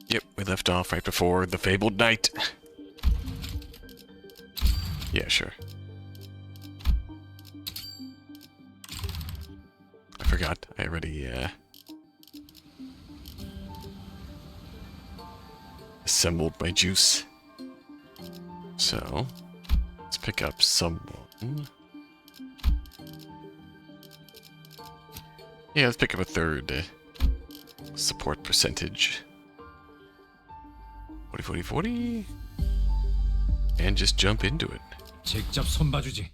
Yep, we left off right before the fabled night. Yeah, sure. I forgot. I already, assembled my juice. So, let's pick up someone. Yeah, let's pick up a third support percentage. 40. And just jump into it. 직접 손봐주지.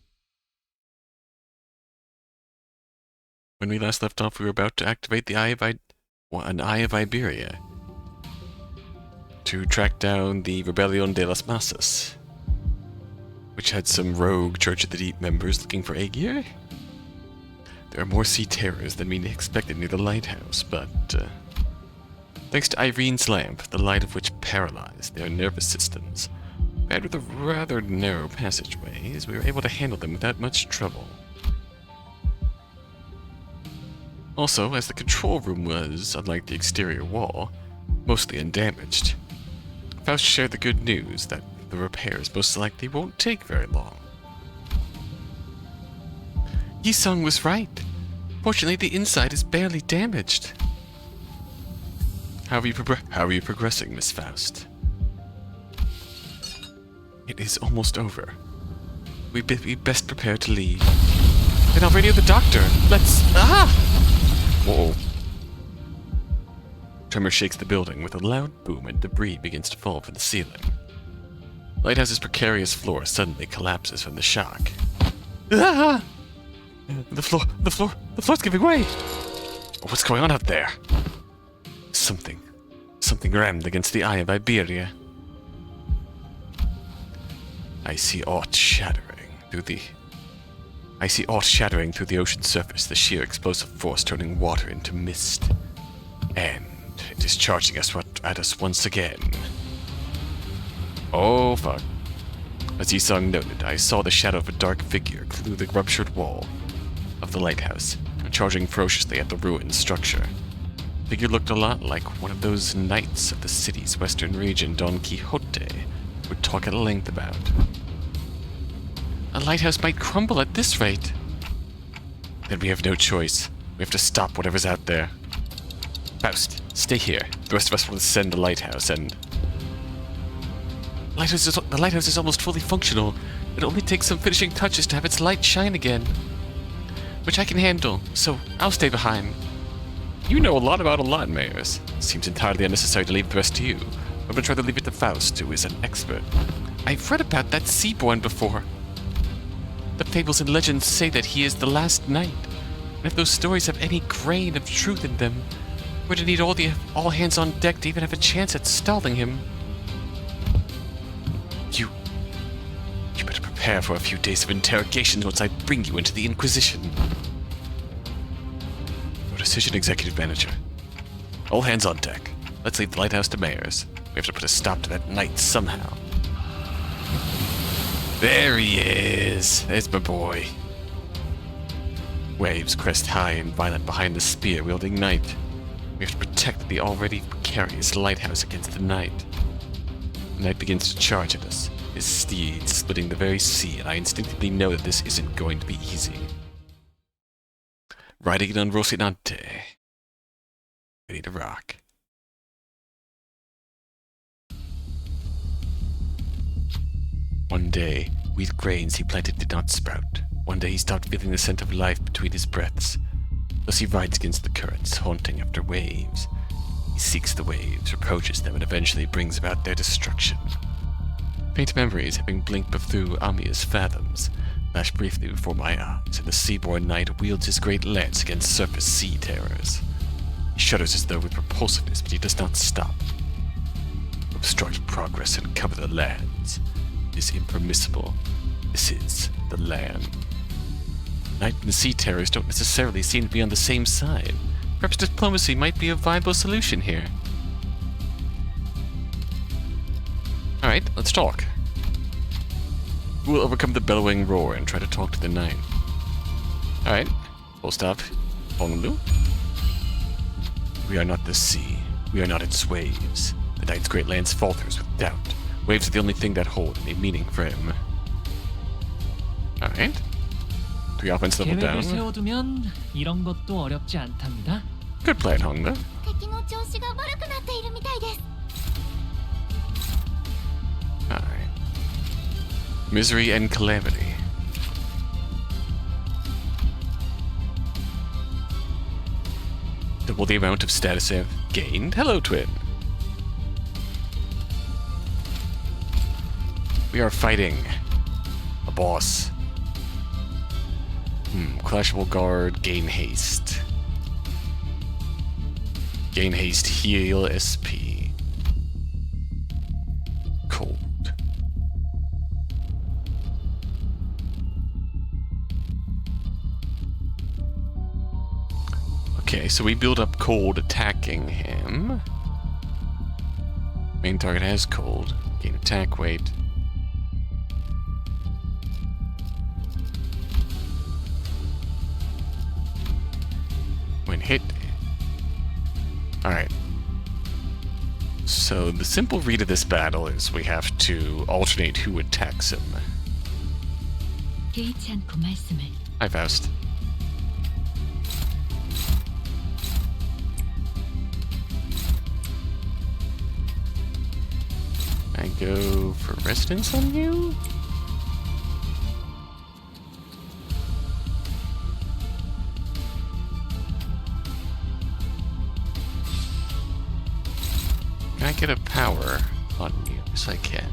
When we last left off, we were about to activate the an Eye of Iberia to track down the Rebellion de las Masas, which had some rogue Church of the Deep members looking for Aegir. There are more sea terrors than we expected near the lighthouse, but thanks to Irene's lamp, the light of which paralyzed their nervous systems, paired with a rather narrow passageways, we were able to handle them without much trouble. Also, as the control room was, unlike the exterior wall, mostly undamaged, Faust shared the good news that the repairs most likely won't take very long. Yi-sung was right. Fortunately, the inside is barely damaged. How are you progressing, Miss Faust? It is almost over. We best prepare to leave. Then I'll radio the doctor. Let's... Ah! Whoa. Tremor shakes the building with a loud boom and debris begins to fall from the ceiling. Lighthouse's precarious floor suddenly collapses from the shock. Ah! The floor's giving way! What's going on out there? Something rammed against the Eye of Iberia. I see aught shattering through the ocean's surface, the sheer explosive force turning water into mist. And it is charging at us once again. Oh fuck. As Yi-sung noted, I saw the shadow of a dark figure through the ruptured wall of the lighthouse, charging ferociously at the ruined structure. The figure looked a lot like one of those knights of the city's western region Don Quixote would talk at length about. A lighthouse might crumble at this rate. Then we have no choice. We have to stop whatever's out there. Faust, stay here. The rest of us will ascend the lighthouse and... The lighthouse is almost fully functional. It only takes some finishing touches to have its light shine again. Which I can handle, so I'll stay behind. You know a lot about a lot, Mayors. Seems entirely unnecessary to leave the rest to you. I'm gonna try to leave it to Faust, who is an expert. I've read about that Seaborn before. The fables and legends say that he is the last knight. And if those stories have any grain of truth in them, we're to need all hands on deck to even have a chance at stalling him. You better prepare for a few days of interrogations once I bring you into the Inquisition. Your decision, Executive Manager. All hands on deck. Let's leave the lighthouse to Mayors. We have to put a stop to that knight somehow. There he is! There's my boy. Waves crest high and violent behind the spear-wielding knight. We have to protect the already precarious lighthouse against the knight. The knight begins to charge at us, his steed splitting the very sea, and I instinctively know that this isn't going to be easy. Riding on Rocinante. Ready to rock. One day, wheat grains he planted did not sprout. One day he stopped feeling the scent of life between his breaths. Thus he rides against the currents, haunting after waves. He seeks the waves, approaches them, and eventually brings about their destruction. Faint memories, having blinked through Amiya's fathoms, flash briefly before my eyes, and the Seaborn Knight wields his great lance against surface sea terrors. He shudders as though with repulsiveness, but he does not stop. To obstruct progress and cover the lands is impermissible. This is the land. Knight and the sea terrors don't necessarily seem to be on the same side. Perhaps diplomacy might be a viable solution here. Alright, let's talk. Who will overcome the bellowing roar and try to talk to the knight? Alright, full stop. Honolulu? We are not the sea. We are not its waves. The knight's great lance falters with doubt. Waves are the only thing that hold any meaning for him. Alright. 3 offense level 계획을 down. 세워두면 이런 것도 어렵지 않답니다. Good plan, Hongda. 敵の調子が悪くなっているみたいです。 Alright. Misery and calamity. Double the amount of status I've gained. Hello, twin. We are fighting a boss. Clashable guard, gain haste. Gain haste, heal SP. Cold. Okay, so we build up cold attacking him. Main target has cold. Gain attack weight. When hit. Alright. So the simple read of this battle is we have to alternate who attacks him. 개의치 않고 말씀을. Hi, Faust. I go for residence on you? Can I get a power on you? Yes, I can.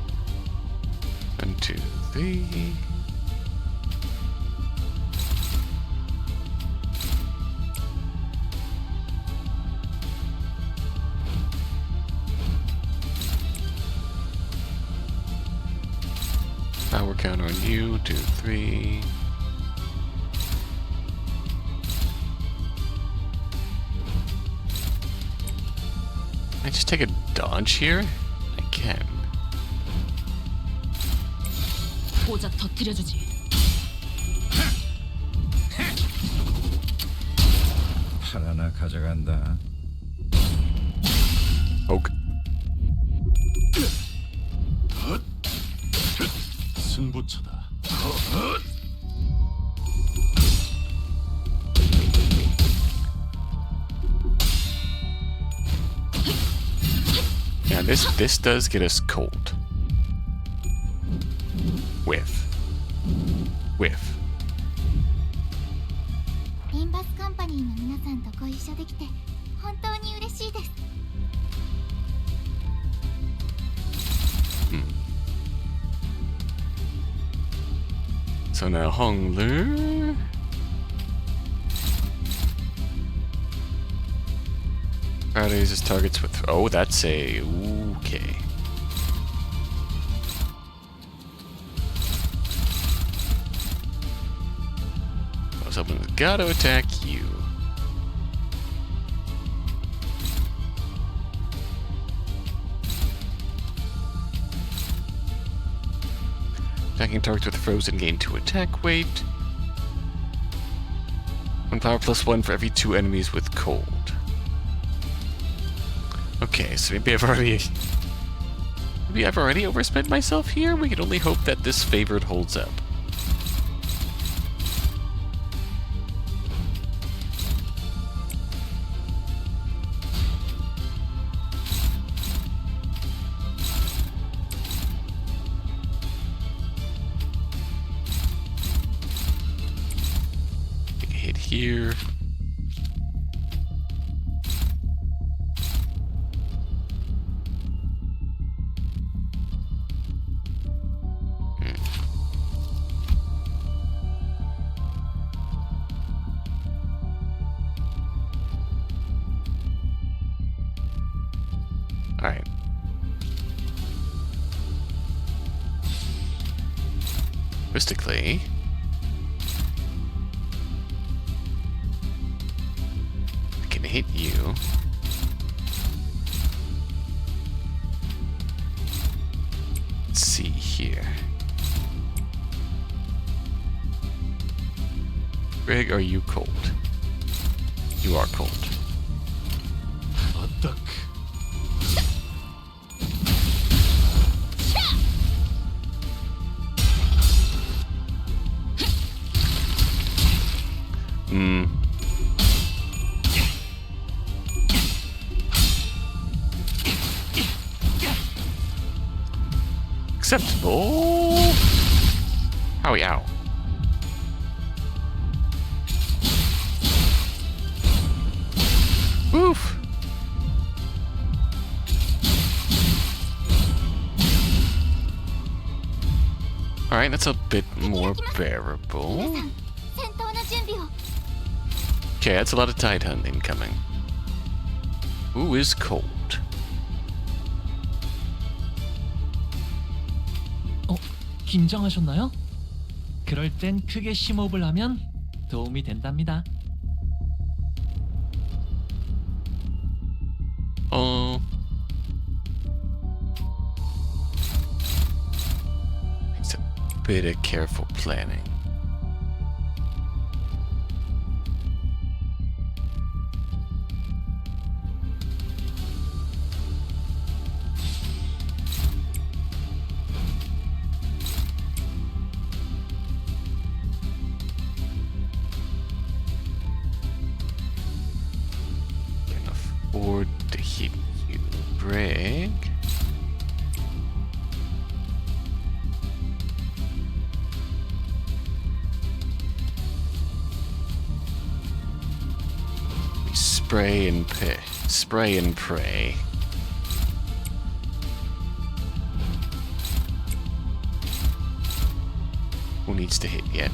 1, 2, 3. Power counter on you, 2, 3. Can I just take a dodge here? I can. 고작 터뜨려주지. 하나 가져간다. Oak. 승부처다. Yeah, this does get us cold. Whiff. Whiff. リンバスカンパニーの皆さんとご一緒できて本当に嬉しいです。 So now Honglu. Raises targets with. Oh, that's a. Okay. Someone's gotta attack you. Attacking targets with frozen gain 2 attack weight. 1 power plus 1 for every 2 enemies with cold. Okay, so maybe I've already overspent myself here. We can only hope that this favored holds up. Here. All right. Realistically, hit you. Let's see here. Greg, are you cold? You are cold. Acceptable. Howie, ow. Oof. Alright, that's a bit more bearable. 戦闘の準備を。 Okay, that's a lot of tide hunt incoming. Who is cold? 긴장하셨나요? 그럴 땐 크게 심호흡을 하면 도움이 된답니다. It's a bit of careful planning. Can afford to keep you break. We spray and pray. Spray and pray. Who needs to hit yet?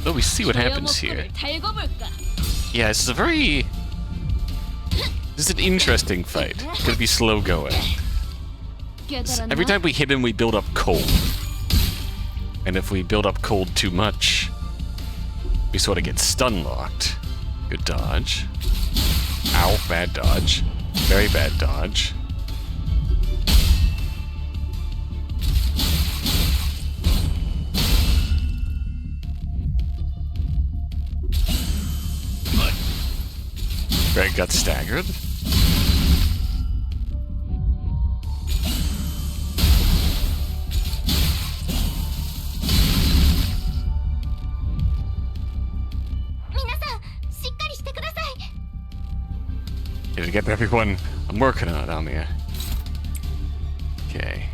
So we see what happens here. Yeah, this is a very... This is an interesting fight. It's gonna be slow going. Every time we hit him, we build up cold. And if we build up cold too much, we sort of get stun locked. Good dodge. Ow, bad dodge. Very bad dodge. Greg got staggered. Did it get everyone? I'm working on it, Amia. Okay.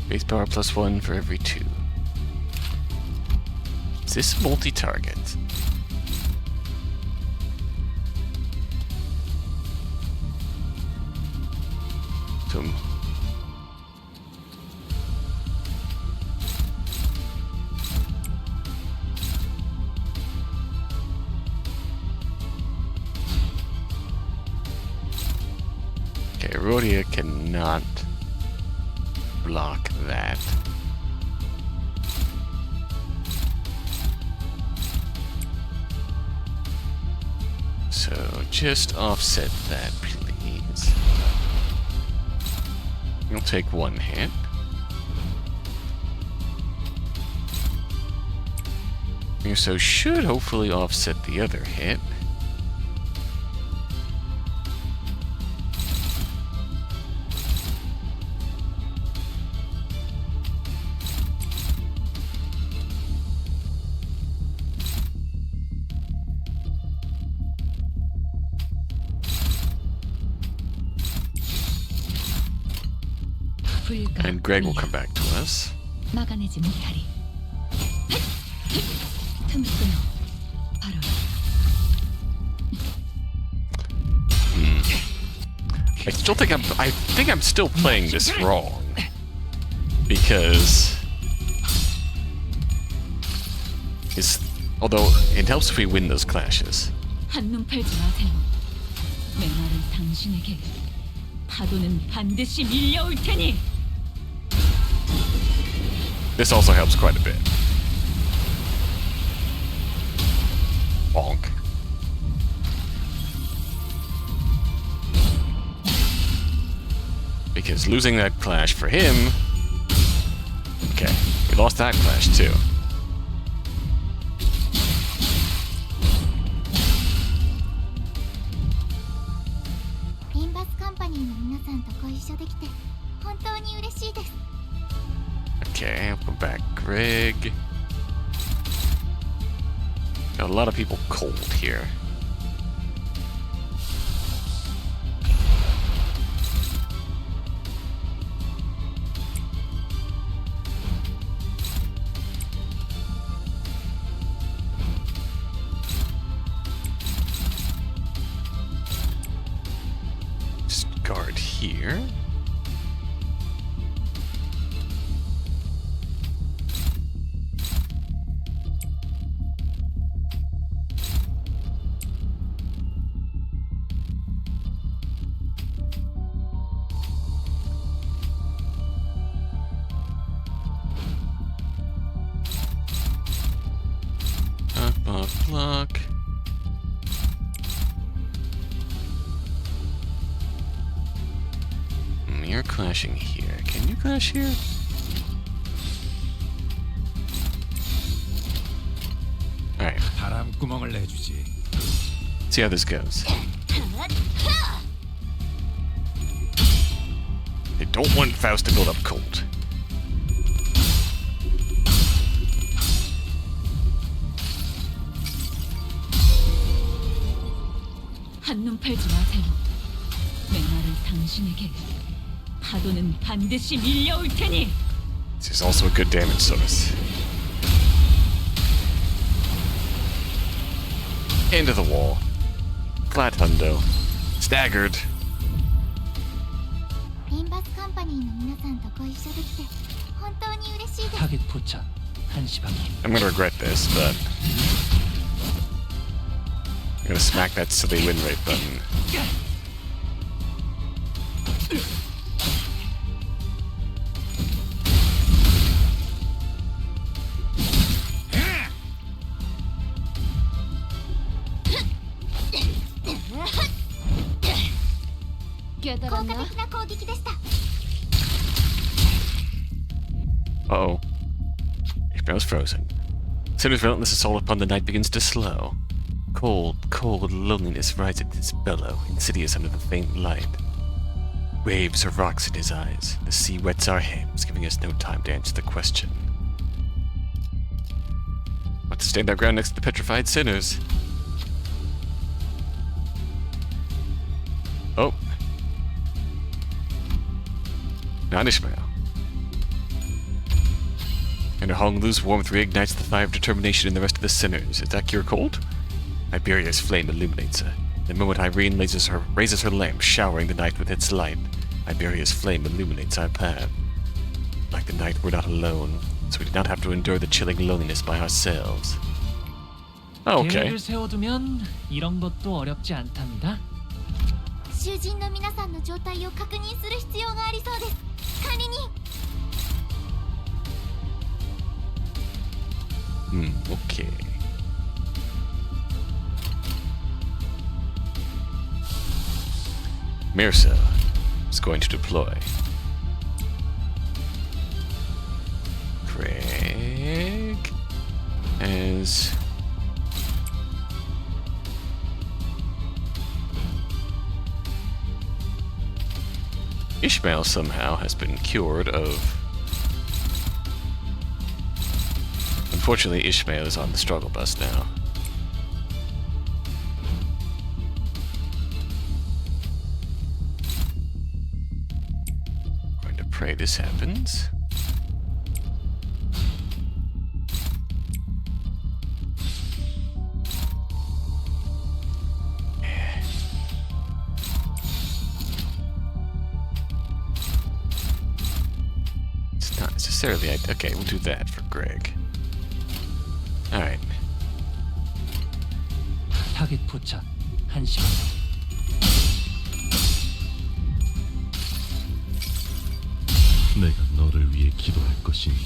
Base power +1 for every 2. Is this multi-target? So... Okay, Rhodia cannot block that. So just offset that, please. You'll take one hit. So should hopefully offset the other hit. And Greg will come back to us. 막아내지 못하리. 틈을 바로. I think I'm still playing this wrong. Because although it helps if we win those clashes. 한눈 팔지 마세요. 메말은 당신에게 파도는 반드시 밀려올 테니. This also helps quite a bit. Bonk. because losing that clash for him... Okay, we lost that clash too. Limbus Company の皆さんとご一緒できて本当に嬉しいです。 Okay, I'll go back. Greg. Got a lot of people cold here. Just guard here. Block. You're clashing here. Can you clash here? Alright. 바람구멍을 내주지. See how this goes. They don't want Faust to build up cold. 한눈 팔지 마세요. 메말은 당신에게 파도는 반드시 밀려올 테니. This is also a good damage source. Into the wall. Flat hundo. Staggered. Limbus Company の皆さんとご一緒できて本当に嬉しいです。 타겟 포착 1시 방향. I'm gonna regret this, but I'm gonna smack that silly win rate button. Uh-oh. Ishmael's frozen. Sinner's relentless assault upon the night begins to slow. Cold, cold loneliness rises in its bellow, insidious under the faint light. Waves are rocks in his eyes. The sea wets our hands, giving us no time to answer the question. Want to stand our ground next to the petrified sinners? Oh. Not Ishmael. And her hung loose warmth reignites the fire of determination in the rest of the sinners. Is that cure cold? Iberia's flame illuminates her. The moment Irene raises her lamp, showering the night with its light, Iberia's flame illuminates our path. Like the night, we're not alone, so we do not have to endure the chilling loneliness by ourselves. Oh, okay. 계획을 세워두면 이런 것도 어렵지 않답니다. 囚人の皆さんの状態を確認する必要がありそうです。管理人。Okay. Mirsa is going to deploy. Craig as Ishmael somehow has been cured of. Unfortunately, Ishmael is on the struggle bus now. Going to pray this happens. It's not necessarily. Okay, we'll do that for Greg. Alright. 타겟 포착 1시 방향. 내가 너를 위해 기도할 것이니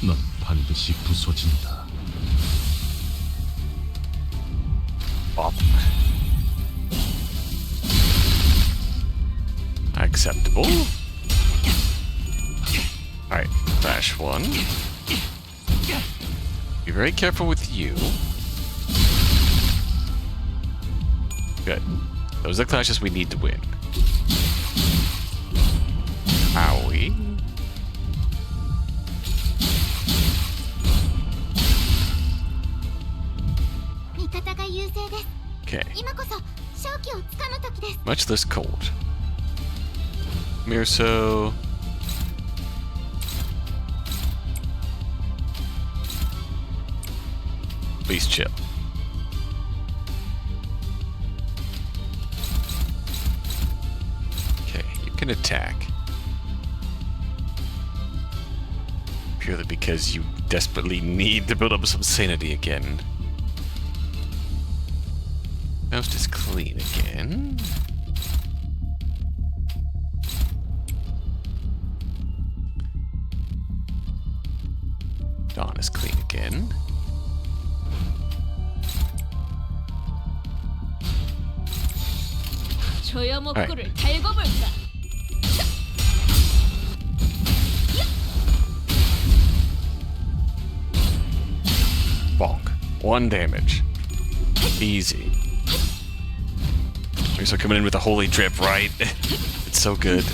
넌 반드시 부서진다. Acceptable. Alright, flash one. Be very careful with you. Good. Those are the clashes we need to win. Owie. Okay. Much less cold. Mirso. Please chill. Okay, you can attack. Purely because you desperately need to build up some sanity again. Most is clean again. Dawn is clean again. 조여목구를 달궈볼까? Bonk. 1 damage. Easy. You're so coming in with a holy drip, right? It's so good.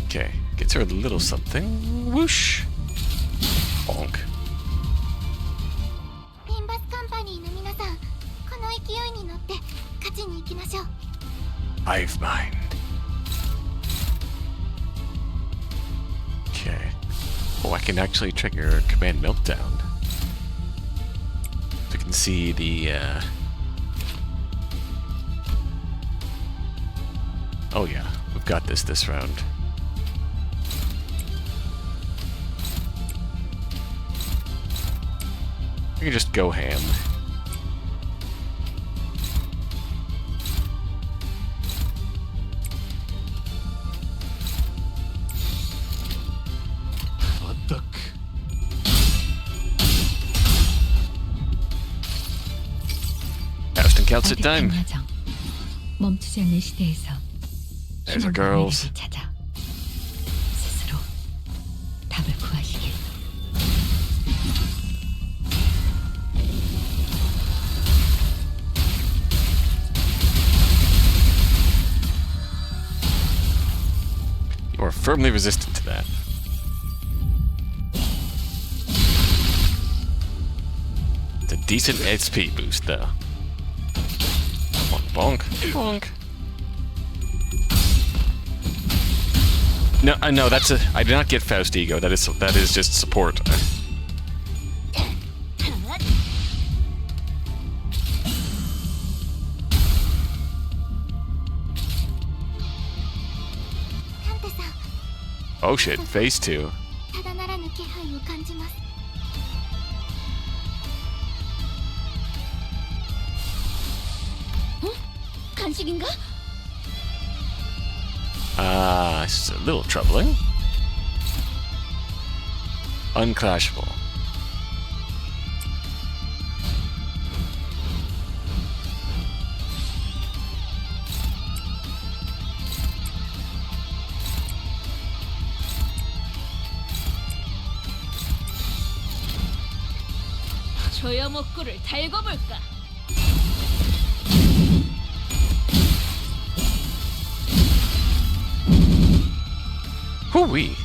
Okay, gets her a little something. Whoosh. Bonk. Limbus Company の皆さん、この勢いに乗って勝ちに行きましょう。Hive mind. Okay. Oh, I can actually trigger command meltdown. So you can see the oh yeah, we've got this round. We can just go ham. Houston counts it time. 멈추지 않는 시대에서 There's our girls. 찾아 스스로 답을 구하시길. You are firmly resistant to that. It's a decent XP boost, though. Bonk, bonk. No, I know that's a. I did not get Faust Ego. That is just support. Oh shit, phase 2. ただならぬ気配を感じます。 간식인가? This is a little troubling. Unclashable. 조여목구를 달궈볼까? Hoo-wee!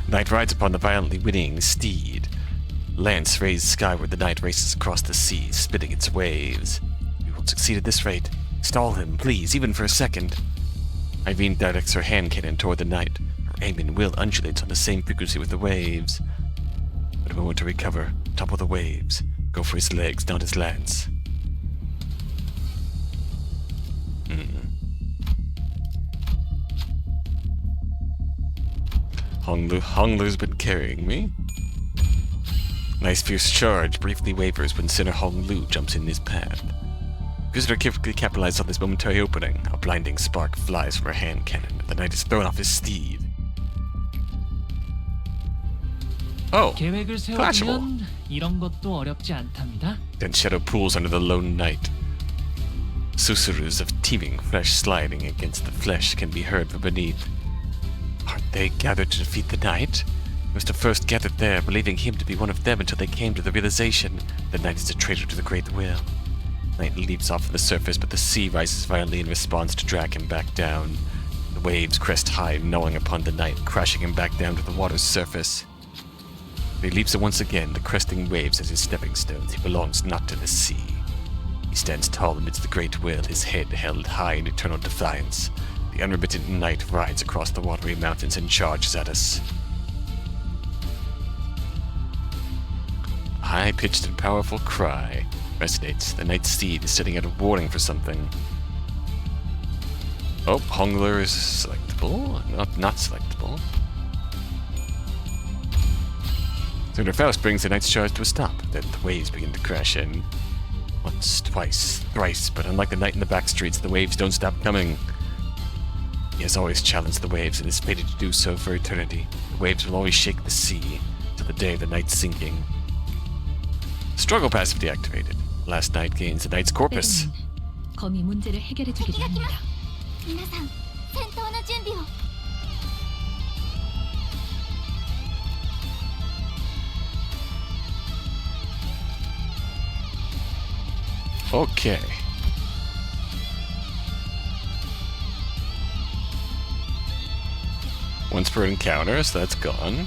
Knight rides upon the violently whinnying steed. Lance raised skyward, the knight races across the sea, spitting its waves. We won't succeed at this rate. Stall him, please, even for a second. Irene directs her hand cannon toward the knight. Her aim and will undulates on the same frequency with the waves. But a moment to recover. Topple the waves. Go for his legs, not his lance. Honglu's been carrying me. Nice fierce charge briefly wavers when Sinner Honglu jumps in his path. Visitor quickly capitalizes on this momentary opening. A blinding spark flies from her hand cannon, and the knight is thrown off his steed. Oh, 계획을 flashable. 세워두면 이런 것도 어렵지 않답니다. Then shadow pools under the lone night. Susurrus of teeming flesh sliding against the flesh can be heard from beneath. Aren't they gathered to defeat the night? They must have first gathered there, believing him to be one of them until they came to the realization the night is a traitor to the great will. Night leaps off the surface, but the sea rises violently in response to drag him back down. The waves crest high, gnawing upon the night, crashing him back down to the water's surface. He leaps once again, the cresting waves as his stepping stones. He belongs not to the sea. He stands tall amidst the great will, his head held high in eternal defiance. The unremittent night rides across the watery mountains and charges at us. A high-pitched and powerful cry resonates. The night steed is setting out a warning for something. Oh, Hongler is selectable. Not selectable. Thunder Faust brings the night's charge to a stop. Then the waves begin to crash in. Once, twice, thrice, but unlike the night in the back streets, the waves don't stop coming. He has always challenged the waves and is fated to do so for eternity. The waves will always shake the sea till the day of the night's sinking. Struggle passive deactivated. Last night gains the night's corpus. 때로는 검이 문제를 해결해 주기도 합니다. 皆さん戦闘の準備を。 Okay. Once per encounter, so that's gone.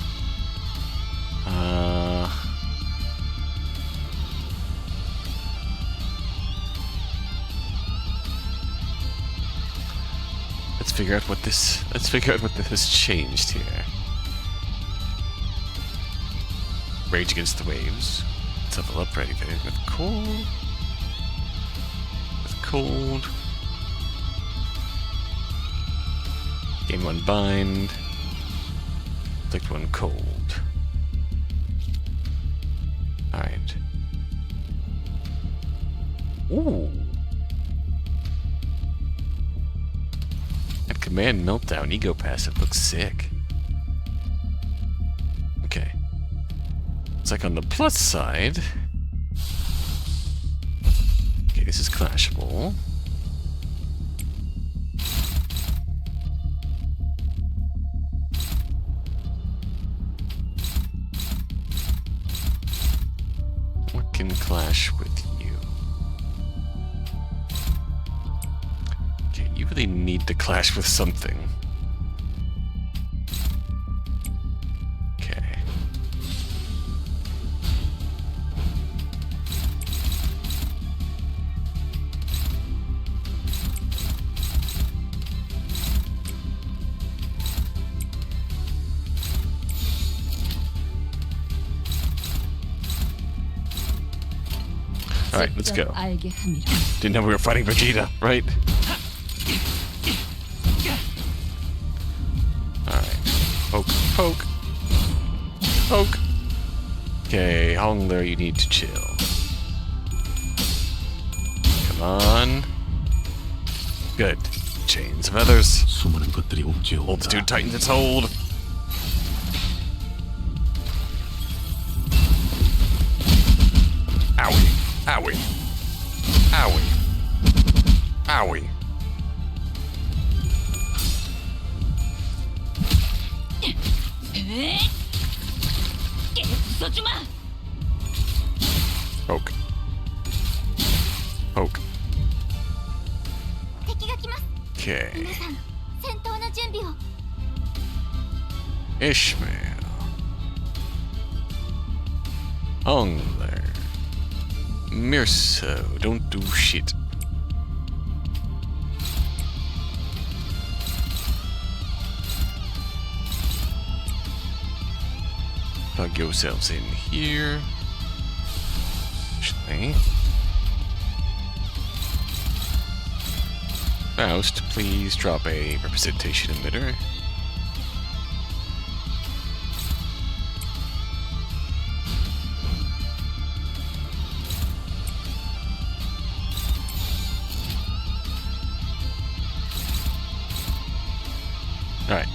Let's figure out what this. Let's figure out what this has changed here. Rage against the waves. Let's level up ready with cold. Cold. Gain 1 bind. Inflict 1 cold. Alright. Ooh. That command meltdown ego passive looks sick. Okay. It's like on the plus side. This is clashable. What can clash with you? Okay, you really need to clash with something. Okay. Alright, let's go. 알게 함이라. Didn't know we were fighting Vegeta, right? Alright. Poke, poke. Poke. Okay, Hongler, you need to chill. Come on. Good. Chains of others. 수많은 것들이 옥죄어 Hold the 온다. dude tightens its hold. Owie. Owie. Owie. Owie. 부숴주마. Poke. Poke. 敵が来ます。 Okay. 皆さん戦闘の準備を。 Ishmael. Hongler. Mirso. Don't do shit. Plug yourselves in here. Actually. Faust, please drop a representation emitter. Alright.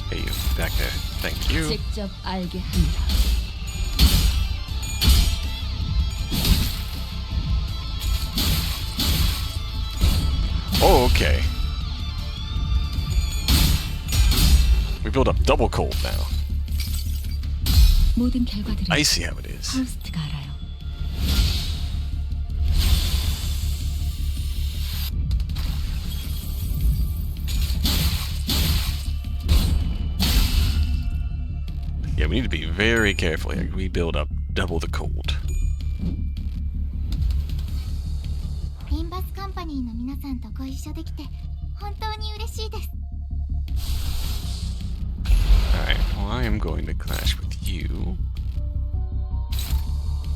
Hey, you back there. Thank you. 직접 알게 함이라. Okay. We build up double cold now. 모든 결과들은 I see how it is. 하우스트가 알아요. Yeah, we need to be very careful here. We build up double the cold. リンバスカンパニーの皆さんとご一緒できて本当に嬉しいです。 Alright, well, I am going to clash with you.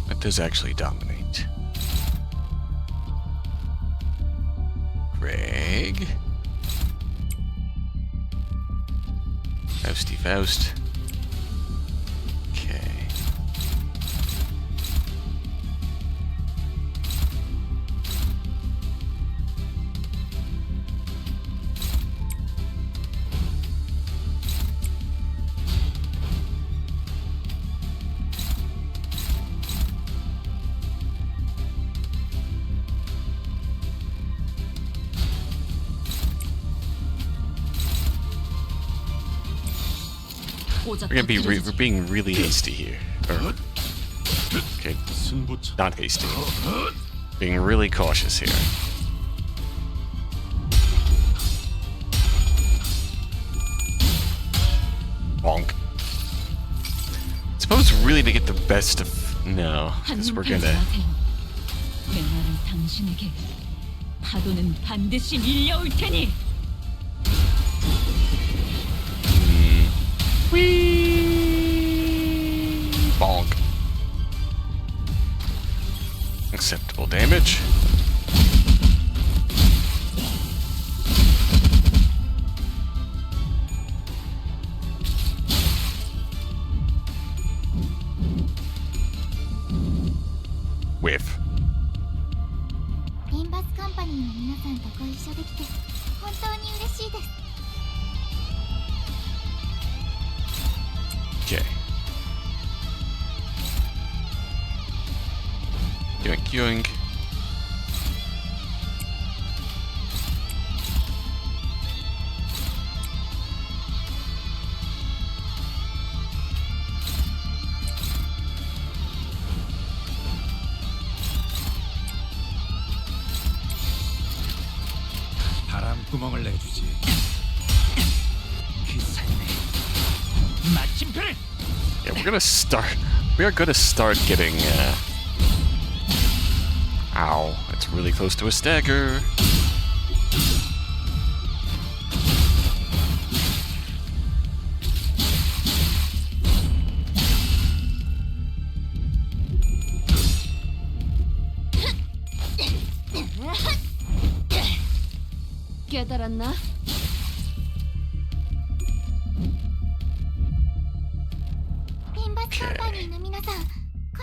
That does actually dominate. Greg. Fausty Faust. Okay. We're gonna be we're being really hasty here. Okay, 승부차. not hasty. Being really cautious here. Bonk. Suppose really to get the best of no, because we're gonna. 내 말은 당신에게 파도는 반드시 밀려올 테니. Whee! Bonk. Acceptable damage. Whiff. リンバスカンパニーの皆さんとご一緒できて本当に嬉しいです。 Okay. Yoink yoink. 바람구멍을 내주지. 그 삶에 마침표를. Yeah, we are gonna start getting, ow, it's really close to a stagger. 깨달았나? リンバスカンパニーの皆さん、こ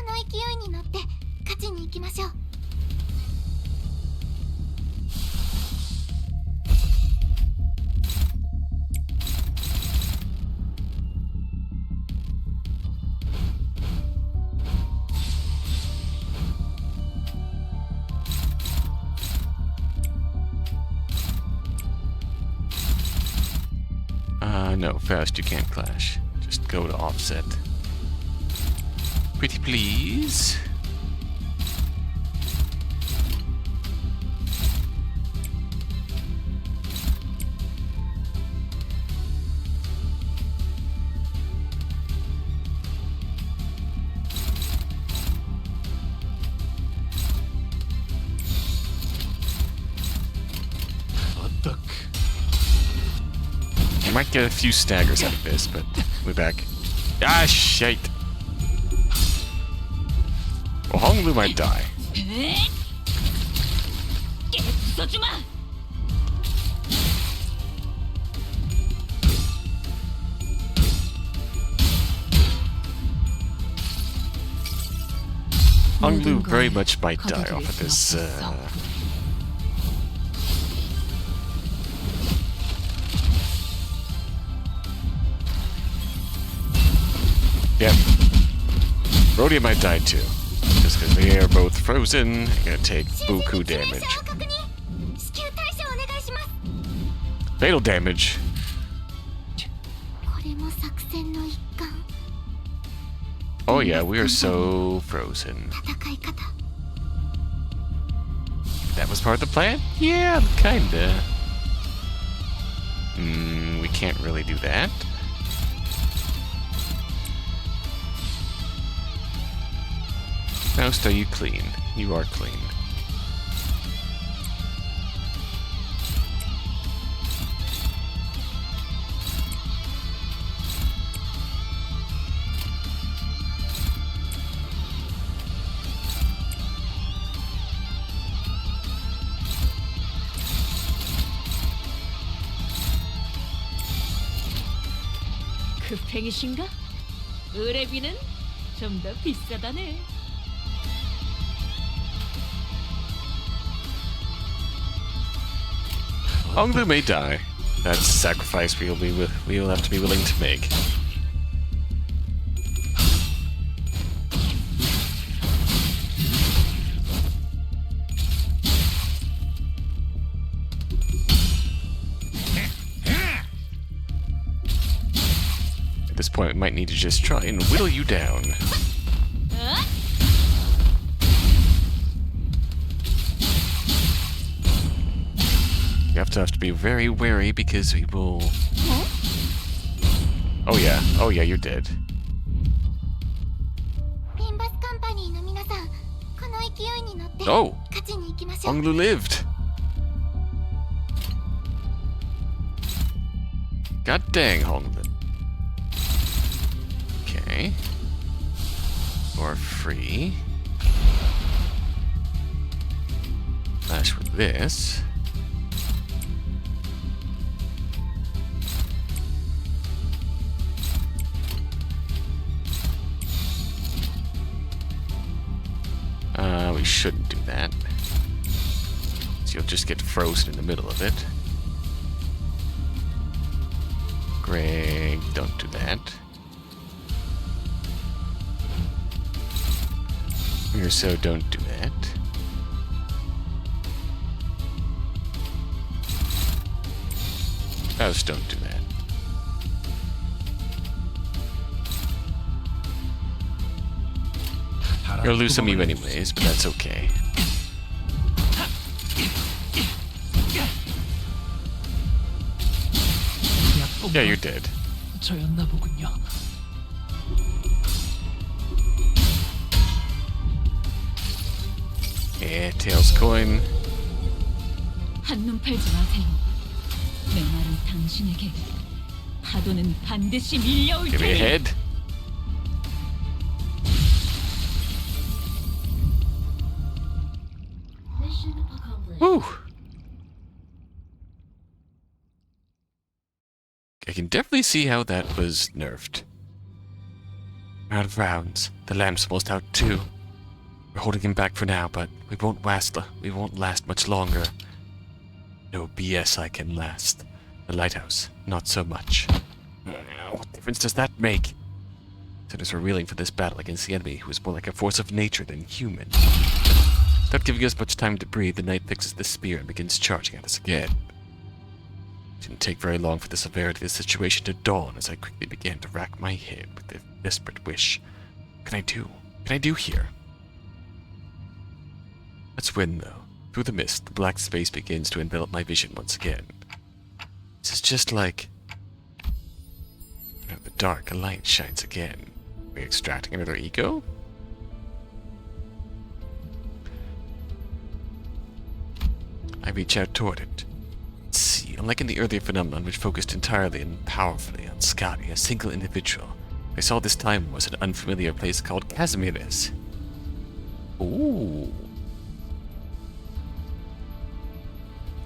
の勢いに乗って勝ちに行きましょう。 No, Faust, you can't clash. Just go to offset. Pretty please. 어떡. I might get a few staggers out of this, but we're back. Ah, shite. Well, Hong Lu might die. 부숴주마. Hong Lu very much might die off of this, Yep. Rhodia might die too. Just because they are both frozen, gonna take buku damage. 至急対処お願いします。Fatal damage. これも作戦の一環。 Oh yeah, we are so frozen. 戦い方。 That was part of the plan? Yeah, kinda. We can't really do that. Faust, are you clean? You are clean. 급행이신가? 의뢰비는 좀 더 비싸다네. Honglu may die. That's a sacrifice we will have to be willing to make. At this point, we might need to just try and whittle you down. You have to be very wary because we will... Oh yeah, you're dead. リンバスカンパニーの皆さん、この勢いに乗って Oh! 勝ちに行きましょう。 Honglu lived! God dang, Honglu. Okay. Or free. Flash with this. We shouldn't do that. So you'll just get frozen in the middle of it. Greg, don't do that. So don't do that. Faust, don't do that. You'll lose some of you anyways, but that's okay. Yeah, you're dead. 저였나 보군요. Yeah, tails coin. 한눈 팔지 마세요. 메마른 당신에게 파도는 반드시 밀려올 Give me a 테니. head. Woo! I can definitely see how that was nerfed. Out of rounds. The lamp's almost out too. We're holding him back for now, but we won't last much longer. No BS I can last. The lighthouse, not so much. What difference does that make? As we're reeling for this battle against the enemy, who is more like a force of nature than human. Without giving us much time to breathe, the knight fixes the spear and begins charging at us again. It didn't take very long for the severity of the situation to dawn as I quickly began to rack my head with the desperate wish. What can I do? What can I do here? Let's win, though. Through the mist, the black space begins to envelop my vision once again. This is just like... In the dark, a light shines again. Are we extracting another ego? I reach out toward it. Let's see, unlike in the earlier phenomenon which focused entirely and powerfully on Scotty, a single individual, I saw this time was an unfamiliar place called Casimiris. Ooh.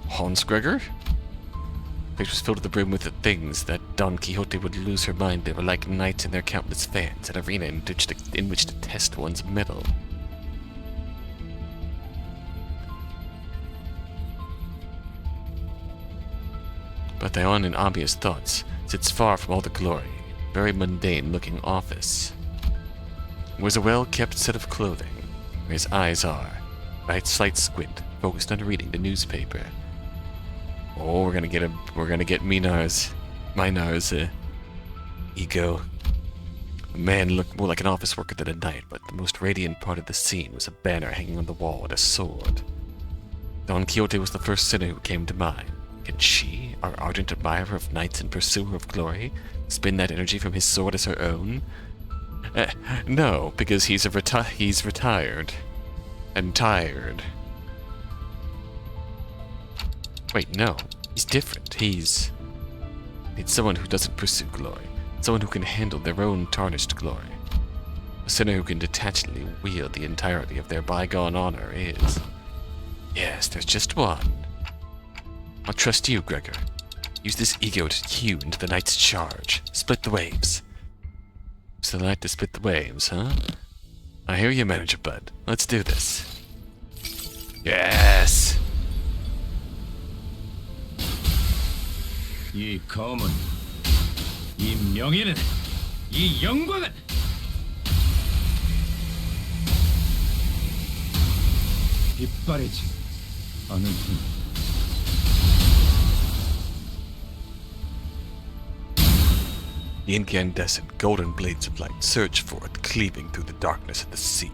Hans Gregor? The place was filled to the brim with the things that Don Quixote would lose her mind. They were like knights and their countless fans, an arena in which to test one's mettle. But Theon, in obvious thoughts, sits far from all the glory, very mundane-looking office. It was a well-kept set of clothing, where his eyes are, by its slight squint, focused on reading the newspaper. Oh, we're gonna get him. We're gonna get Minar's ego. The man looked more like an office worker than a knight, but the most radiant part of the scene was a banner hanging on the wall and a sword. Don Quixote was the first sinner who came to mind. Can she, our ardent admirer of knights and pursuer of glory, spin that energy from his sword as her own? No, because he's retired. And tired. Wait, no. He's different. He's someone who doesn't pursue glory. Someone who can handle their own tarnished glory. A sinner who can detachedly wield the entirety of their bygone honor is... Yes, there's just one. I'll trust you, Gregor. Use this ego to hew into the knight's charge. Split the waves. Use the light to split the waves, huh? I hear you, Manager Bud. Let's do this. Yes! 이 검은, 이 명예는, 이 영광은 빛바래지 않은 힘. The incandescent, golden blades of light surge forth, cleaving through the darkness of the sea.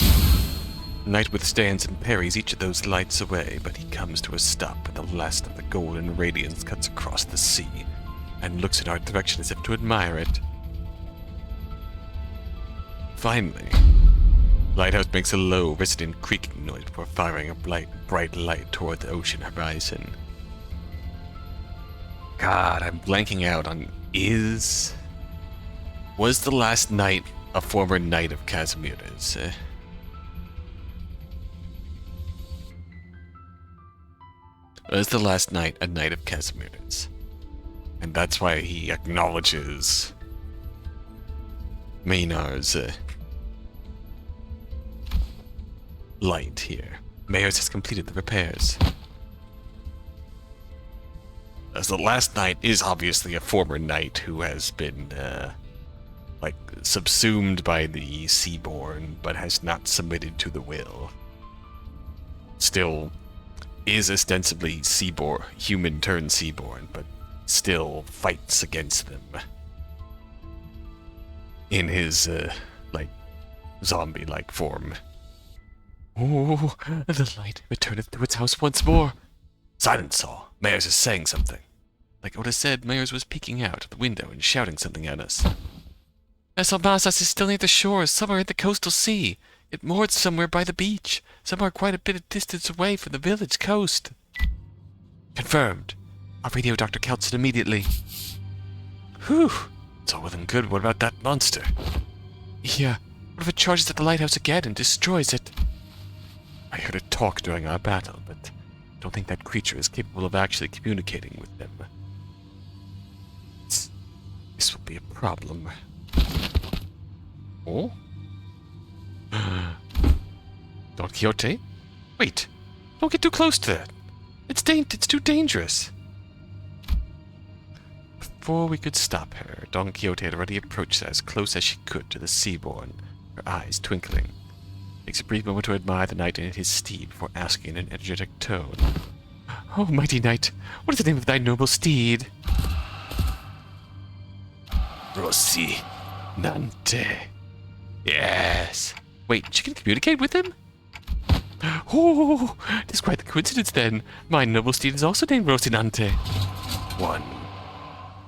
The knight withstands and parries each of those lights away, but he comes to a stop when the last of the golden radiance cuts across the sea, and looks in our direction as if to admire it. Finally, Lighthouse makes a low, resonant creaking noise before firing a bright light toward the ocean horizon. God, I'm blanking out on Was the last knight a former knight of Casimirs? Was the last knight a knight of Casimirs? And that's why he acknowledges Maynard's light here. Mayors has completed the repairs. As the last knight is obviously a former knight who has been, subsumed by the Seaborn, but has not submitted to the will. Still is ostensibly human turned Seaborn, but still fights against them. In his, zombie-like form. Oh, the light returneth to its house once more. Silence, Saul. Mayers is saying something. Like Oda said, Mayers was peeking out of the window and shouting something at us. Vessel Basas is still near the shore, somewhere in the coastal sea. It moored somewhere by the beach, somewhere quite a bit of distance away from the village coast. Confirmed. I'll radio Dr. Keltson immediately. Whew. It's all well and good. What about that monster? Yeah. What if it charges at the lighthouse again and destroys it? I heard it talk during our battle, but I don't think that creature is capable of actually communicating with them. This will be a problem. Oh? Don Quixote? Wait! Don't get too close to that! It's too dangerous! Before we could stop her, Don Quixote had already approached as close as she could to the Seaborn, her eyes twinkling. Takes a brief moment to admire the knight and his steed before asking in an energetic tone. Oh, mighty knight, what is the name of thy noble steed? Rocinante. Yes. Wait, she can communicate with him? Oh, it is quite the coincidence then. My noble steed is also named Rocinante. One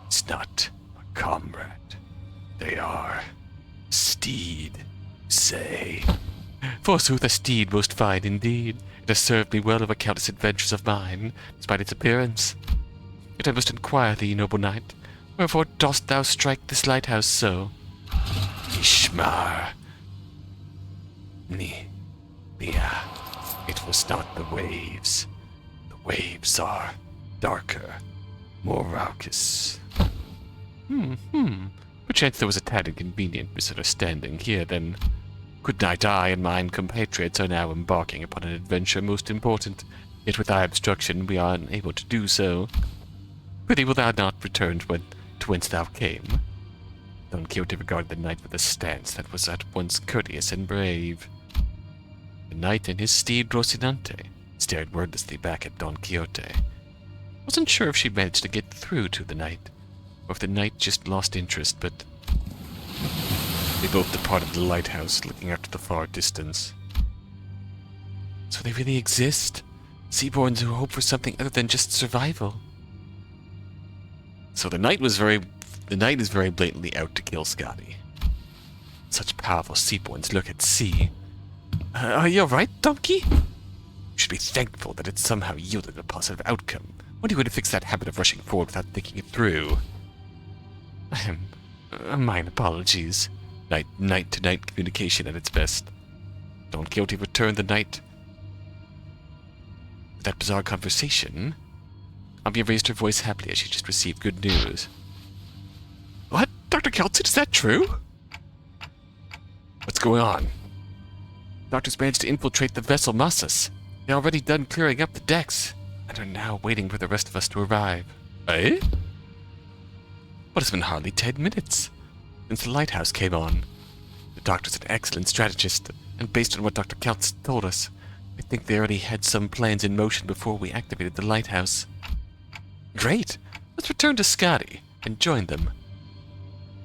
is not a comrade. They are steed, say. Forsooth, a steed most fine indeed. It has served me well over countless adventures of mine, despite its appearance. Yet I must inquire thee, noble knight, wherefore dost thou strike this lighthouse so? Ishmar. It was not the waves. The waves are darker, more raucous. Perchance there was a tad inconvenient misunderstanding here, then. Good night, I and mine compatriots are now embarking upon an adventure most important, yet with thy obstruction we are unable to do so. Prithee, wilt thou not return to whence thou came? Don Quixote regarded the knight with a stance that was at once courteous and brave. The knight and his steed Rocinante stared wordlessly back at Don Quixote. Wasn't sure if she managed to get through to the knight, or if the knight just lost interest, but they both departed the lighthouse, looking out to the far distance. So they really exist? Seaborns who hope for something other than just survival. So the knight is very blatantly out to kill Scotty. Such powerful seaborns lurk at sea. Are you alright, donkey? You should be thankful that it somehow yielded a positive outcome. What are you going to fix that habit of rushing forward without thinking it through? Mine apologies. Night-to-night communication at its best. Don Quixote returned the night. With that bizarre conversation, Amia raised her voice happily as she just received good news. What? Dr. Kelton, is that true? What's going on? Doctors managed to infiltrate the vessel Massus. They're already done clearing up the decks, and are now waiting for the rest of us to arrive. Eh? But it's been hardly 10 minutes since the lighthouse came on. The doctor's an excellent strategist, and based on what Dr. Keltz told us, I think they already had some plans in motion before we activated the lighthouse. Great! Let's return to Scotty and join them.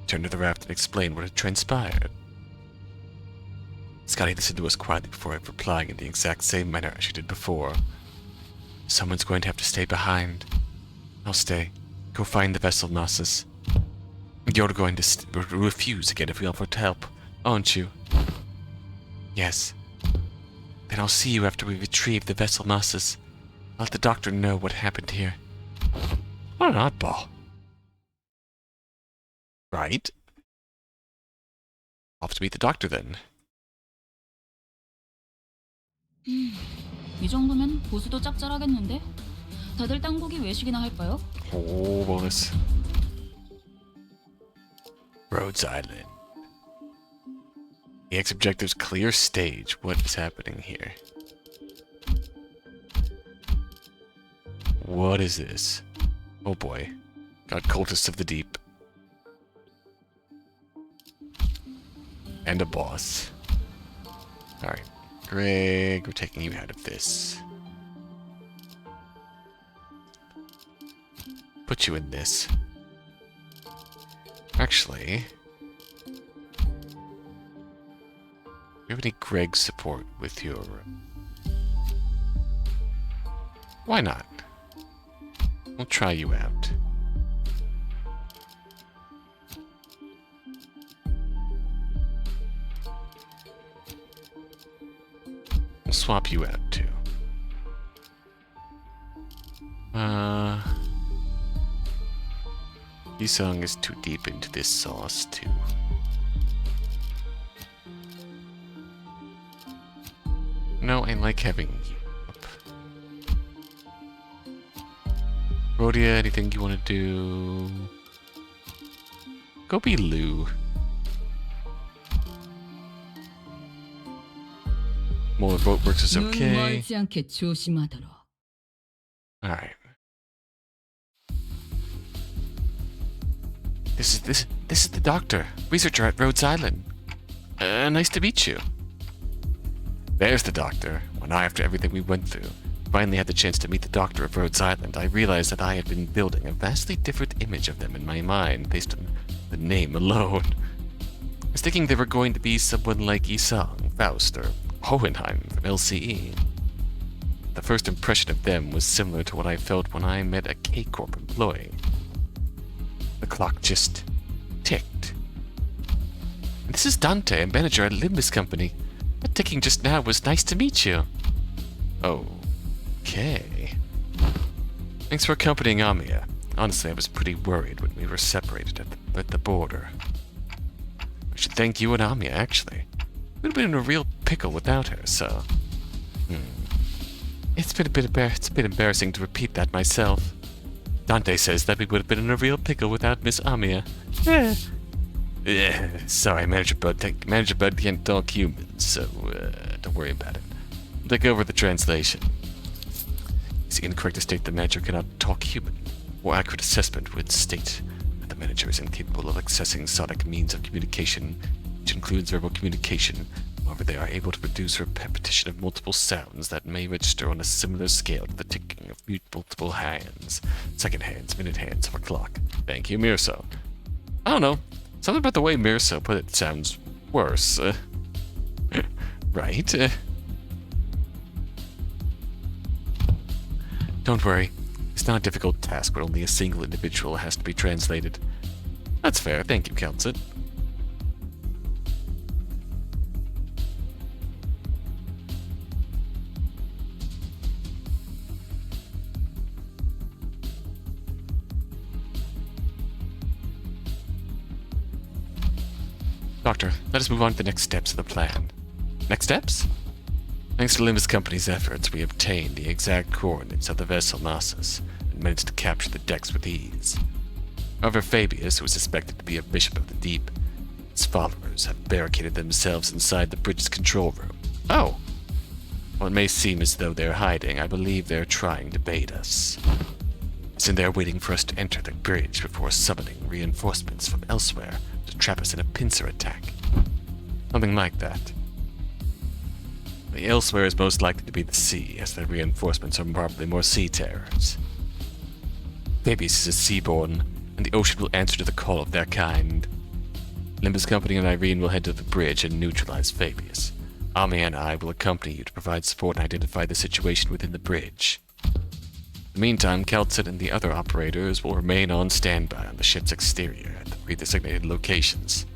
Turn to the raft and explain what had transpired. Scotty listened to us quietly before replying in the exact same manner as she did before. Someone's going to have to stay behind. I'll stay. Go find the vessel, Massus. You're going to refuse again if we offer to help, aren't you? Yes. Then I'll see you after we retrieve the vessel, Massus. I'll let the doctor know what happened here. What an oddball. Right? Off to meet the doctor then. 이 정도면 보수도 짭짤하겠는데? 다들 땅보기 외식이나 할까요? Oh, bonus. Rhodes Island. The X objectives clear stage. What is happening here? What is this? Oh boy. Got cultists of the deep. And a boss. Alright. Greg, we're taking you out of this. Put you in this. Actually, do you have any Greg support with your... Why not? We'll try you out. We'll swap you out too. Yisung is too deep into this sauce too. No, I like having you up. Rhodia, anything you want to do? Go be Lou. More vote works is okay. 멀지 않게 조심하도록. Alright. This is the doctor, researcher at Rhodes Island. Nice to meet you. There's the doctor. When I, after everything we went through, finally had the chance to meet the doctor of Rhodes Island, I realized that I had been building a vastly different image of them in my mind based on the name alone. I was thinking they were going to be someone like Yisung, Faust, or Hohenheim from LCE. The first impression of them was similar to what I felt when I met a K-Corp employee. The clock just ticked. And this is Dante, a manager at Limbus Company. That ticking just now was nice to meet you. Okay. Thanks for accompanying Amia. Honestly, I was pretty worried when we were separated at the border. I should thank you and Amia, actually. We'd have been in a real pickle without her, so... It's been embarrassing to repeat that myself. Dante says that we would have been in a real pickle without Miss Amia. Sorry, Manager Bud can't talk human, so don't worry about it. I'll take over the translation. It's incorrect to state the manager cannot talk human. More accurate assessment would state that the manager is incapable of accessing sonic means of communication, which includes verbal communication, However, they are able to produce a repetition of multiple sounds that may register on a similar scale to the ticking of multiple hands. Second hands, minute hands of a clock. Thank you, Mirso. I don't know. Something about the way Mirso put it sounds worse. Right? Don't worry. It's not a difficult task where only a single individual has to be translated. That's fair. Thank you, Keltsit. Doctor, let us move on to the next steps of the plan. Next steps? Thanks to Limbus Company's efforts, we obtained the exact coordinates of the vessel Knossos and managed to capture the decks with ease. However, Fabius, who is suspected to be a bishop of the deep, his followers have barricaded themselves inside the bridge's control room. Oh! While it may seem as though they're hiding, I believe they're trying to bait us. It's in there waiting for us to enter the bridge before summoning reinforcements from elsewhere to trap us in a pincer attack. Something like that. The elsewhere is most likely to be the sea, as the reinforcements are probably more sea terrors. Fabius is a seaborn, and the ocean will answer to the call of their kind. Limbus Company and Irene will head to the bridge and neutralize Fabius. Ami and I will accompany you to provide support and identify the situation within the bridge. In the meantime, Keltsit and the other operators will remain on standby on the ship's exterior at the pre-designated locations.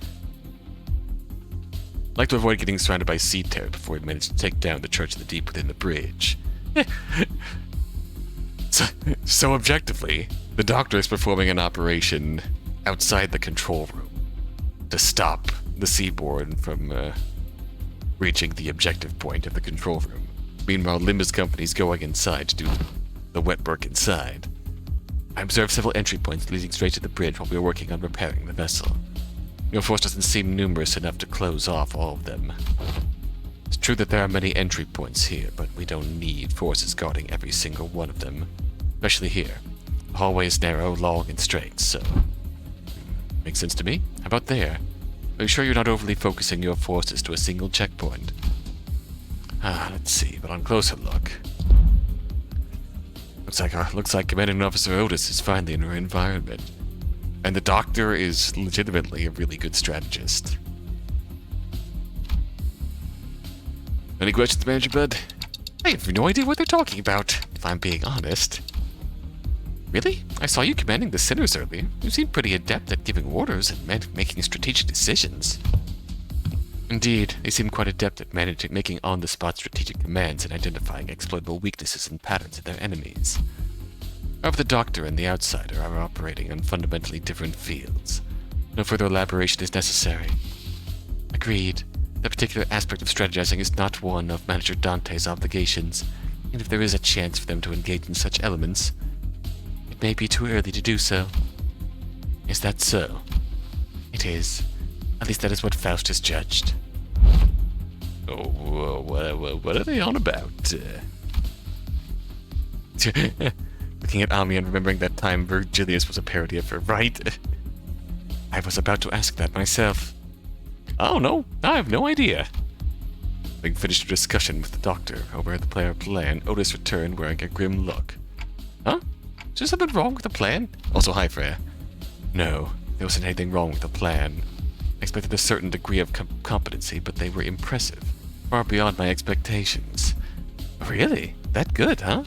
I'd like to avoid getting surrounded by sea terror before we manage to take down the Church of the Deep within the bridge. So objectively, the Doctor is performing an operation outside the control room to stop the Seaborn from reaching the objective point of the control room. Meanwhile, Limbus Company is going inside to do the wet work inside. I observed several entry points leading straight to the bridge while we were working on repairing the vessel. Your force doesn't seem numerous enough to close off all of them. It's true that there are many entry points here, but we don't need forces guarding every single one of them. Especially here. The hallway is narrow, long, and straight, so... Makes sense to me. How about there? Are you sure you're not overly focusing your forces to a single checkpoint? Let's see, but on closer look... Looks like Commanding Officer Otis is finally in her environment. And the Doctor is legitimately a really good strategist. Any questions, Manager Bud? I have no idea what they're talking about, if I'm being honest. Really? I saw you commanding the Sinners earlier. You seem pretty adept at giving orders and making strategic decisions. Indeed, they seem quite adept at making on-the-spot strategic commands and identifying exploitable weaknesses and patterns in their enemies. However, the Doctor and the Outsider are operating on fundamentally different fields. No further elaboration is necessary. Agreed. That particular aspect of strategizing is not one of Manager Dante's obligations, and if there is a chance for them to engage in such elements, it may be too early to do so. Is that so? It is. At least that is what Faust has judged. Oh, what are they on about? Looking at Ami and remembering that time Virgilius was a parody of her, right? I was about to ask that myself. Oh no, I have no idea. Having finished a discussion with the Doctor over the player plan, Otis returned wearing a grim look. Huh? Is there something wrong with the plan? Also, hi, Freya. No, there wasn't anything wrong with the plan. I expected a certain degree of competency, but they were impressive. Far beyond my expectations. Really? That good, huh?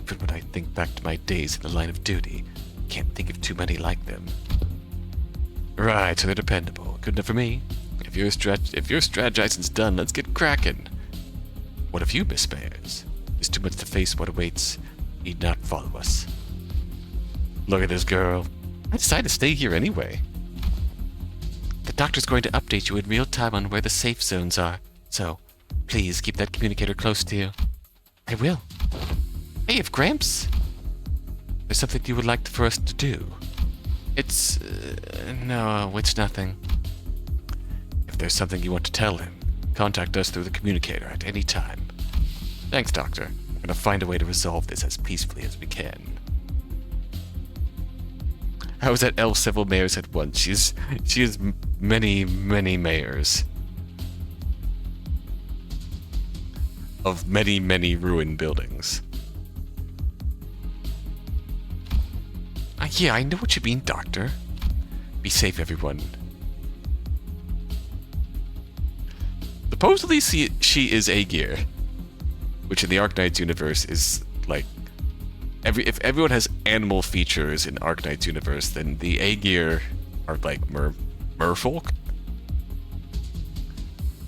Even when I think back to my days in the line of duty, I can't think of too many like them. Right, so they're dependable. Good enough for me. If your strategizing's done, let's get cracking. What if you, Miss Bears? There's too much to face what awaits. You need not follow us. Look at this girl. I decided to stay here anyway. The Doctor's going to update you in real time on where the safe zones are. So, please keep that communicator close to you. I will. Hey, if Gramps... There's something you would like for us to do. It's... no, it's nothing. If there's something you want to tell him, contact us through the communicator at any time. Thanks, Doctor. I'm going to find a way to resolve this as peacefully as we can. How is that elf several mayors at once? She is many, many mayors. of many, many ruined buildings. Yeah, I know what you mean, Doctor. Be safe, everyone. Supposedly, she is Aegir, which in the Arknights universe is like if everyone has animal features in Arknights universe, then the Aegir are like merfolk.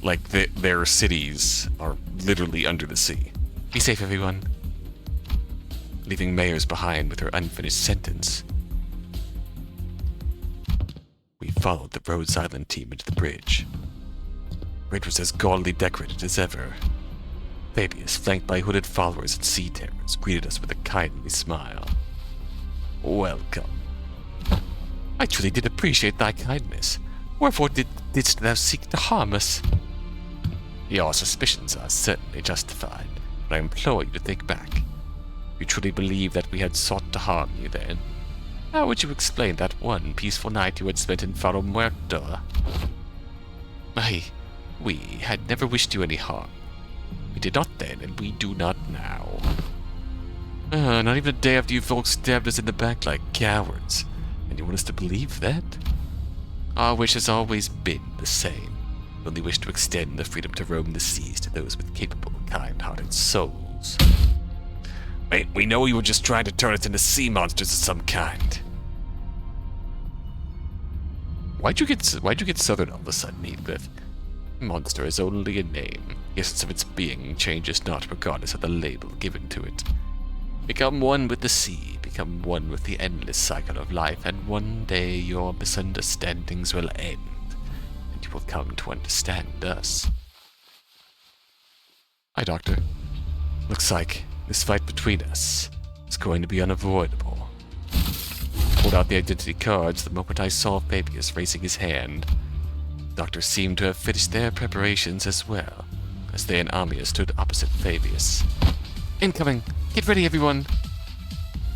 Like their cities are literally under the sea. Be safe, everyone. Leaving Mayors behind with her unfinished sentence. We followed the Rhodes Island team into the bridge. The bridge was as gaudily decorated as ever. Fabius, flanked by hooded followers and sea terrors, greeted us with a kindly smile. Welcome. I truly did appreciate thy kindness. Wherefore didst thou seek to harm us? Your suspicions are certainly justified, but I implore you to think back. You truly believe that we had sought to harm you then? How would you explain that one peaceful night you had spent in Faro Muerto? We had never wished you any harm. We did not then, and we do not now. Not even a day after you folks stabbed us in the back like cowards. And you want us to believe that? Our wish has always been the same. We only wish to extend the freedom to roam the seas to those with capable, kind-hearted souls. Wait, we know you were just trying to turn us into sea monsters of some kind. Why'd you get southern all of a sudden, Heathcliff? Monster is only a name. The essence of its being changes not regardless of the label given to it. Become one with the sea, become one with the endless cycle of life, and one day your misunderstandings will end, and you will come to understand us. Hi, Doctor. Looks like this fight between us is going to be unavoidable. Pulled out the identity cards the moment I saw Fabius raising his hand. Doctor seemed to have finished their preparations as well, as they and Amia stood opposite Fabius. Incoming! Get ready, everyone!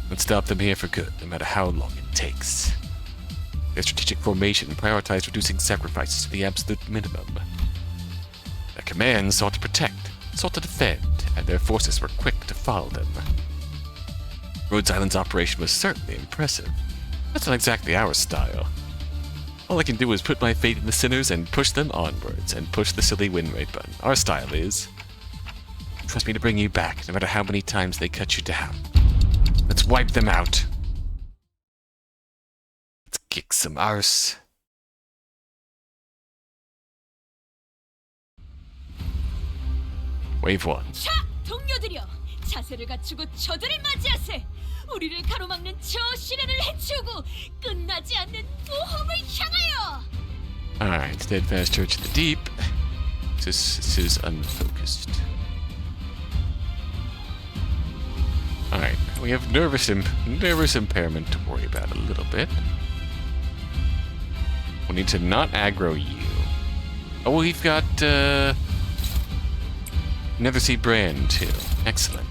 Let's stop them here for good, no matter how long it takes. Their strategic formation prioritized reducing sacrifices to the absolute minimum. Their command sought to protect, sought to defend, and their forces were quick to follow them. Rhodes Island's operation was certainly impressive. That's not exactly our style. All I can do is put my faith in the sinners and push them onwards, and push the silly win rate button. Our style is... Trust me to bring you back, no matter how many times they cut you down. Let's wipe them out. Let's kick some arse. Wave 1. 자, 동료들이여! 자세를 갖추고 저들을 맞이하세! 우리를 가로막는 저 시련을 해치우고 끝나지 않는 모험을 향하여! Alright, steadfast church of the deep. This is unfocused. Alright, we have nervous impairment to worry about a little bit. We need to not aggro you. Oh, we've got, Never See Brand, too. Excellent.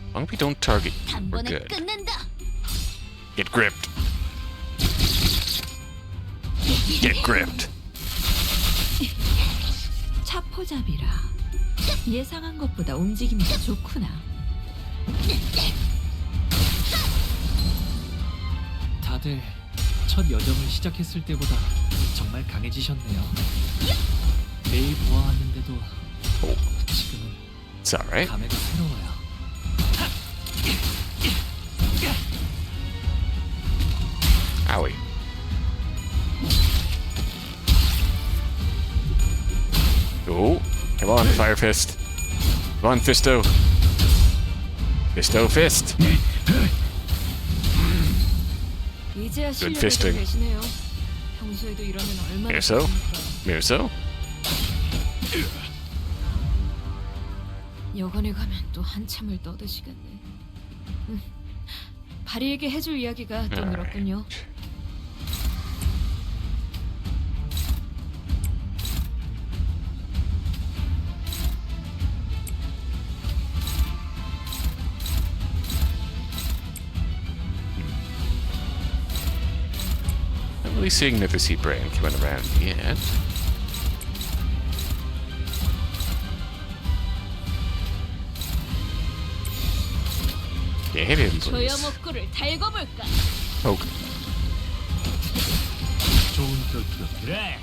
As long as we don't target you, we're good. Get gripped. Get gripped. 차포잡이라. 예상한 것보다 움직임이 더 좋구나. 다들 첫 여정을 시작했을 때보다 정말 강해지셨네요. 매일 보아왔는데도 지금은 It's alright. 감회가 새로워요. Owie. Oh, come on, Fire Fist. Come on, Fisto. Fisto Fist. 이제야 Good 실력이 fisting. 되시네요. 평소에도 이러면 얼마나 Mirso? 좋습니까? Mirso? 여관에 가면 또 한참을 떠드시겠네. 바리에게 해줄 이야기가 또 늘었군요. really seeing Nether Sea Brain coming around yet. Yeah, hit him, please. 조여목구를 달고 볼까? Poke. 좋은 결투다. 그래,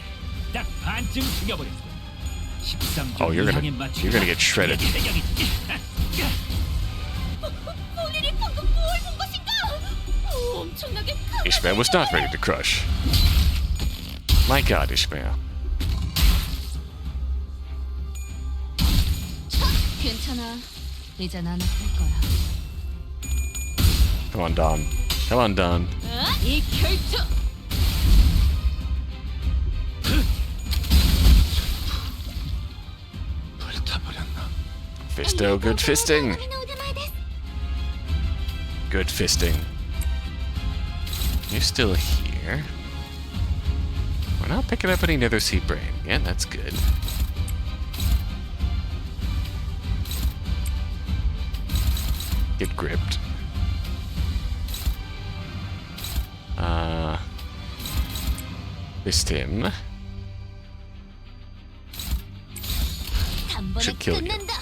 딱 반쯤 죽여버렸어. 13점 Oh, you're gonna get shredded. 본인이 방금 뭘 본 것인가? 엄청나게 Ishmael was not ready to crush. My God, Ishmael. 괜찮아. 이제 난 아플 거야. Come on, Don. Come on, Don. 이 결투. 불타버렸나? Fisto, good fisting. 鬼の腕前です。 Good fisting. You're still here. We're not picking up any Nether Sea Brain. Yeah, that's good. Get gripped. Fist him. 단번에 Should kill you. 끝낸다.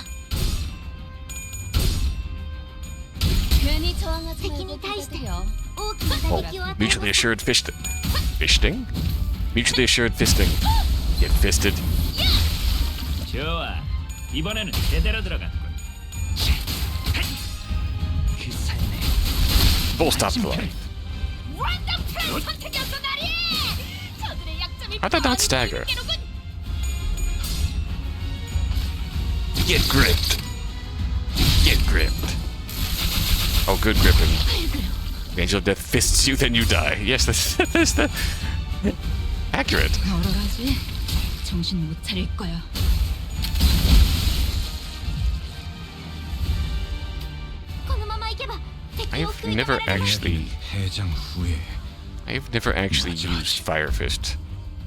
괜히 저항하지責任 말고 対して 기다려. 大きな打撃を与え Mutually ます。 assured fisting? Mutually assured fisting. Get fisted. 좋아, 이번에는 제대로 들어갔군. 그 삶에 Full stop fly. 완벽한 선택이었어 나리. 저들의 약점이 How did that not stagger? 뻔히 Get gripped. Get gripped. Oh, good gripping. Angel of Death fists you, then you die. Yes, that's the accurate. 얼얼하지? 정신 못 차릴 거야. I've never actually 해장 후에 used Fire Fist.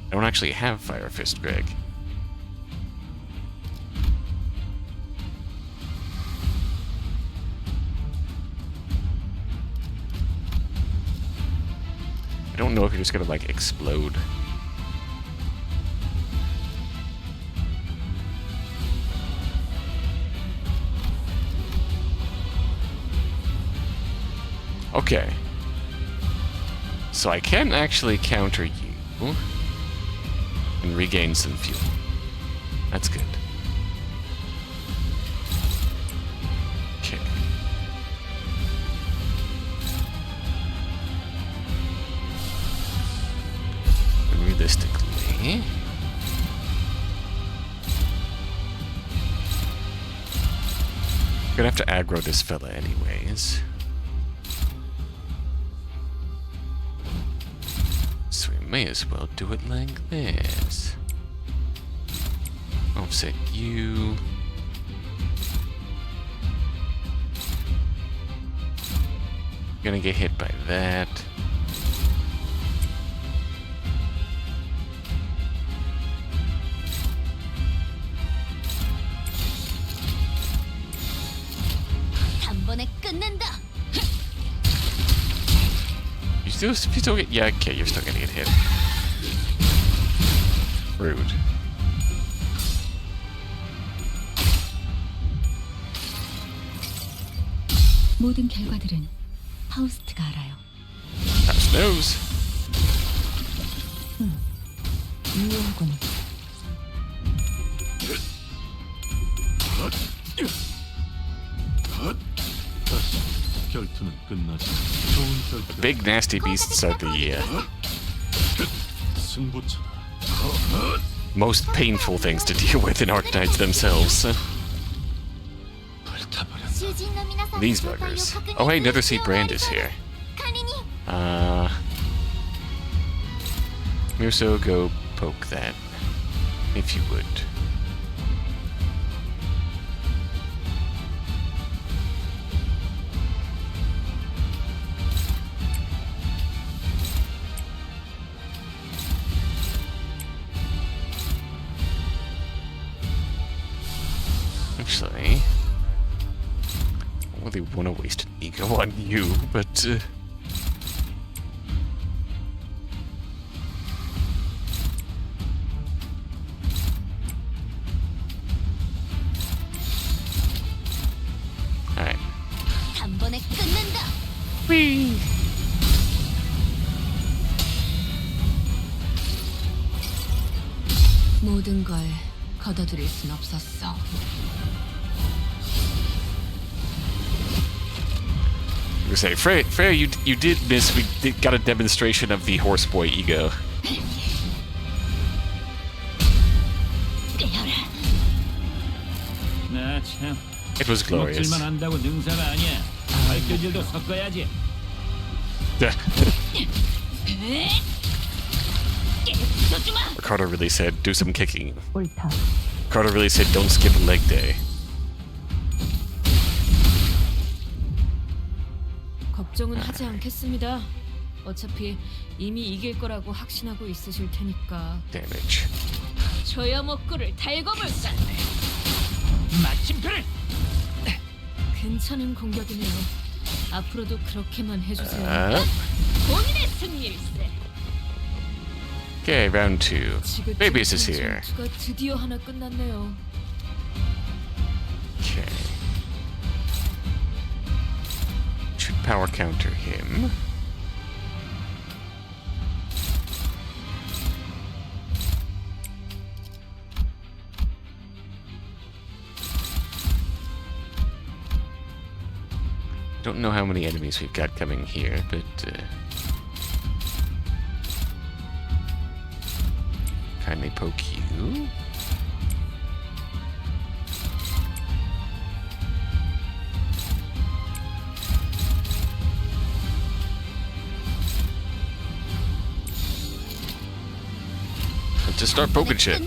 I don't actually have Fire Fist, Greg. I don't know if you're just gonna like explode. Okay. So I can actually counter you and regain some fuel. That's good. Okay. Realistically, I'm gonna have to aggro this fella anyways. So we may as well do it like this. Offset you. Gonna get hit by that. 단번에 끝낸다. You still get, yeah, okay, you're still gonna get hit. Rude. 모든 결과들은 파우스트가 알아요. House knows. 유효하군. 결투는 끝나지. 좋은 결투. Big nasty beasts are the 승부처다. most painful things to deal with in Arknights themselves. 불타버렸나? 囚人の皆さんの These 状態を buggers. 確認 Oh, hey, する Nether Sea 必要があ Brand り is そうで here. す。管理人 Muso, go poke that, if you would. Actually, I don't really want to waste an ego on you, but Whee! 모든 걸 거둬들일 순 없었어. I was gonna say, Freya, you did miss. Got a demonstration of the horseboy ego. 나참 It was glorious. 먹질만 한다고 능사가 아니야. 발길질도 섞어야지. Ricardo really said, "Do some kicking." Ricardo really said, "Don't skip a leg day." 걱정은 하지 않겠습니다. 어차피 이미 이길 거라고 확신하고 있으실 테니까. Damage. 저야 먹구를 달궈볼까. 마침표를. 괜찮은 공격이네요. 앞으로도 그렇게만 해주세요. 본인의 승리일세. Okay, round 2. 지긋지긋한 Babies is here. 전투가 드디어 하나 끝났네요. Okay. Should power counter him. I don't know how many enemies we've got coming here, but kindly poke you. Let's just start poking shit.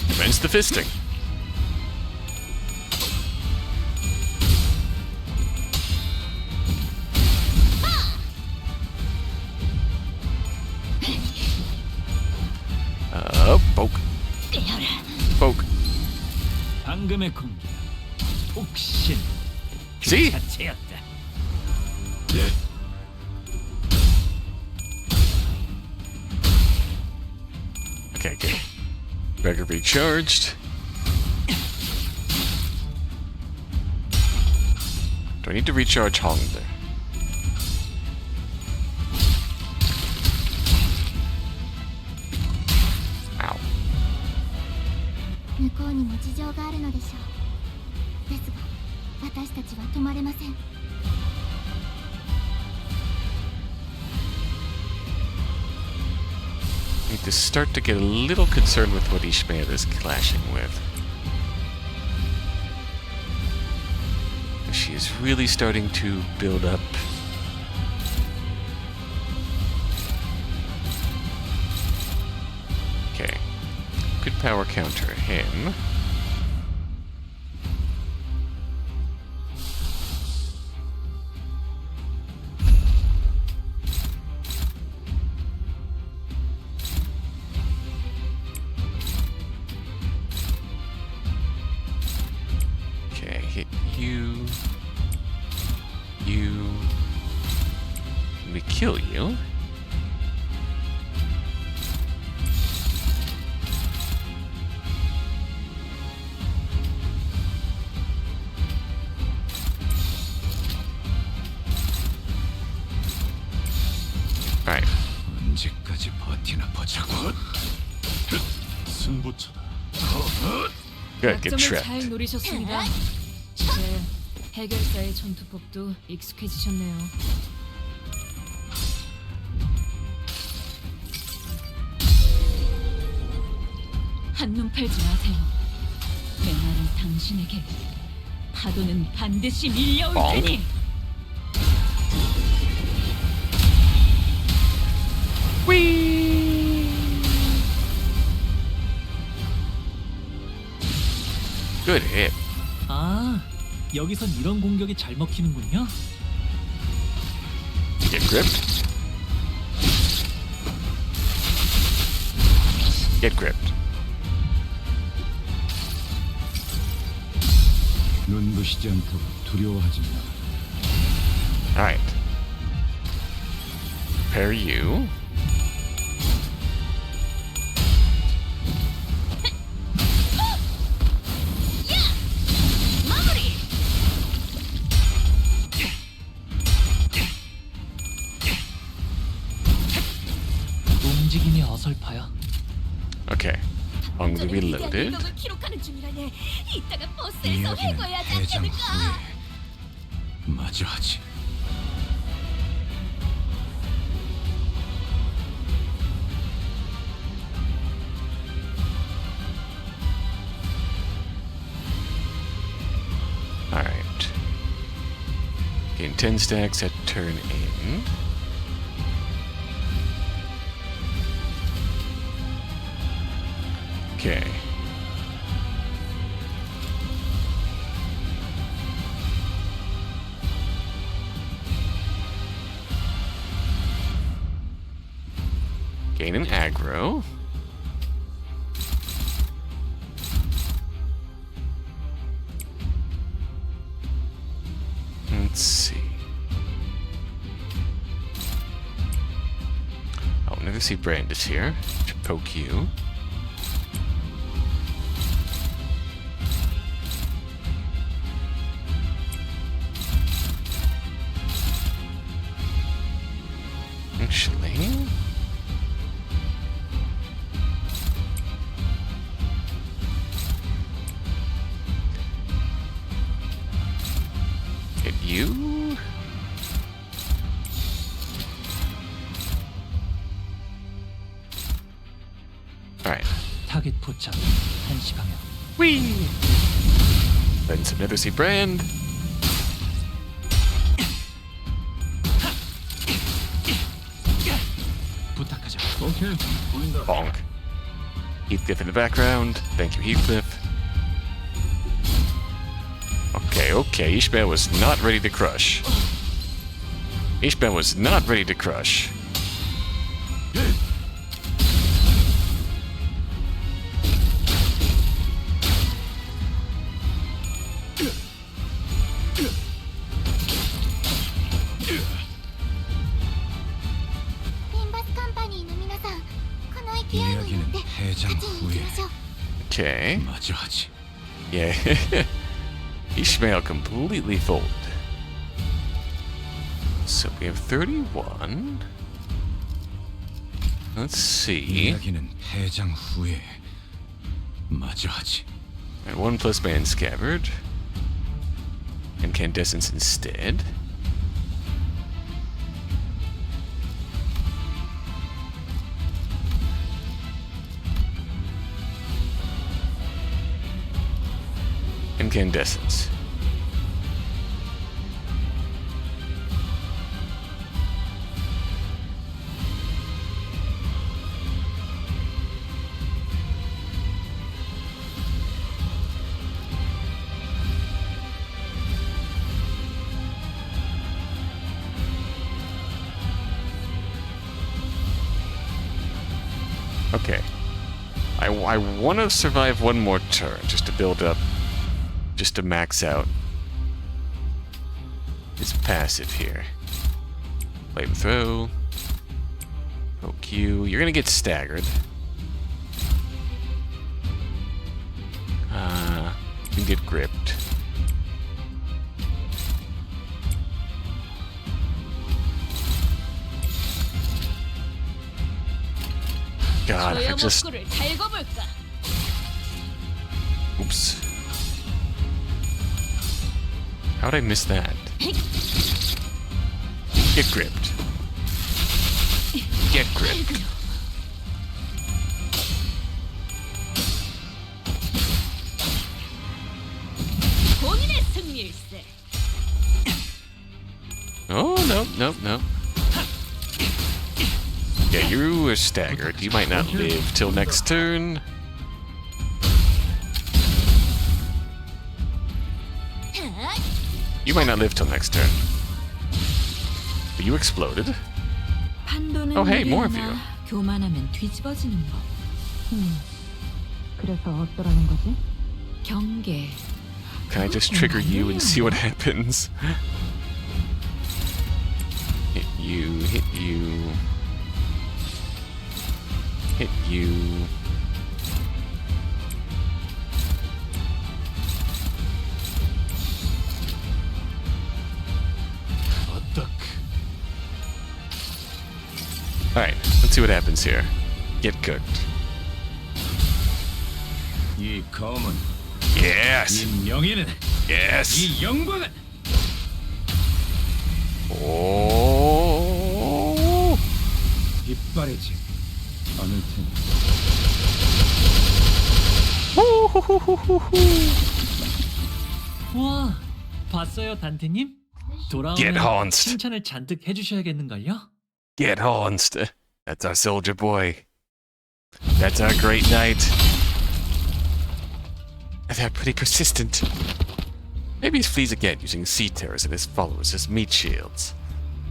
Commence the fisting. Poke. Poke. 방금의 공격. 혹신 See? 자체였다. Okay, good. Beggar recharged. Do I need to recharge Hong there? Ow. 向こうにも事情があるのでしょう。ですが、私たちは止まれません。 Need to start to get a little concerned with what Ishmael is clashing with. She is really starting to build up. Okay. Could power counter him. Okay, hit you. You. Let me kill you. Alright. 언제까지 버티나 보자고. 승부처다. Good, get 약점을 trapped. 잘 노리셨습니다. 이제 해결사의 전투법도 익숙해지셨네요. 한눈 팔지 마세요. 내 말은 당신에게 파도는 반드시 밀려올 테니. Good hit. 아, 여기선 이런 공격이 잘 먹히는군요. Get gripped. Get gripped. 눈부시지 않도록 두려워하지 마. Alright. Prepare you. Only 전에 위대한 reloaded. 일격을 기록하는 중이라네. 이따가 버스에서 이야기는 해고해야 하지 해장 않겠는가? 후에 마저 하지. Alright. Gain 10 stacks at turn in. Okay. Gain an aggro. Let's see. Oh, never see Brandis here. To poke you. Actually, hit you. Alright. 타겟 포착. 1시 방향. Whee! Then some Nether Sea Brand. 부탁하죠. 오케이, 보인다. Bonk. Heathcliff in the background. Thank you, Heathcliff. Okay, okay. Ishmael was not ready to crush. Ishmael was not ready to crush. 림버스 컴퍼니の皆さん、この勢いに乗って 이야기는 해장 勝ちに行き 후에 ましょう。 Okay. 마저 하지. Yeah. Ishmael completely folded. So we have 31. Let's see. 이야기는 해장 후에 마저 하지. And 1 plus man scabbard. Incandescence instead. Incandescence. Okay. I want to survive one more turn just to build up, just to max out his passive here. Flame throw. Poke you. You're gonna get staggered. You can get gripped. God, I just... 소염옥구를 달고 볼까? Oops. How'd I miss that? Get gripped. Get gripped. 본인의 승리일세. Oh, nope, nope, nope. Yeah, you are staggered. You might not live till next turn. You might not live till next turn. But you exploded. 판도는 Oh, hey, more of 느리나 you. 교만하면 뒤집어지는 법. 그래서 어쩌라는 거지? 경계. Can I just trigger you and see what happens? Hit you, hit you. Hit you. Alright, let's see what happens here. Get cooked. 이 검은, Yes. 이 명예는, Yes. 이 영광은 Oh. 빗바래지 않을 테니. 우와, 봤어요, 단테님? Get 돌아오면 Hansed. 칭찬을 잔뜩 해주셔야겠는걸요? Get Hansed. That's our soldier boy. That's our great knight. They're pretty persistent. Maybe he flees again using sea terrors and his followers as meat shields.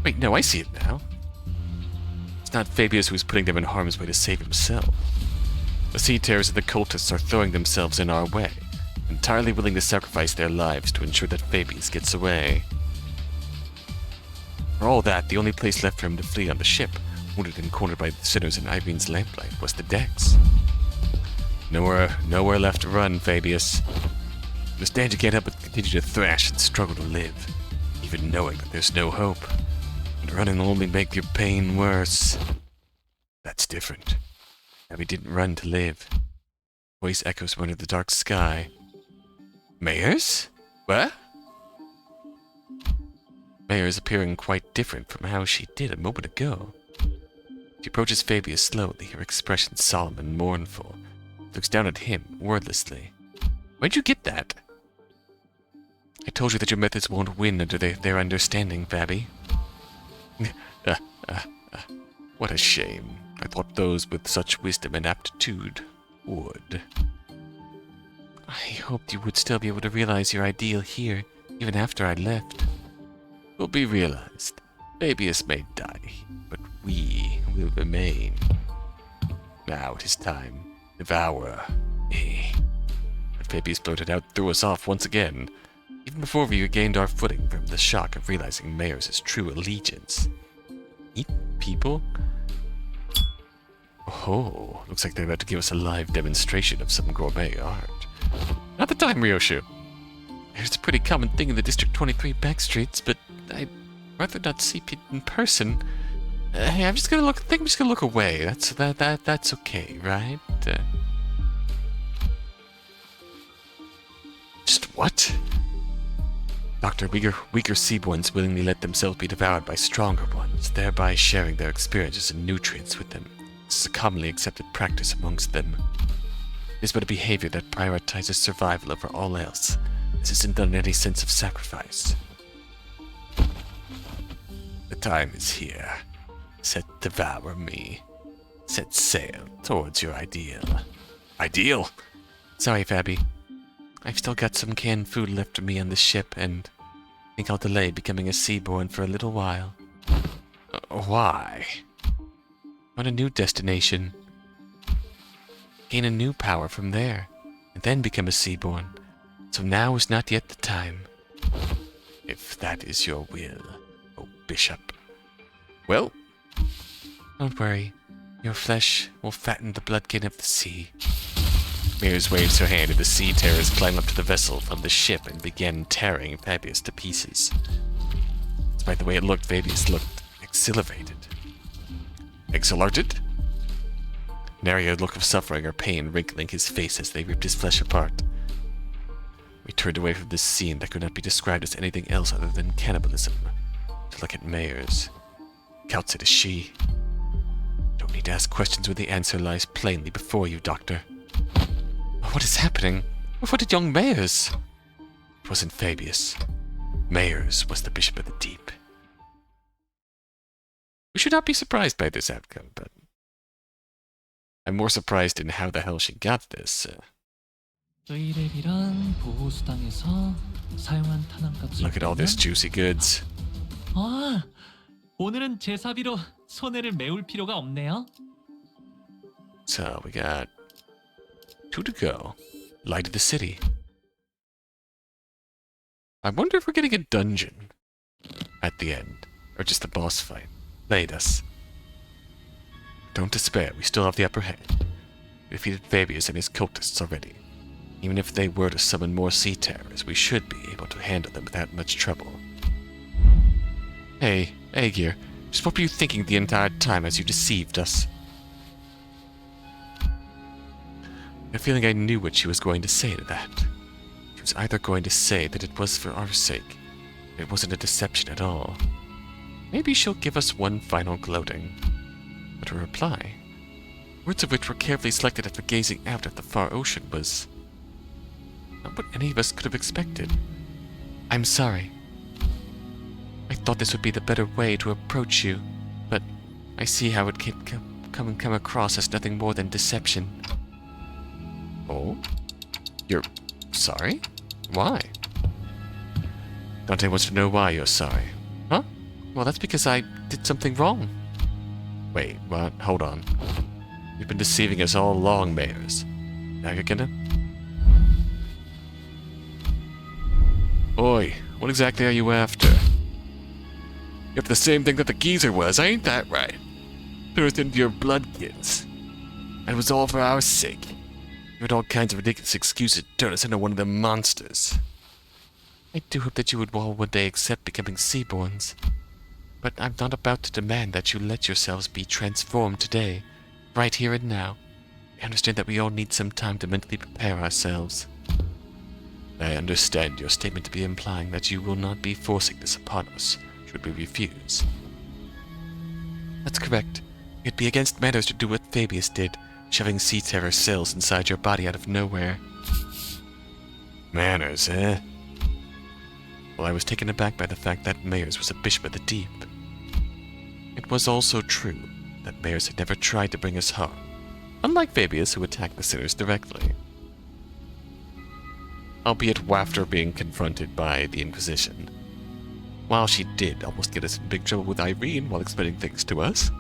Wait, no, I see it now. It's not Fabius who's putting them in harm's way to save himself. The sea terrors and the cultists are throwing themselves in our way, entirely willing to sacrifice their lives to ensure that Fabius gets away. For all that, the only place left for him to flee on the ship, wounded and cornered by the sinners in Irene's lamplight, was the decks. Nowhere left to run, Fabius. Understand you can't help but continue to thrash and struggle to live, even knowing that there's no hope. And running will only make your pain worse. That's different. Abby didn't run to live. Voice echoes from under the dark sky. Mayors? What? Mayor is appearing quite different from how she did a moment ago. She approaches Fabius slowly, her expression solemn and mournful. Looks down at him, wordlessly. Where'd you get that? I told you that your methods won't win under their understanding, Fabi. What a shame. I thought those with such wisdom and aptitude would. I hoped you would still be able to realize your ideal here, even after I left. Will be realized. Fabius may die, but we will remain. Now it is time. Devour me. But Fabius blurted out threw us off once again, even before we regained our footing from the shock of realizing Mayors' true allegiance. Eat people? Oh, looks like they're about to give us a live demonstration of some gourmet art. Not the time, Ryoshu. It's a pretty common thing in the District 23 back streets, but I'd rather not see it in person. Hey, I'm just gonna look away. That's okay, right? Just what? Doctor, weaker seaborns willingly let themselves be devoured by stronger ones, thereby sharing their experiences and nutrients with them. This is a commonly accepted practice amongst them. It is but a behavior that prioritizes survival over all else. This isn't done in any sense of sacrifice. The time is here. Set devour me. Set sail towards your ideal. Ideal? Sorry, Fabi. I've still got some canned food left for me on the ship, and I think I'll delay becoming a seaborn for a little while. Why? On a new destination. Gain a new power from there, and then become a seaborn. So now is not yet the time. If that is your will, oh Bishop. Well, don't worry. Your flesh will fatten the bloodkin of the sea. Mears waves her hand and the sea terrors climb up to the vessel from the ship and begin tearing Fabius to pieces. Despite the way it looked, Fabius looked exhilarated. Exhilarated? Nary a look of suffering or pain wrinkling his face as they ripped his flesh apart. We turned away from this scene that could not be described as anything else other than cannibalism, to look at Mayors. Counts it as she. Don't need to ask questions when the answer lies plainly before you, Doctor. What is happening? What did young Mayors? It wasn't Fabius. Mayors was the Bishop of the Deep. We should not be surprised by this outcome, but I'm more surprised in how the hell she got this. 의뢰비란 보호수당에서 사용한 탄환값을 Look at all this juicy goods. 아, 오늘은 제사비로 손해를 메울 필요가 없네요. So we got 2 to go. Light of the city. I wonder if we're getting a dungeon at the end, or just a boss fight. Laid us. Don't despair, we still have the upper hand. We defeated Fabius and his cultists already. Even if they were to summon more sea terrors, we should be able to handle them without much trouble. Hey, Aegir, just what were you thinking the entire time as you deceived us? a feeling I knew what she was going to say to that. She was either going to say that it was for our sake, that it wasn't a deception at all. Maybe she'll give us one final gloating. But her reply, words of which were carefully selected after gazing out at the far ocean, was not what any of us could have expected. I'm sorry. I thought this would be the better way to approach you, but I see how it can come across as nothing more than deception. Oh? You're sorry? Why? Dante wants to know why you're sorry. Huh? Well, that's because I did something wrong. Wait, what? Hold on. You've been deceiving us all along, Mayors. Now you're gonna... Oi, what exactly are you after? You're after the same thing that the geezer was, ain't that right? Turn us into your bloodkins. And it was all for our sake. You had all kinds of ridiculous excuses to turn us into one of them monsters. I do hope that you would all one day accept becoming Seaborns. But I'm not about to demand that you let yourselves be transformed today, right here and now. I understand that we all need some time to mentally prepare ourselves. I understand your statement to be implying that you will not be forcing this upon us, should we refuse. That's correct. It'd be against manners to do what Fabius did, shoving sea terror cells inside your body out of nowhere. Manners, eh? Well, I was taken aback by the fact that Mayors was a bishop of the deep. It was also true that Mayors had never tried to bring us harm, unlike Fabius, who attacked the sinners directly. Albeit after being confronted by the Inquisition. While she did almost get us in big trouble with Irene while explaining things to us.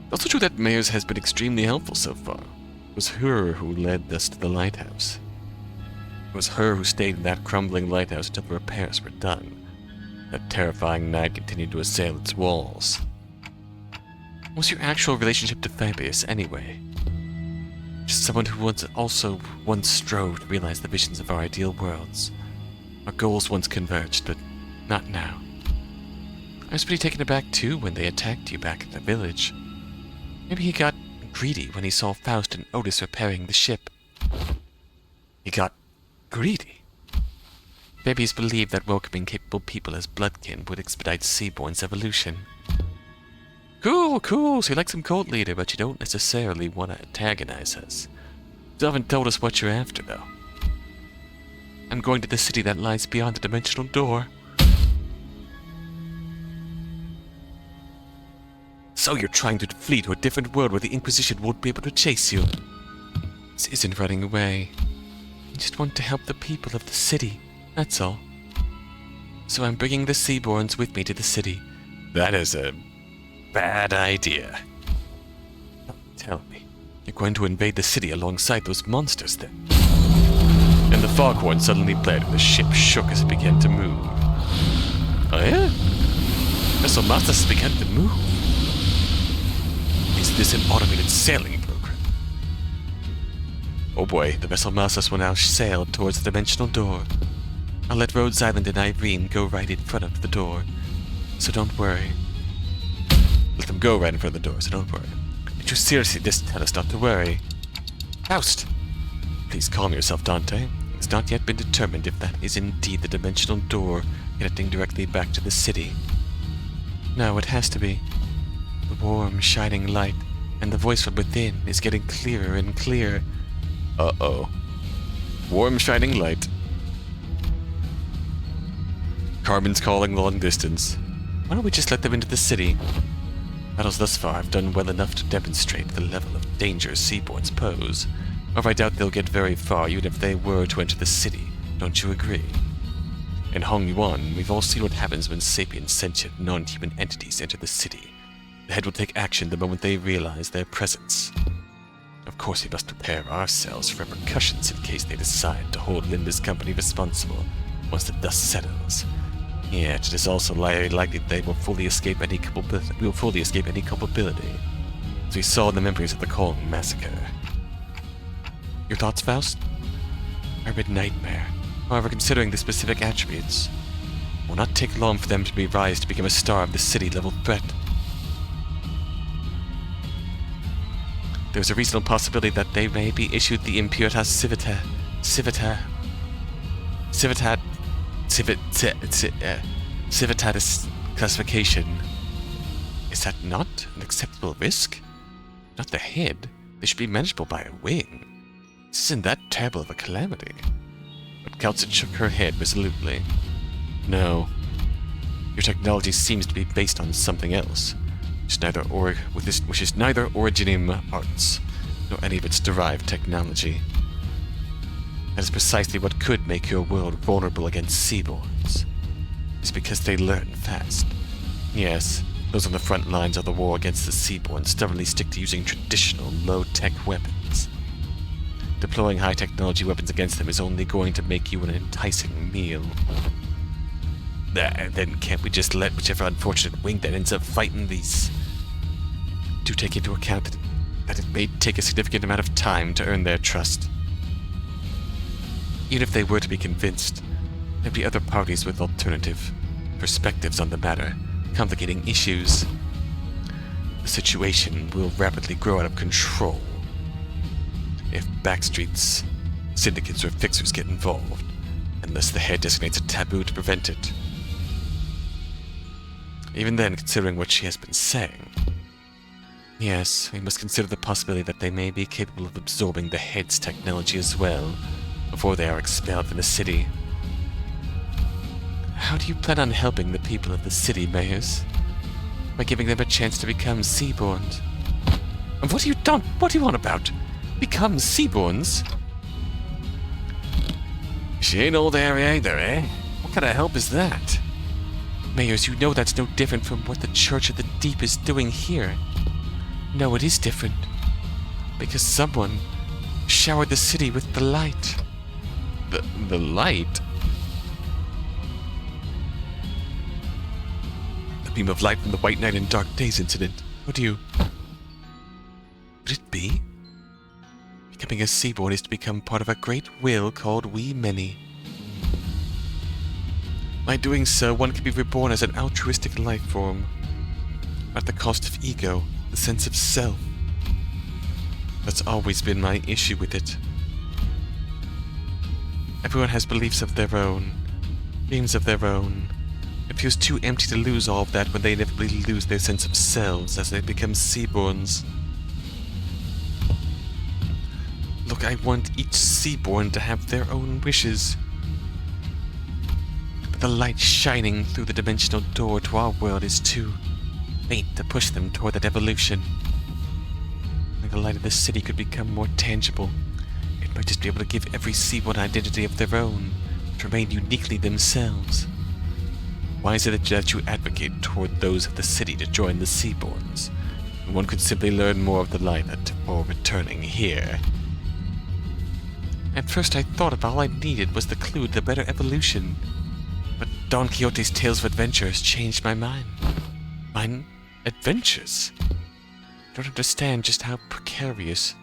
It's also true that Mayors has been extremely helpful so far. It was her who led us to the lighthouse. It was her who stayed in that crumbling lighthouse until the repairs were done. That terrifying night continued to assail its walls. What was your actual relationship to Fabius, anyway? Just someone who once strove to realize the visions of our ideal worlds. Our goals once converged, but not now. I was pretty taken aback too when they attacked you back at the village. Maybe he got greedy when he saw Faust and Otis repairing the ship. He got greedy. Fabius believed that welcoming capable people as bloodkin would expedite Seaborn's evolution. Cool, so you like some cult leader, but you don't necessarily want to antagonize us. You haven't told us what you're after, though. I'm going to the city that lies beyond the dimensional door. So you're trying to flee to a different world where the Inquisition won't be able to chase you. This isn't running away. I just want to help the people of the city, that's all. So I'm bringing the Seaborns with me to the city. That is a bad idea. Tell me, you're going to invade the city alongside those monsters then? And the foghorn suddenly blared and the ship shook as it began to move. Oh yeah? Vessel Masters began to move. Is this an automated sailing program? Oh boy, the Vessel Masters will now sail towards the dimensional door. I'll let Rhodes Island and Irene go right in front of the door, so don't worry. Let them go right in front of the door, so don't worry. Did you seriously just tell us not to worry? Faust! Please calm yourself, Dante. It's not yet been determined if that is indeed the dimensional door connecting directly back to the city. No, it has to be. The warm, shining light and the voice from within is getting clearer and clearer. Uh-oh. Warm, shining light. Carmen's calling long distance. Why don't we just let them into the city? Battles thus far have done well enough to demonstrate the level of danger Seaborns pose. However, I doubt they'll get very far even if they were to enter the city. Don't you agree? In Hong Yuan, we've all seen what happens when sapient, sentient, non-human entities enter the city. The head will take action the moment they realize their presence. Of course, we must prepare ourselves for repercussions in case they decide to hold Limbus Company responsible once the dust settles. Yet, it is also very likely that they will fully escape any culpability, as we saw in the memories of the Kong massacre. Your thoughts, Faust? A red nightmare. However, considering the specific attributes, it will not take long for them to rise to become a star of the city-level threat. there's a reasonable possibility that they may be issued the Impuritas Civitatis classification. Is that not an acceptable risk? Not the head. They should be manageable by a wing. This isn't that terrible of a calamity. But Keltsit shook her head resolutely. No. Your technology seems to be based on something else, which is neither Originium arts, nor any of its derived technology. That is precisely what could make your world vulnerable against Seaborns. It's because they learn fast. Yes, those on the front lines of the war against the Seaborn stubbornly stick to using traditional, low-tech weapons. Deploying high-technology weapons against them is only going to make you an enticing meal. Then can't we just let whichever unfortunate wing that ends up fighting these... Do take into account that it may take a significant amount of time to earn their trust. Even if they were to be convinced, there'd be other parties with alternative perspectives on the matter, complicating issues. The situation will rapidly grow out of control if backstreets, syndicates, or fixers get involved, unless the head designates a taboo to prevent it. Even then, considering what she has been saying, yes, we must consider the possibility that they may be capable of absorbing the head's technology as well, before they are expelled from the city. How do you plan on helping the people of the city, Mayors? By giving them a chance to become Seaborns? And what do you want about? Become Seaborns? She ain't all there either, eh? What kind of help is that? Mayors, you know that's no different from what the Church of the Deep is doing here. No, it is different. Because someone showered the city with the light. The light? The beam of light from the White Night and Dark Days incident. What do you... Could it be? Becoming a Seaborn is to become part of a great will called We Many. By doing so, one can be reborn as an altruistic life form, at the cost of ego, the sense of self. That's always been my issue with it. Everyone has beliefs of their own, dreams of their own. It feels too empty to lose all of that when they inevitably lose their sense of selves as they become Seaborns. Look, I want each Seaborn to have their own wishes. But the light shining through the dimensional door to our world is too faint to push them toward that evolution. Like the light of the city could become more tangible. It might just be able to give every Seaborn identity of their own, to remain uniquely themselves. Why is it that you advocate toward those of the city to join the Seaborns? One could simply learn more of the light before returning here. At first I thought if all I needed was the clue to the better evolution. But Don Quixote's Tales of Adventure has changed my mind. Mine? Adventures? I don't understand just how precarious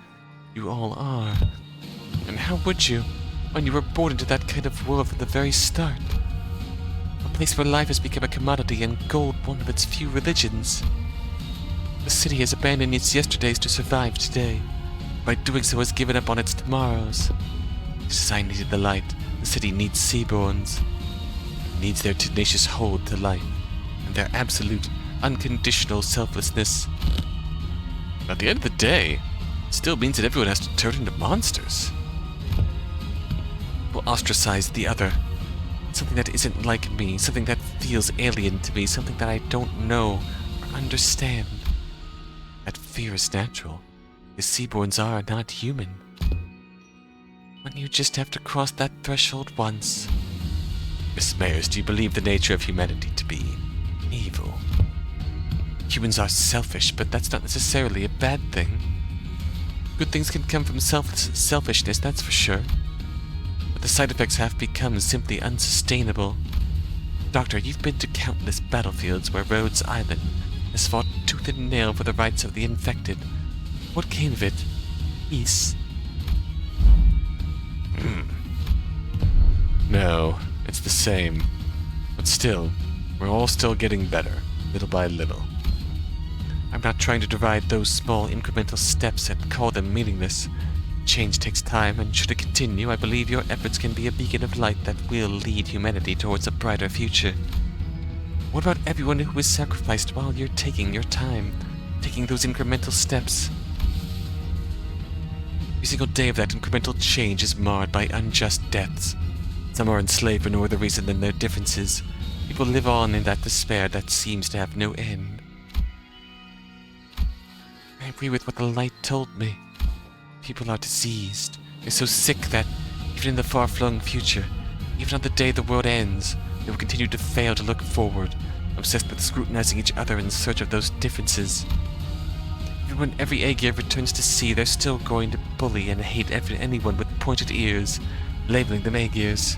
you all are. And how would you, when you were born into that kind of world from the very start? A place where life has become a commodity and gold one of its few religions. The city has abandoned its yesterdays to survive today. By doing so has given up on its tomorrows. Just as I needed the light, the city needs Seaborns. It needs their tenacious hold to life, and their absolute, unconditional selflessness. At the end of the day, it still means that everyone has to turn into monsters. Will ostracize the other. Something that isn't like me, something that feels alien to me, something that I don't know or understand. That fear is natural. The Seaborns are not human. When you just have to cross that threshold once. Miss Mayors, do you believe the nature of humanity to be evil? Humans are selfish, but that's not necessarily a bad thing. Good things can come from selfishness, that's for sure. But the side effects have become simply unsustainable. Doctor, you've been to countless battlefields where Rhodes Island has fought tooth and nail for the rights of the infected. What came of it? Peace? No, it's the same. But still, we're all still getting better, little by little. I'm not trying to deride those small incremental steps and call them meaningless. Change takes time, and should it continue, I believe your efforts can be a beacon of light that will lead humanity towards a brighter future. What about everyone who was sacrificed while you're taking your time, taking those incremental steps? Every single day of that incremental change is marred by unjust deaths. Some are enslaved for no other reason than their differences. People live on in that despair that seems to have no end. I agree with what the light told me. People are diseased. They're so sick that, even in the far-flung future, even on the day the world ends, they will continue to fail to look forward, obsessed with scrutinizing each other in search of those differences. Even when every Aegir returns to sea, they're still going to bully and hate anyone with pointed ears, labeling them Aegirs.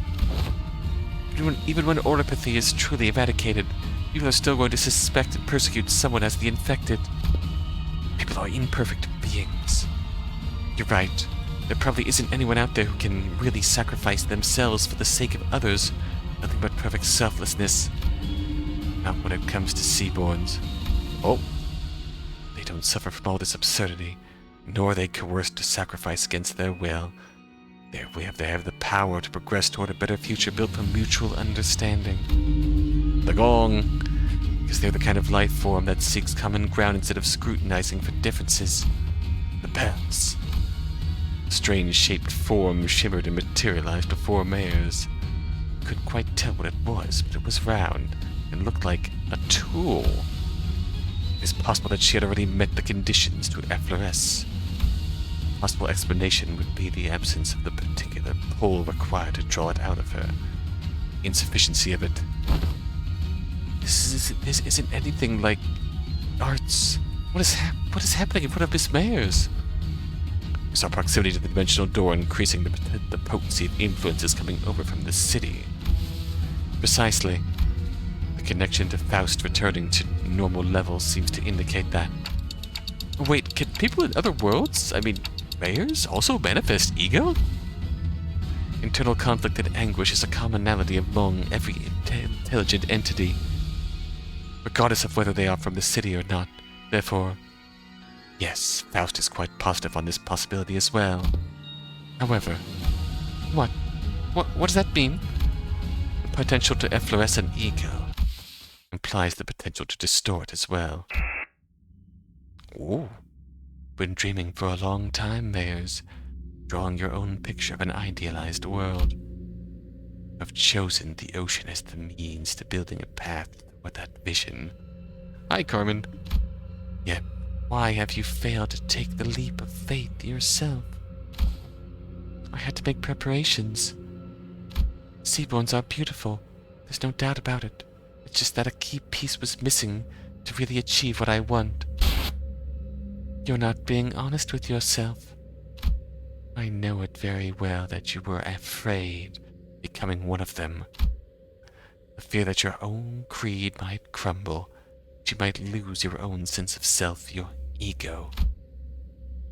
Even when orthopathy is truly eradicated, people are still going to suspect and persecute someone as the infected. People are imperfect beings. You're right. There probably isn't anyone out there who can really sacrifice themselves for the sake of others. Nothing but perfect selflessness. Not when it comes to Seaborns. Oh. They don't suffer from all this absurdity, nor are they coerced to sacrifice against their will. They have the power to progress toward a better future built from mutual understanding. The gong! Because they're the kind of life form that seeks common ground instead of scrutinizing for differences. The bells. A strange shaped form shimmered and materialized before Mayer's. Couldn't quite tell what it was, but it was round and looked like a tool. It's possible that she had already met the conditions to effloresce. A possible explanation would be the absence of the particular pull required to draw it out of her. Insufficiency of it. This isn't anything like arts. What is happening in front of Miss Mayers? We saw proximity to the dimensional door increasing the potency of influences coming over from the city. Precisely. The connection to Faust returning to normal levels seems to indicate that. Wait, can people in other worlds, Mayers, also manifest ego? Internal conflict and anguish is a commonality among every intelligent entity, regardless of whether they are from the city or not. Therefore, yes, Faust is quite positive on this possibility as well. However, what does that mean? The potential to effloresce an ego implies the potential to distort as well. Ooh. Been dreaming for a long time, Mayers, drawing your own picture of an idealized world. I've chosen the ocean as the means to building a path toward that vision. Hi, Carmen. Yet, why have you failed to take the leap of faith yourself? I had to make preparations. Seaborns are beautiful. There's no doubt about it. It's just that a key piece was missing to really achieve what I want. You're not being honest with yourself. I know it very well that you were afraid of becoming one of them. The fear that your own creed might crumble, that you might lose your own sense of self, your ego.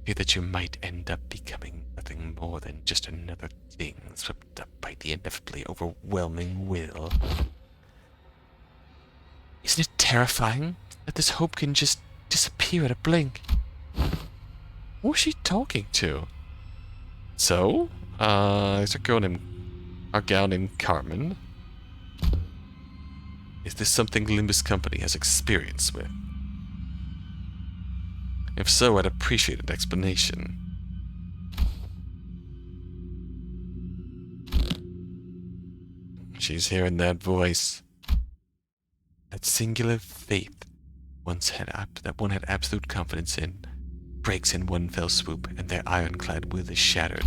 Fear that you might end up becoming nothing more than just another thing swept up by the ineffably overwhelming will. Isn't it terrifying that this hope can just disappear at a blink? Who was she talking to? So, there's our gal named Carmen. Is this something Limbus Company has experience with? If so, I'd appreciate an explanation. She's hearing that voice. That singular faith that one had absolute confidence in breaks in one fell swoop, and their ironclad will is shattered.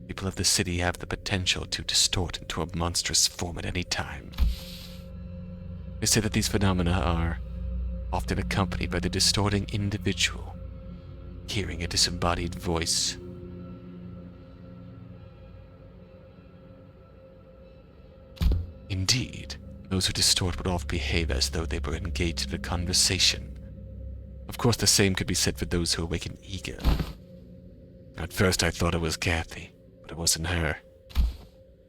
People of the city have the potential to distort into a monstrous form at any time. They say that these phenomena are often accompanied by the distorting individual hearing a disembodied voice. Indeed, those who distort would often behave as though they were engaged in a conversation. Of course, the same could be said for those who awaken ego. At first I thought it was Kathy, but it wasn't her.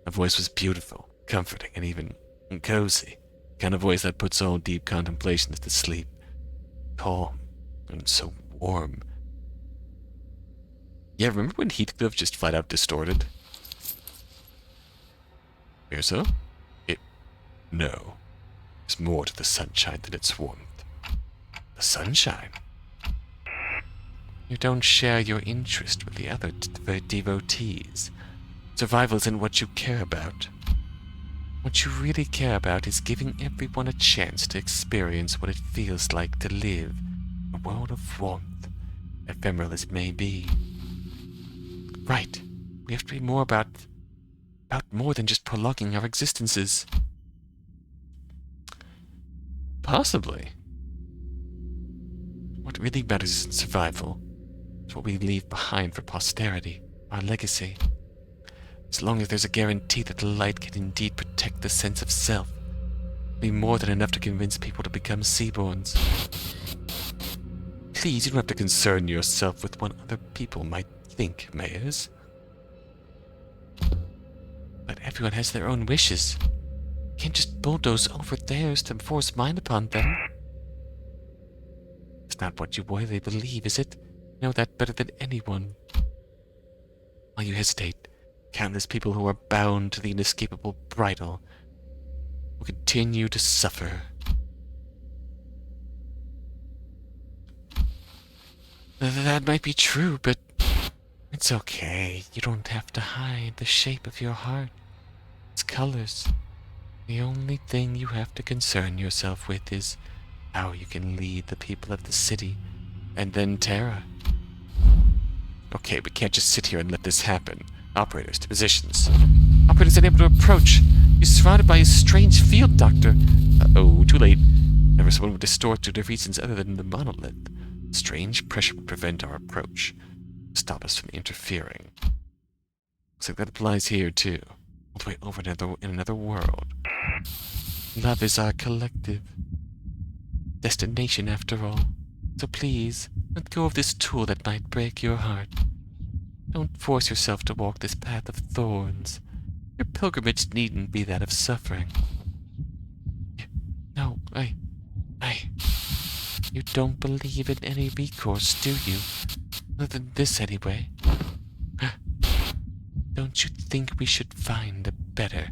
Her voice was beautiful, comforting, and even cozy. The kind of voice that puts all deep contemplations to sleep. Calm, And it's so warm. Yeah, remember when Heathcliff just flat out distorted? Mirza? No. There's more to the sunshine than its warmth. The sunshine? You don't share your interest with the other devotees. Survival isn't what you care about. What you really care about is giving everyone a chance to experience what it feels like to live a world of warmth, ephemeral as it may be. Right. We have to be more about more than just prolonging our existences. Possibly. What really matters isn't survival. It's what we leave behind for posterity, our legacy. As long as there's a guarantee that the light can indeed protect the sense of self, it'll be more than enough to convince people to become Seaborns. Please, you don't have to concern yourself with what other people might think, Mayors. But everyone has their own wishes. You can't just bulldoze over theirs to force mine upon them. It's not what you really believe, is it? You know that better than anyone. While you hesitate, countless people who are bound to the inescapable bridle will continue to suffer. That might be true, but it's okay. You don't have to hide the shape of your heart. Its colors. The only thing you have to concern yourself with is how you can lead the people of the city, and then Terra. Okay, we can't just sit here and let this happen. Operators to positions. Operators unable to approach. You're surrounded by a strange field, Doctor. Uh-oh, too late. Never someone would distort due to reasons other than the monolith. Strange pressure would prevent our approach. Stop us from interfering. Looks like that applies here, too. All the way over in another world. Love is our collective destination, after all. So please, let go of this tool that might break your heart. Don't force yourself to walk this path of thorns. Your pilgrimage needn't be that of suffering. No, you don't believe in any recourse, do you? Other than this, anyway. Don't you think we should find a better,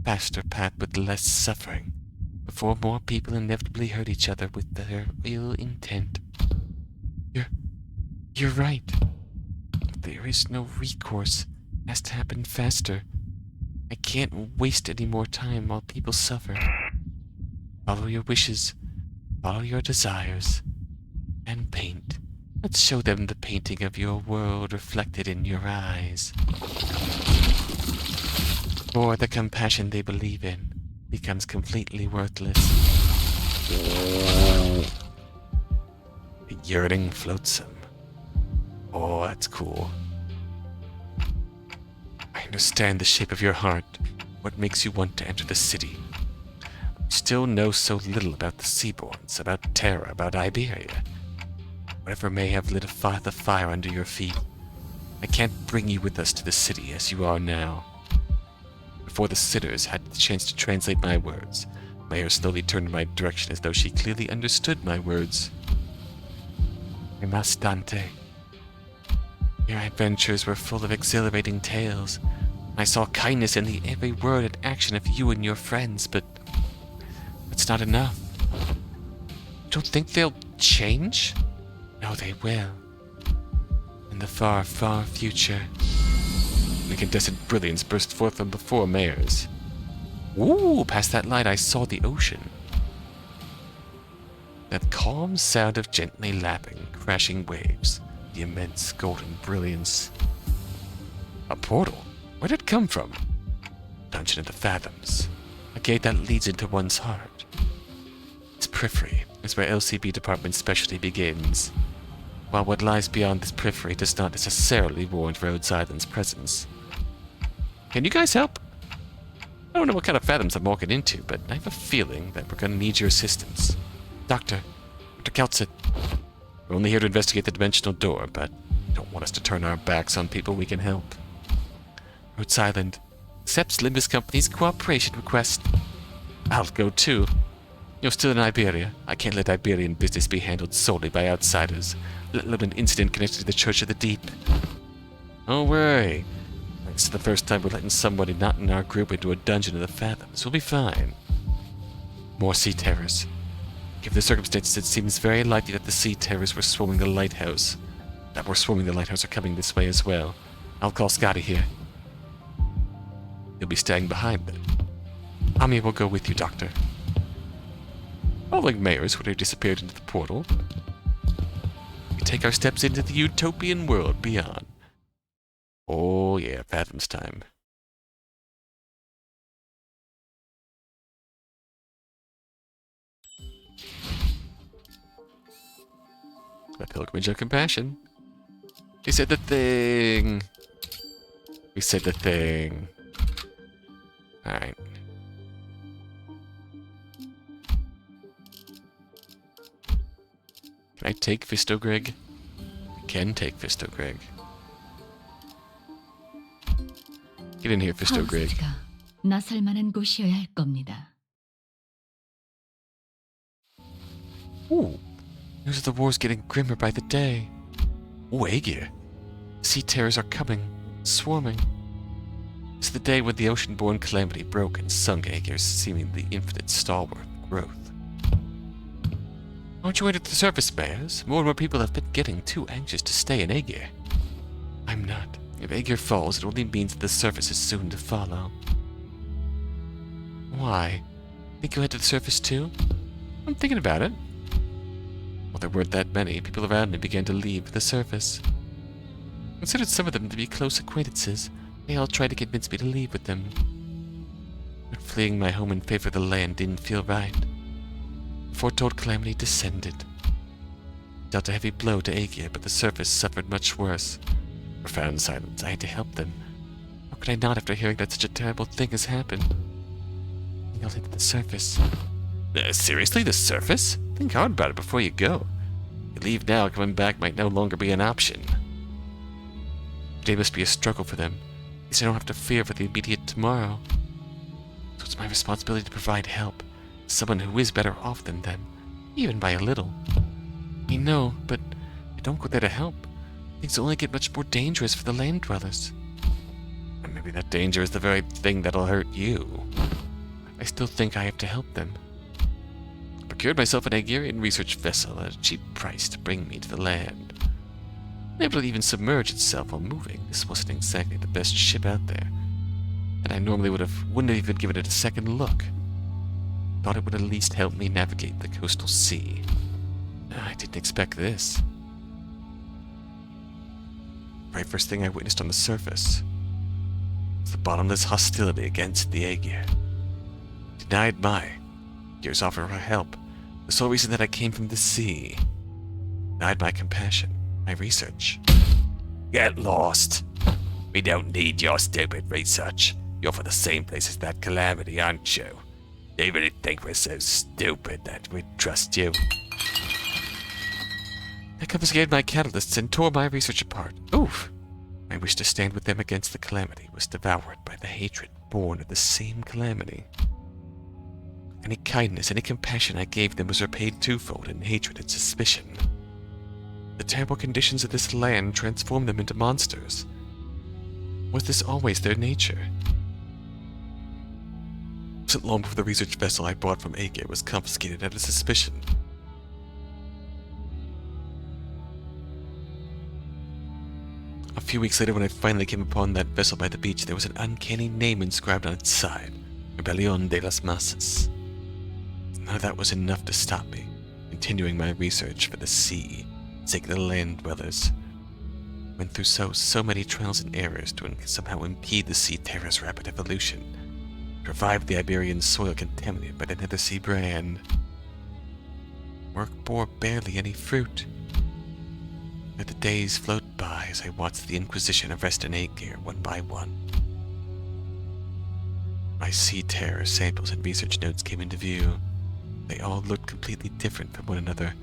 faster path with less suffering, before more people inevitably hurt each other with their ill intent? You're right. There is no recourse. It has to happen faster. I can't waste any more time while people suffer. Follow your wishes, follow your desires, and paint. Let's show them the painting of your world reflected in your eyes. Or the compassion they believe in becomes completely worthless. A yearning flotsam. Oh, that's cool. I understand the shape of your heart, what makes you want to enter the city. You still know so little about the Seaborns, about Terra, about Iberia. Whatever may have lit the fire under your feet, I can't bring you with us to the city as you are now. Before the sitters had the chance to translate my words, Mayor slowly turned in my direction as though she clearly understood my words. Rimas Dante. Your adventures were full of exhilarating tales. I saw kindness in the every word and action of you and your friends, but that's not enough. Don't think they'll change? No, they will. In the far, far future. An incandescent brilliance burst forth from before Mayors. Ooh, past that light I saw the ocean. That calm sound of gently lapping, crashing waves. The immense golden brilliance. A portal? Where did it come from? Dungeon of the Fathoms. A gate that leads into one's heart. Its periphery is where LCB department's specialty begins. While what lies beyond this periphery does not necessarily warrant Rhodes Island's presence. Can you guys help? I don't know what kind of Fathoms I'm walking into, but I have a feeling that we're gonna need your assistance. Dr. Keltsit. We're only here to investigate the dimensional door, but you don't want us to turn our backs on people we can help. Rhodes Island accepts Limbus Company's cooperation request. I'll go too. You're still in Iberia. I can't let Iberian business be handled solely by outsiders, let alone an incident connected to the Church of the Deep. Don't worry. Thanks to the first time we're letting somebody not in our group into a dungeon in the Fathoms, we'll be fine. More sea terrors. Given the circumstances, it seems very likely that the sea terrors were swarming the lighthouse. Are coming this way as well. I'll call Scotty here. You'll be staying behind then. Ami will go with you, Doctor. Following Mayors would have disappeared into the portal. We take our steps into the utopian world beyond. Oh yeah, Fathoms time. A pilgrimage of compassion. We said the thing. Alright. Can I take Vistogreg? I can take Vistogreg. Get in here, Vistogreg. 하우스가 나설 만한 곳이어야 할 겁니다. Ooh. News of the war's getting grimmer by the day. Ooh, Aegir. Sea terrors are coming, swarming. It's the day when the ocean-born calamity broke and sunk Aegir's seemingly infinite stalwart growth. Aren't you into the surface, Bears? More and more people have been getting too anxious to stay in Aegir. I'm not. If Aegir falls, it only means that the surface is soon to follow. Why? Think you'll head to the surface too? I'm thinking about it. Well, there weren't that many. People around me began to leave the surface. I considered some of them to be close acquaintances. They all tried to convince me to leave with them. But fleeing my home in favor of the land didn't feel right. The foretold calamity descended. Dealt a heavy blow to Aegir, but the surface suffered much worse. Profound silence. I had to help them. How could I not after hearing that such a terrible thing has happened? I'll hit the surface. Seriously, the surface? Think hard about it before you go. You leave now, coming back might no longer be an option. Today must be a struggle for them. At least I don't have to fear for the immediate tomorrow. So it's my responsibility to provide help. Someone who is better off than them, even by a little. I know, but I don't go there to help. Things only get much more dangerous for the land dwellers. And maybe that danger is the very thing that'll hurt you. I still think I have to help them. I procured myself an Aegirian research vessel at a cheap price to bring me to the land. Able to even submerge itself while moving, this wasn't exactly the best ship out there. And I normally wouldn't have even given it a second look. Thought it would at least help me navigate the coastal sea. I didn't expect this. Very first thing I witnessed on the surface was the bottomless hostility against the Aegir. Denied my Aegir's offer of help, the sole reason that I came from the sea. Denied my compassion, my research. Get lost. We don't need your stupid research. You're for the same place as that calamity, aren't you? They really think we're so stupid that we'd trust you. They confiscated my catalysts and tore my research apart. Oof! My wish to stand with them against the calamity was devoured by the hatred born of the same calamity. Any kindness, any compassion I gave them was repaid twofold in hatred and suspicion. The terrible conditions of this land transformed them into monsters. Was this always their nature? It wasn't long before the research vessel I bought from Aegir was confiscated out of suspicion. A few weeks later, when I finally came upon that vessel by the beach, there was an uncanny name inscribed on its side. Rebelión de las Masas. None of that was enough to stop me, continuing my research for the sea, sake of the land dwellers. Went through so many trials and errors to somehow impede the sea terror's rapid evolution. Revived the Iberian soil contaminated by the Nether Sea brand. Work bore barely any fruit. Let the days float by as I watched the Inquisition arrest an Aegir one by one. My sea terror samples and research notes came into view. They all looked completely different from one another.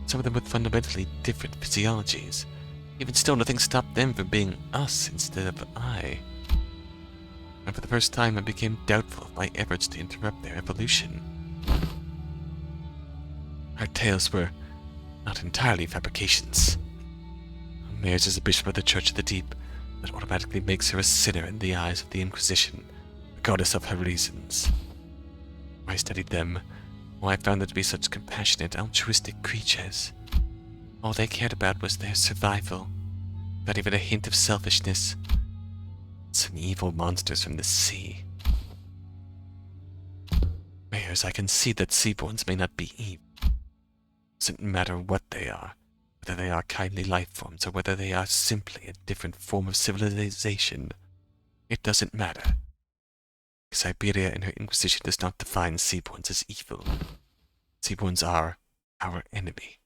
Some of them with fundamentally different physiologies. Even still, nothing stopped them from being us instead of I. And for the first time, I became doubtful of my efforts to interrupt their evolution. our tales were not entirely fabrications. Mayers is a bishop of the Church of the Deep. That automatically makes her a sinner in the eyes of the Inquisition, regardless of her reasons. The more I studied them, the more I found them to be such compassionate, altruistic creatures. All they cared about was their survival, without even a hint of selfishness. Some evil monsters from the sea. Mayors, I can see that seaborns may not be evil. Doesn't matter what they are, whether they are kindly life forms or whether they are simply a different form of civilization. It doesn't matter. Siberia and her Inquisition does not define seaborns as evil. Seaborns are our enemy.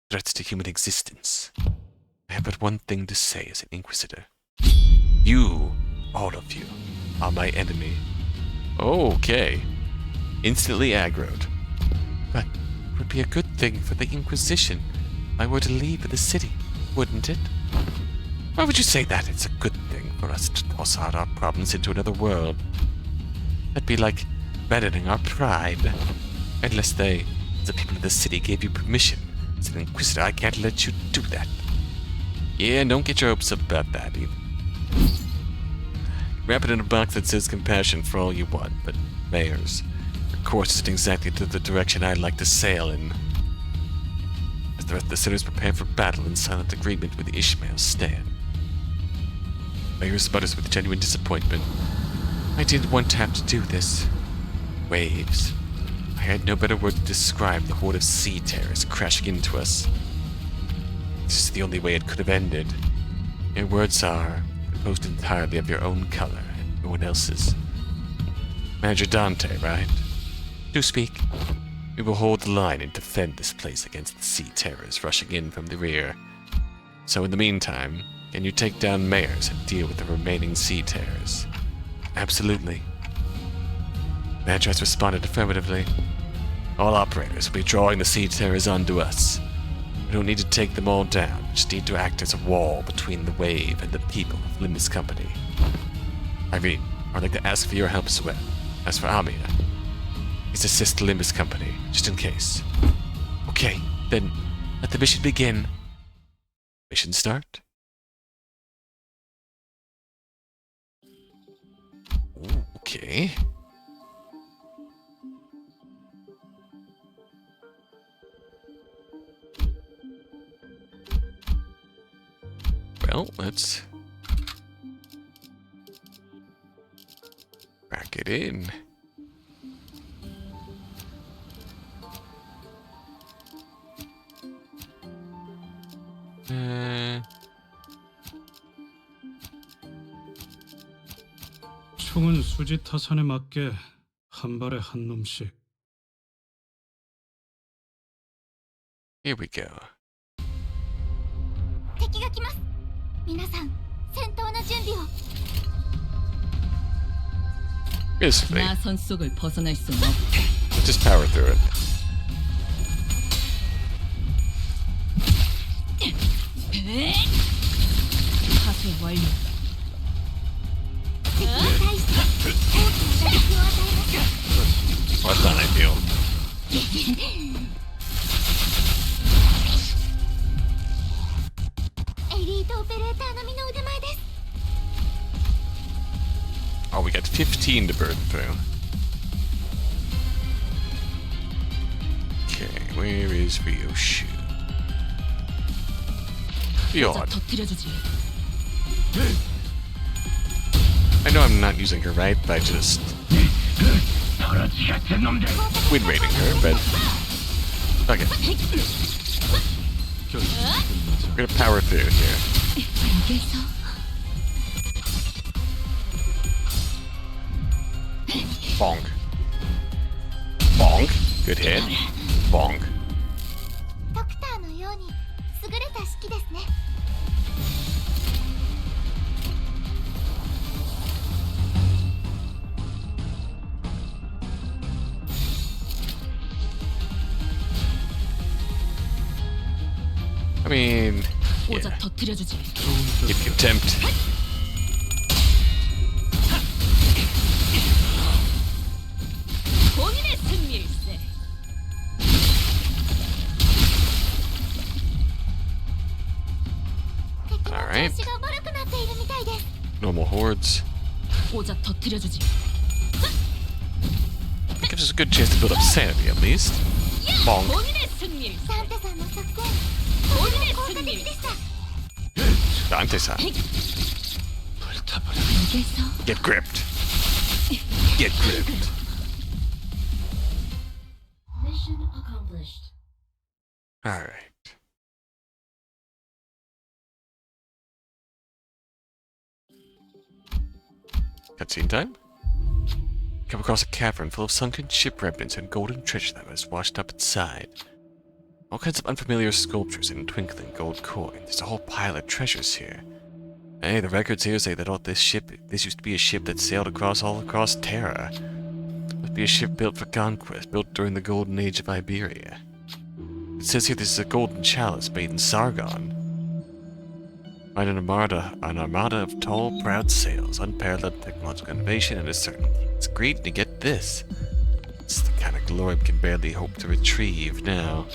Threats to human existence. I have but one thing to say as an Inquisitor. You, all of you, are my enemy. Okay. Instantly aggroed. But it would be a good thing for the Inquisition if I were to leave the city, wouldn't it? Why would you say that? It's a good thing for us to toss out our problems into another world. That'd be like abandoning our pride. Unless they, the people of the city, gave you permission. As an Inquisitor, I can't let you do that. Yeah, don't get your hopes up about that either. Wrap it in a box that says compassion for all you want, but Mayors, your course isn't exactly to the direction I'd like to sail in. As the rest of the sinners prepare for battle in silent agreement with Ishmael's stand. Mayors sputters with genuine disappointment. I didn't want to have to do this. Waves. I had no better word to describe the horde of sea terrors crashing into us. This is the only way it could have ended. Your words are composed entirely of your own color and no one else's. Manager Dante, right? Do speak. We will hold the line and defend this place against the sea terrors rushing in from the rear. So in the meantime, can you take down Mayors and deal with the remaining sea terrors? Absolutely. Manager has responded affirmatively. All operators will be drawing the sea terrors onto us. We don't need to take them all down, we just need to act as a wall between the wave and the people of Limbus Company. Irene, I'd like to ask for your help as well. As for Amia, please assist the Limbus Company, just in case. Okay, then let the mission begin. Mission start? Ooh, okay. Well, let's crack it in. 총은 수지 타산에 맞게 한 발에 한 놈씩. Here we go. 敵が来ます。皆さん、戦闘の準備を。 Basically, 나선 속을 벗어날 수 없. just power through it. 파쇄 완료. 敵に対して大きな打撃を与えます。 Well, that's not ideal. エリートオペレーター並みの腕前です。 Oh, we got 15 to burn through. Okay, where is Ryoshu? Fjord. 터뜨려주지. I know I'm not using her right by just win rating her, but okay. We're gonna power through here. 알겠어. Bonk. Bonk. Good hit. Bonk. ドクターのように優れた指揮ですね。 I mean, 오자 yeah. 터뜨려주지. Give contempt. 본인의 승리일세. normal hordes. 오자 터뜨려주지. It gives us a good chance to build up sanity at least. Bonk. 본인의 승리. サンタさんの作戦本音効果すぎ的でした。 Dante-san. 알겠어. Get gripped. Get gripped. Mission accomplished. Alright. Cutscene time? Come across a cavern full of sunken ship remnants and golden treasure that was washed up inside. All kinds of unfamiliar sculptures and twinkling gold coin. There's a whole pile of treasures here. Hey, the records here say that this used to be a ship that sailed all across Terra. Must be a ship built for conquest, built during the golden age of Iberia. It says here this is a golden chalice made in Sargon. Find an armada of tall, proud sails, unparalleled technological innovation, and a certain it's great to get this. It's the kind of glory we can barely hope to retrieve now.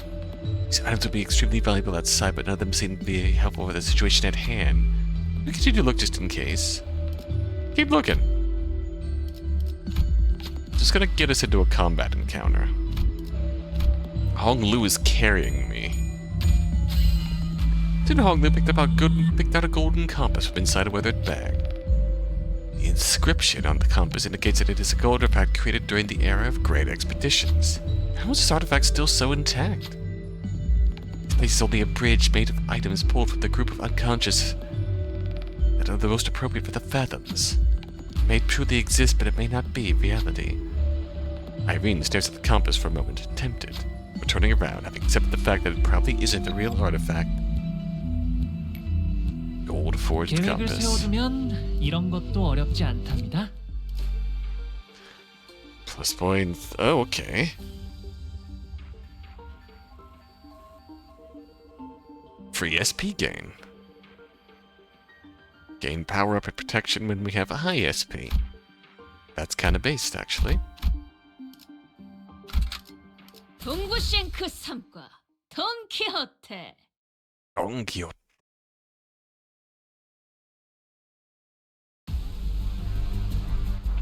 These items would be extremely valuable outside, but none of them seem to be helpful for the situation at hand. We continue to look just in case. Keep looking. Just gonna get us into a combat encounter. Hong Lu is carrying me. Didn't Hong Lu picked out a golden compass from inside a weathered bag. The inscription on the compass indicates that it is a gold artifact created during the era of great expeditions. How is this artifact still so intact? This place is only a bridge made of items pulled from the group of unconscious that are the most appropriate for the fathoms. It may truly exist, but it may not be reality. Irene stares at the compass for a moment, tempted, but turning around, having accepted the fact that it probably isn't a real artifact. Gold forged 계획을 compass. 세워두면 이런 것도 어렵지 않답니다. Plus point. Oh, okay. Free SP gain. Gain power up and protection when we have a high SP. That's kind of based, actually. 동구쉔크 3과 돈키호테. Don Quixote.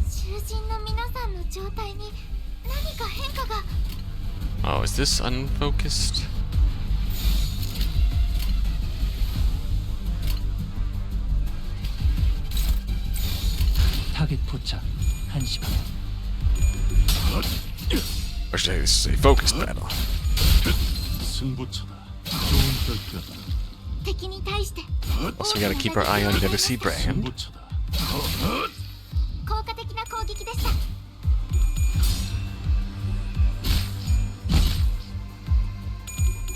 囚人の皆さんの状態に何か変化が。 Oh, is this unfocused? 타겟 포착 1시 방향. Or should I say focused battle? 승부처다. 좋은 결과다. 敵に対して Also, we gotta keep our eye on Never See Brand. 승부처다. 効果的な攻撃でした。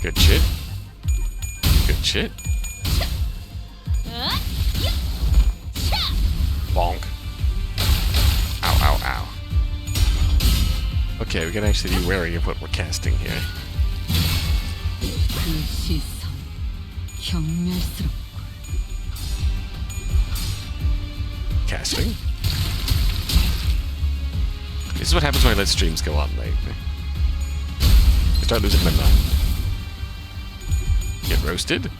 Good shit. Good shit. Bonk. Ow, ow, ow. Okay, we gotta actually be wary of what we're casting here. 그 시선 경멸스럽고. Casting. This is what happens when I let streams go on late. I start losing my mind. Get roasted.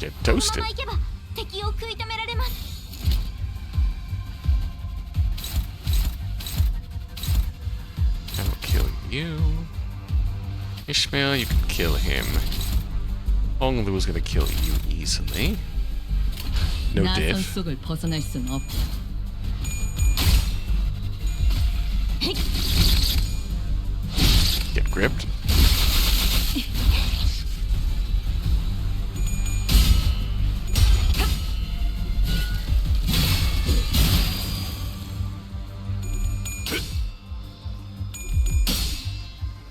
Get このま toasted. まいけば敵を食い止められます。 I will kill you. Ishmael, you can kill him. Hong Lu is gonna kill you easily. No 나선 diff. 속을 벗어날 순 없다. Get gripped.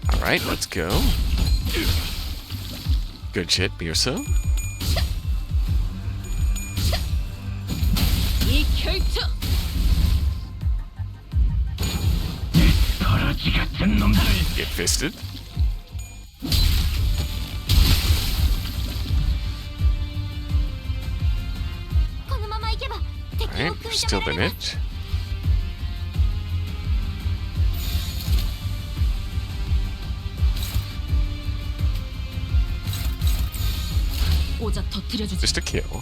Alright, let's go. Good shit, Mirso. 이 결투. Get fisted. Alright, we're still in it. 오자 터뜨려주지. Just a kill.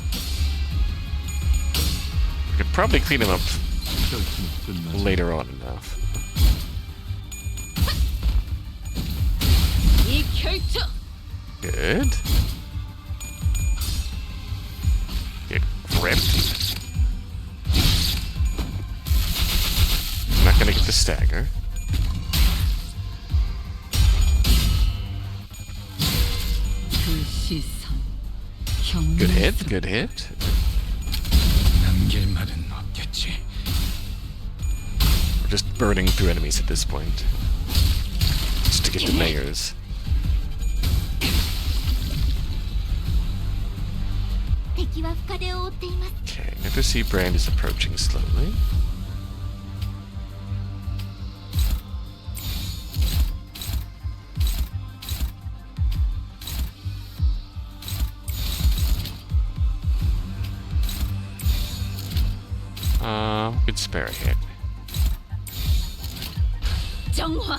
We could probably clean him up 결투는 끝나지. later on enough. 이 결투 Good. Get gripped. I'm not gonna get the stagger. 그 시선. Good hit, 경멸스러워. good hit. 남길 말은 없겠지. We're just burning through enemies at this point. Just to get the layers. 敵は深手を負っています。 Okay, good to see Brand is approaching slowly. We could spare a hit. 정화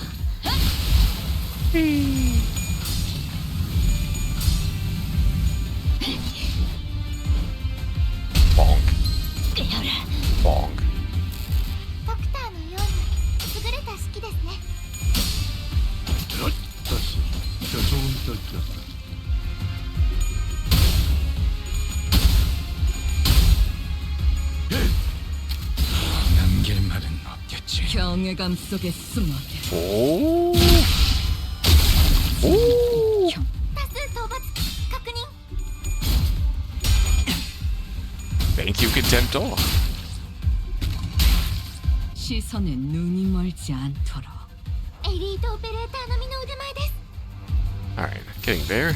Bonk. 깨어라. Bonk. ドクターのように優れた指揮ですね。 다시 더 좋은 결투였다. 남길 말은 없겠지. 경외감 속에 숨어들. Oh. Oh. 多数討伐確認。 Thank you, Contempt All. 시선에 눈이 멀지 않도록. エリートオペレーター並みの腕前です。 Alright, getting there.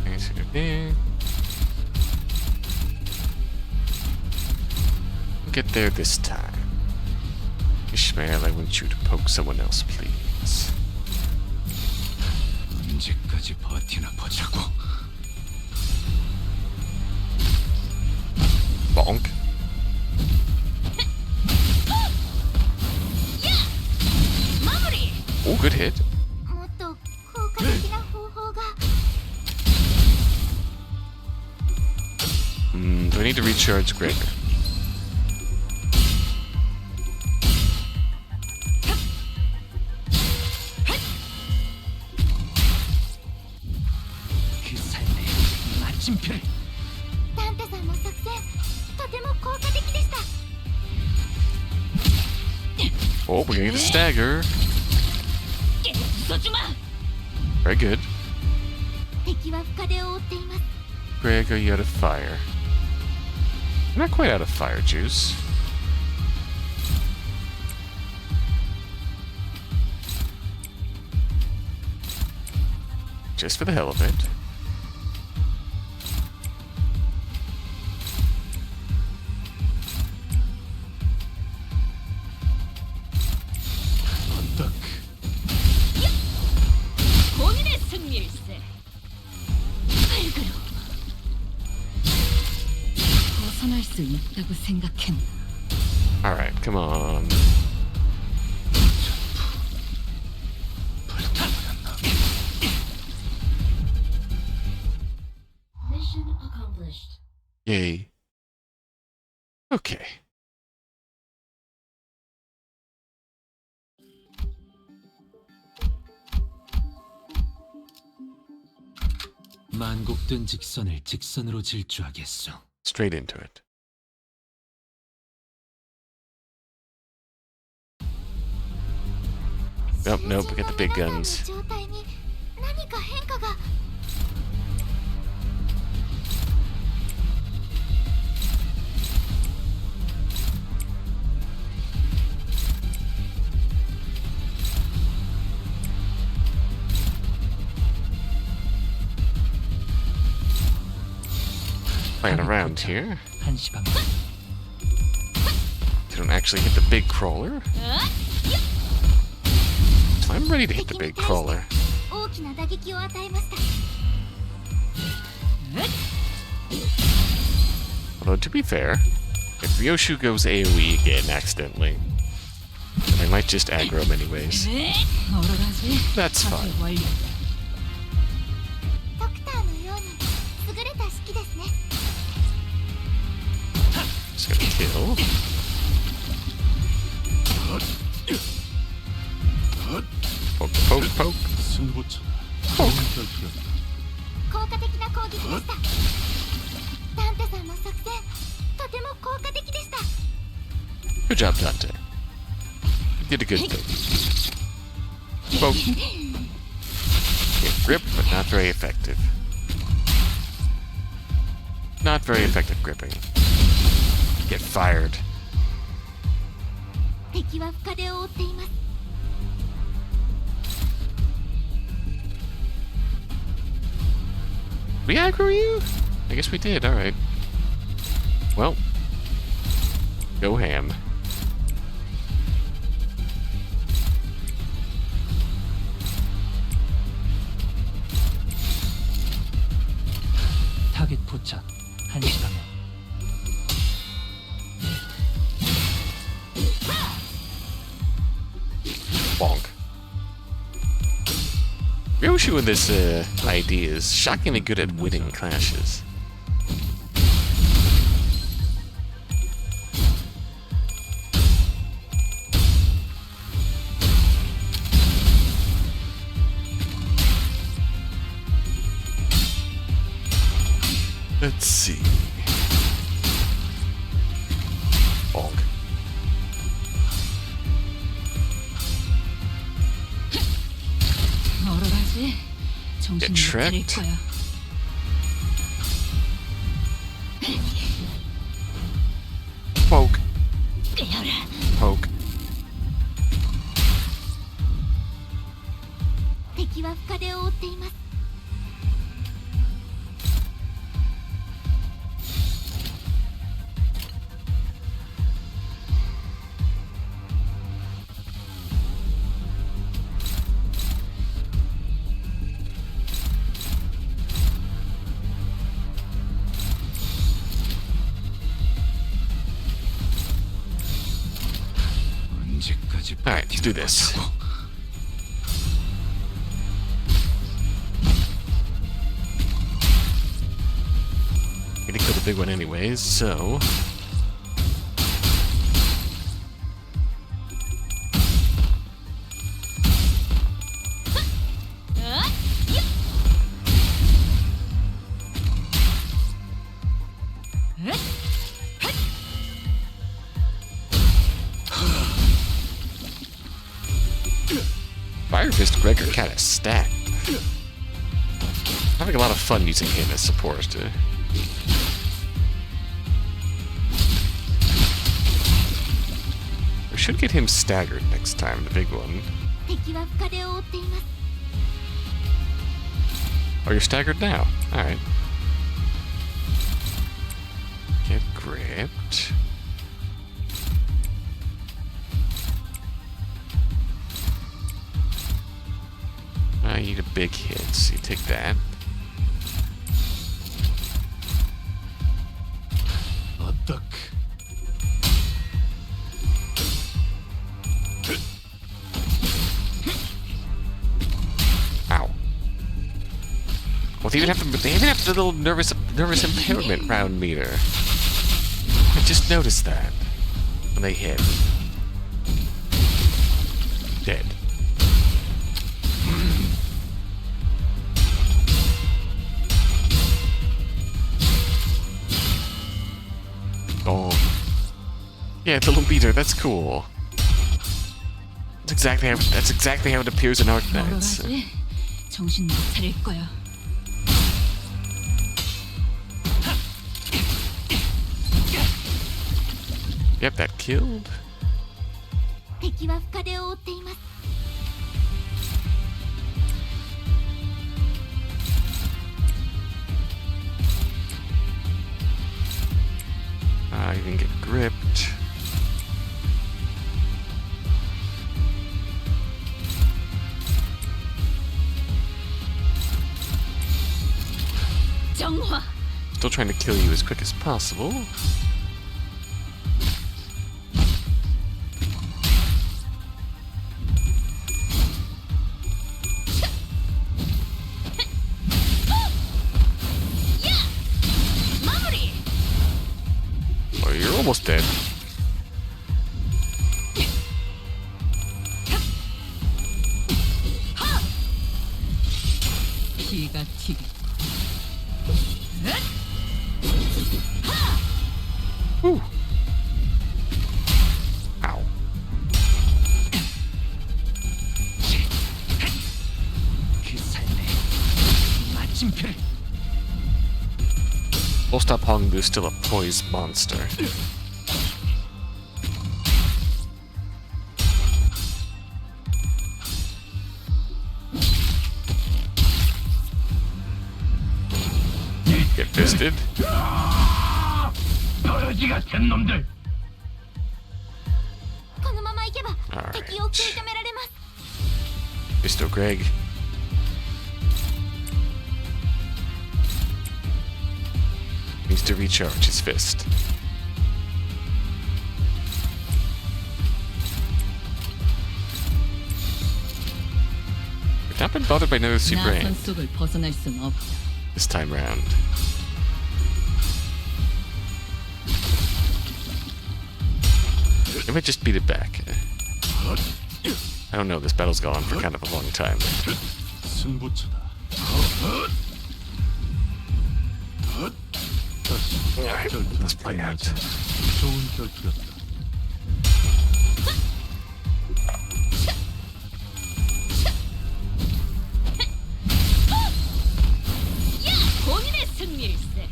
Nice, good there. Get there this time. Ishmael, I want you to poke someone else, please. 언제까지 버티나 보자고. Bonk. 마무리. Oh, good hit. もっと効果的な方法が。 Do I need to recharge Gregor? 그 삶의 마침표를 ダンテさんの作戦とても効果的でした。 Oh, we're gonna get a stagger. 부숴주마. Very good. 敵は深手を負っています。 Greg, are you out of fire? I'm not quite out of fire juice. Just for the hell of it. 딱 본인의 승리일세. 발그로 벗어날 수 있다고 생각했나? Alright, come on. Mission accomplished. Yay. Okay. 만곡된 직선을 직선으로 질주하겠소. Straight into it. Nope, nope, we got the big guns. 状態に何か変化が。 Playing around here. 한시방 They don't actually hit the big crawler. So I'm ready to hit the big crawler. 大きな打撃を与えました。 Although, to be fair, if Ryoshu goes AoE again accidentally, then I might just aggro him anyways. That's fine. ドクターのように優れた指揮 kill. Poke, poke, poke. 승부처. 좋은 전투였다. 効果的な攻撃でしたダンテさんの作戦とても効果的でした Good job, Dante. You did a good thing. Poke. Get grip, but not very effective. Not very effective gripping. Get fired. 敵は深手を負っています We aggro you? I guess we did, alright. Well. Go ham. 타겟 포착 1시간에. Bonk. Ryoshu with this idea is shockingly good at winning clashes. Let's see. Bonk. 멀어가지. 정신 못 차릴 tricked. 거야. Poke. Poke. 敵は深手を負っています 언제까지 Alright, let's do this. Gonna kill the big one anyways, so... Fire Fist Gregor kind of stacked. Having a lot of fun using him as support. We should get him staggered next time, the big one. 敵は深手を負っています Oh, you're staggered now. Alright. Get gripped. I need a big hit, so you take that. A duck. Ow. Well, they even have the little nervous impairment round meter. I just noticed that when they hit. Dead. Oh. Yeah, the little beater, that's cool. That's exactly how it appears in Arknights. 멀어가지. 정신 못 차릴 거야. Yep, that killed. 敵は深手を負っています You can get gripped. 정화. Still trying to kill you as quick as possible. almost dead. 기가 튀기. Whew. Ow. We'll stop Hong, there's still a poised monster. Get fisted. このまま行けば Alright. 敵を食い止められます。 Fisto Greg. Needs to recharge his fist. We've not been bothered by Novelty 나선 Brain 속을 벗어날 순 없어. this time round. Let me just beat it back. I don't know, this battle's gone on for kind of a long time. 승부처다. Alright, let's play out. 좋은 결투였다. 본인의 승리일세.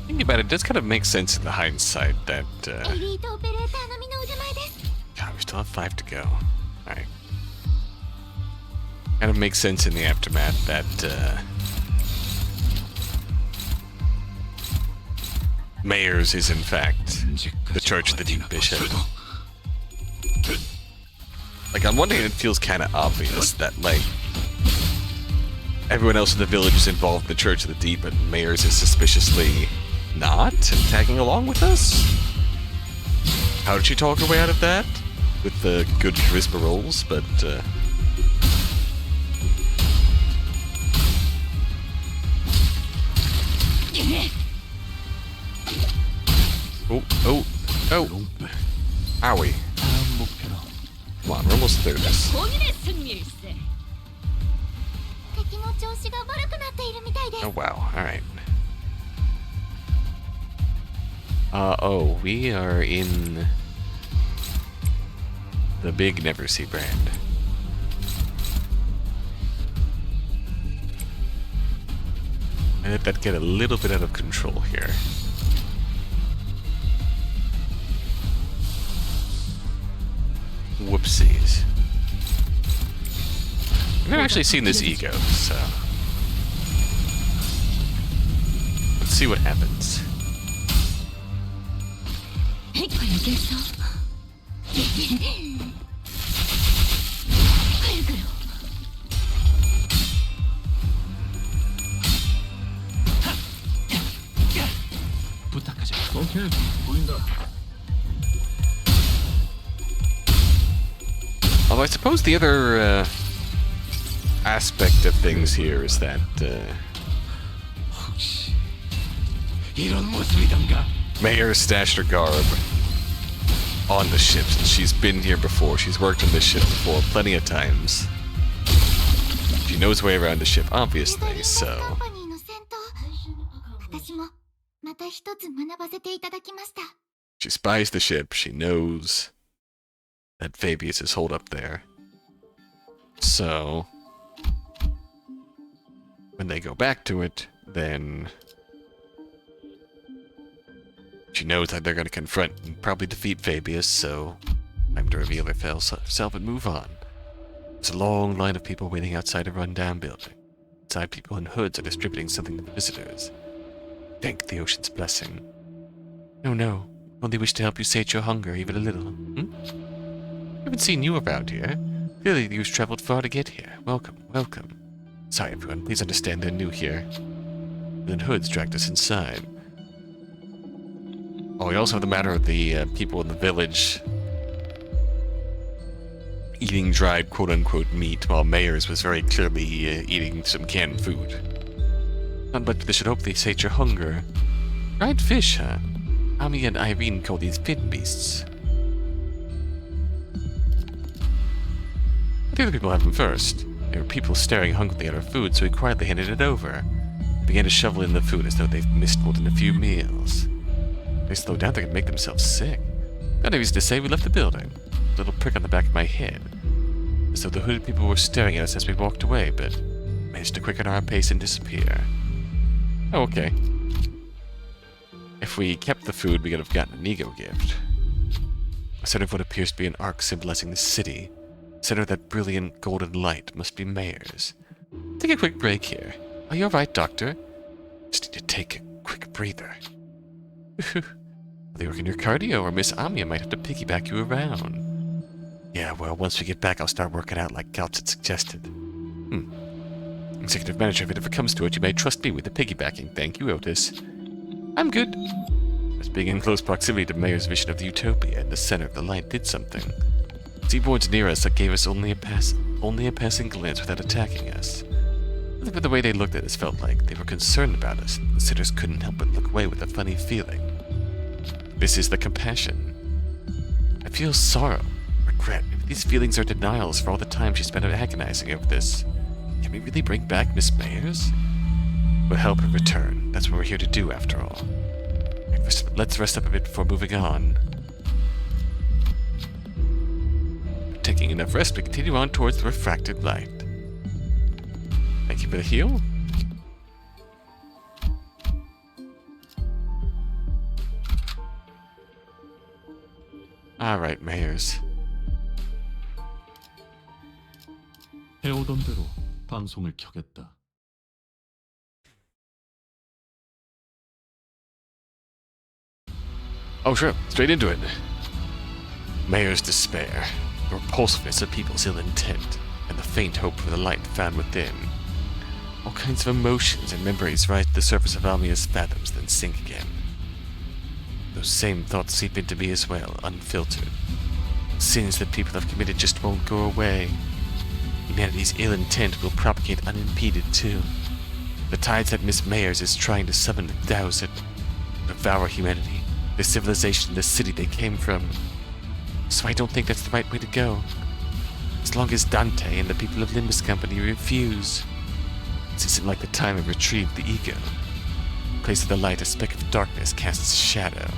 Thinking about it, it does kind of make sense in the hindsight that, エリートオペレーターの身の腕前です。 God, we still have 5 to go. Alright. Kind of makes sense in the aftermath that, Mayors is in fact the Church of the Deep Bishop. Like, on one hand, it feels kind of obvious that, like, everyone else in the village is involved in the Church of the Deep, but Mayors is suspiciously not and tagging along with us? How did she talk her way out of that? With the good charisma rolls, but, Oh, oh, oh! Owie. Come on, we're almost through this. 本人の승리일세. 敵の調子が悪くなっているみたいです。 Oh, wow, alright. Oh, we are in the big Never See brand. I let that get a little bit out of control here. Whoopsies. I've never actually seen this ego, so let's see what happens. 부탁하자. 오케이, 보인다. Although I suppose the other aspect of things here is that 혹시 이런 모습이던가? Mayor stashed her garb on the ships, and she's been here before. She's worked on this ship before plenty of times. She knows her way around the ship, obviously, so カンパニーの戦闘、私もまた一つ学ばせていただきました。 she spies the ship. She knows that Fabius is holed up there. So when they go back to it, then she knows that they're going to confront and probably defeat Fabius, so time to reveal herself and move on. There's a long line of people waiting outside a rundown building. Inside, people in hoods are distributing something to the visitors. Thank the ocean's blessing. No, no. Only wish to help you sate your hunger even a little. I haven't seen you around here. Clearly you've traveled far to get here. Welcome, welcome. Sorry everyone, please understand they're new here. Then hoods dragged us inside. Oh, we also have the matter of the people in the village eating dried quote-unquote meat, while Mayers was very clearly eating some canned food. Not much they should hope they sate your hunger. Dried fish, huh? Ami and Irene call these pit beasts. The other people have them first. There were people staring hungrily at our food, so we quietly handed it over. Began to shovel in the food as though they've missed more than a few meals. They slow down, they can make themselves sick. Got no reason to say we left the building. A little prick on the back of my head. As though the hooded people were staring at us as we walked away, but managed to quicken our pace and disappear. Oh, okay. If we kept the food, we could have gotten an ego gift. A center of what appears to be an arc symbolizing the city. Center of that brilliant golden light must be Mayer's. Take a quick break here. Are you alright, Doctor? Just need to take a quick breather. Are they working your cardio, or Miss Amia might have to piggyback you around? Yeah, well, once we get back, I'll start working out like Gauts had suggested. Executive manager, if it ever comes to it, you may trust me with the piggybacking. Thank you, Otis. I'm good. As being in close proximity to Mayer's vision of the utopia and the center of the light did something. Seaboards near us that gave us only a passing glance without attacking us. Nothing but the way they looked at us felt like they were concerned about us. The sitters couldn't help but look away with a funny feeling. This is the compassion. I feel sorrow, regret. If these feelings are denials for all the time she spent agonizing over this. Can we really bring back Miss Mayers? We'll help her return. That's what we're here to do, after all. Let's rest up a bit before moving on. Taking enough rest, we continue on towards the refracted light. Thank you for the heal. Alright, Mayers. 해오던 대로 방송을 켜겠다. Oh sure, straight into it. Mayer's despair, the repulsiveness of people's ill intent, and the faint hope for the light found within. All kinds of emotions and memories rise to the surface of Almia's fathoms, then sink again. Those same thoughts seep into me as well, unfiltered. Sins that people have committed just won't go away. Humanity's ill intent will propagate unimpeded too. The tides that Miss Mayers is trying to summon to douse it, devour humanity, the civilization, the city they came from. So I don't think that's the right way to go. As long as Dante and the people of Limbus Company refuse. This isn't like the time of retrieve the ego. Place of the light, a speck of darkness casts a shadow.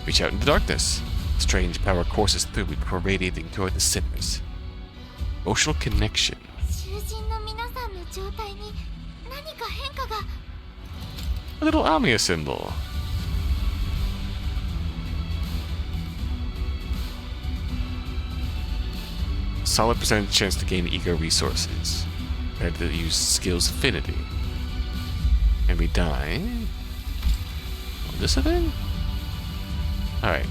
Reach out into darkness. Strange power courses through me before radiating toward the sinners. Emotional connection. 囚人の皆さんの状態に何か変化が。 A little Amia symbol. Solid percentage chance to gain ego resources. I had to use skills affinity. And we die. Oh, this a thing? Alright.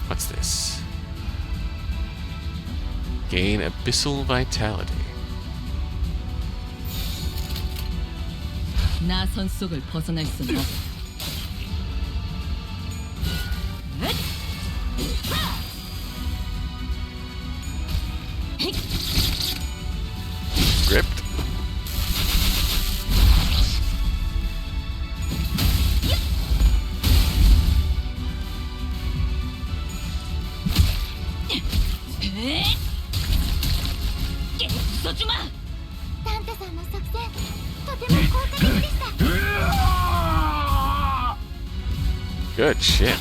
What's this? Gain abyssal vitality. 나선 속을 벗어날 수는 없. Gripped. Dante さんの作戦、とても効果的でした。 Good shit.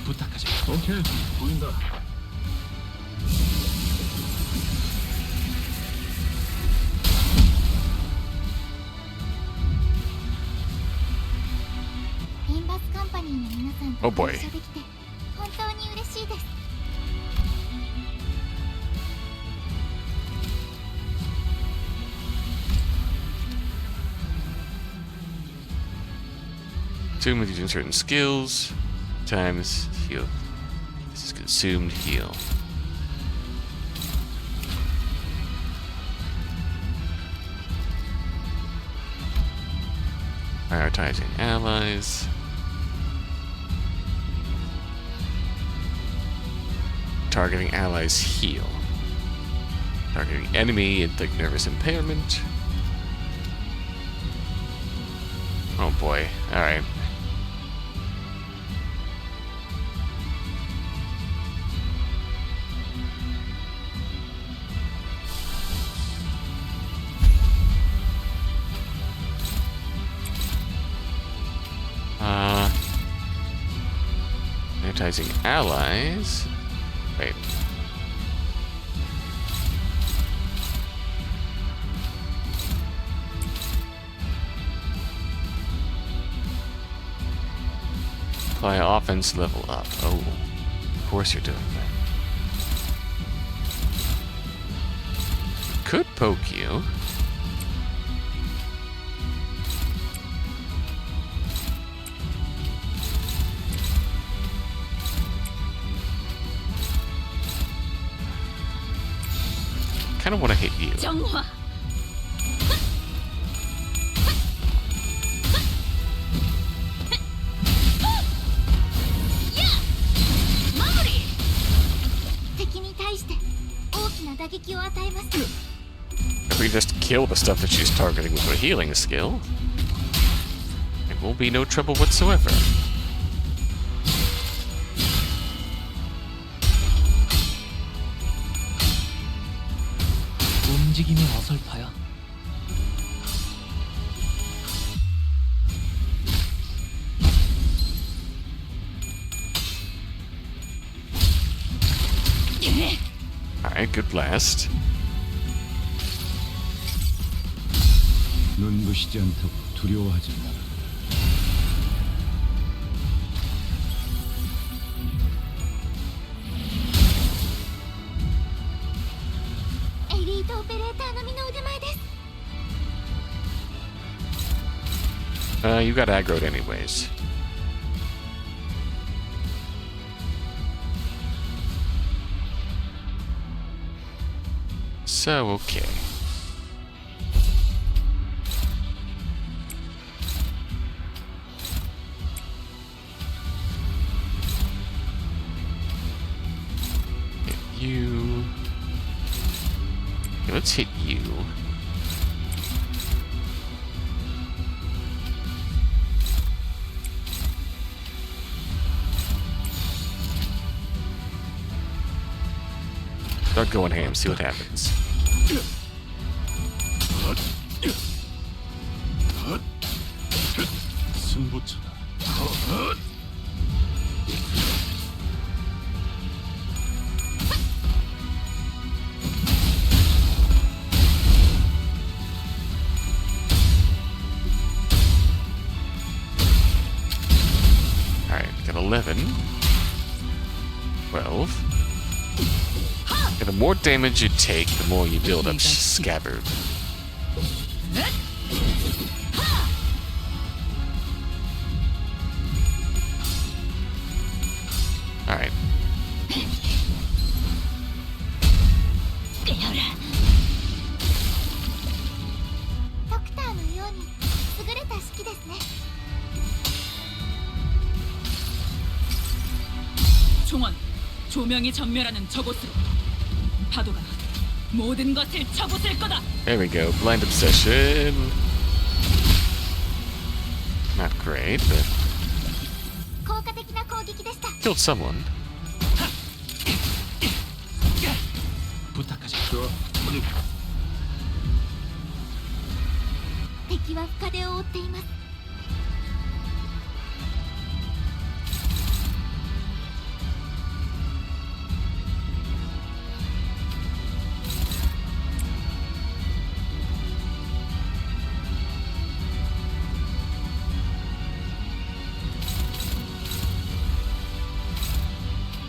부탁하자. 오케이, 보인다. Limbus Company の皆さんと Oh ご boy. 一緒できて本当に嬉しいです。 Consume with using certain skills. Times heal. This is consumed heal. Prioritizing allies. Targeting allies heal. Targeting enemy inflict nervous impairment. Oh boy. Alright. Advertising allies. Wait. Apply offense level up. Oh, of course you're doing that. Could poke you. Kind of want to hit you. 정화. 마무리. 敵に対して大きな打撃を与えます。 If we just kill the stuff that she's targeting with her healing skill, it will be no trouble whatsoever. 움직임이 어설퍼요. Alright, good blast. 눈부시지 않다고 두려워하지 마라. You got aggroed anyways. So, okay. Hit you. Okay, let's hit you. Start going ham, see what happens. 승부처다. Alright, got 11. 12. And the more damage you take, the more you build up scabbard. Alright. 종원, 조명이 전멸하는 저곳으로. 파도가 모든 것을 쳐부술 거다. There we go. Blind obsession. Not great, but killed someone. 부탁하지. 敵は深手を負っています。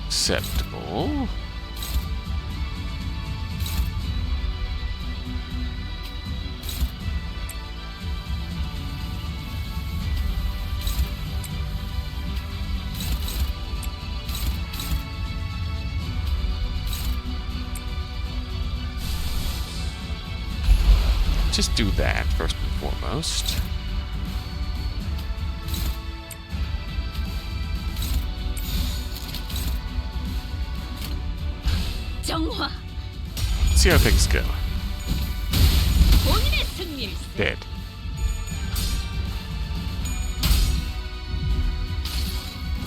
Acceptable. Just do that first and foremost. see how things go. 본인의 승리일세. Dead.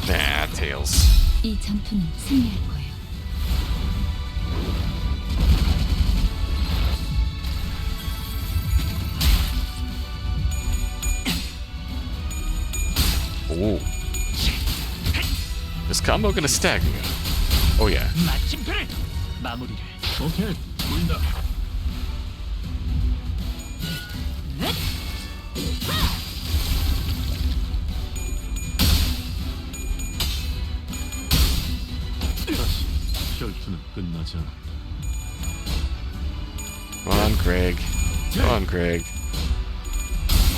Nah, Tails. 이 전투는 승리할 거예요. Ooh. This combo gonna stagger you. Oh yeah. 마침표를 마무리를. 오케이, 보인다. 다시 결투는 끝나지 않아. Come on, Greg. Come on, Greg.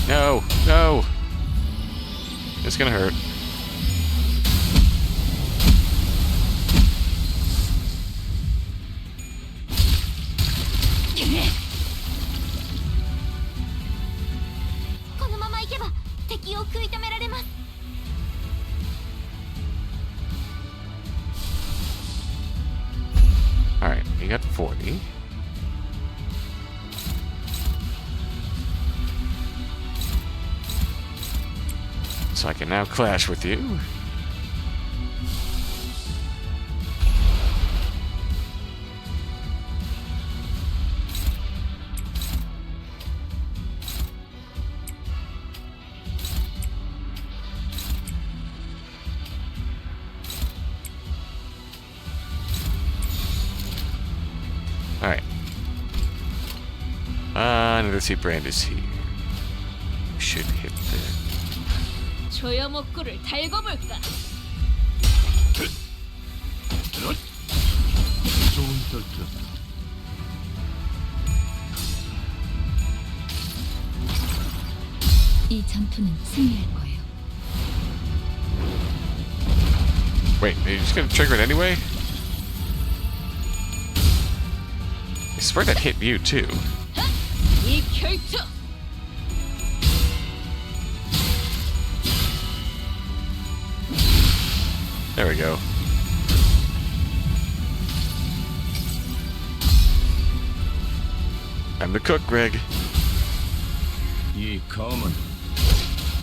No, no. It's gonna hurt. Alright, we got 40. So I can now clash with you. Alright. Let's see, Brand is here. Should hit there. 조여목구를 달고 볼까? 좋은 결투였다. 이 전투는 승리할 거예요. Wait, are you just gonna trigger it anyway? I swear that hit you too. 이 결투 There we go. I'm the cook, Greg. 이 검은,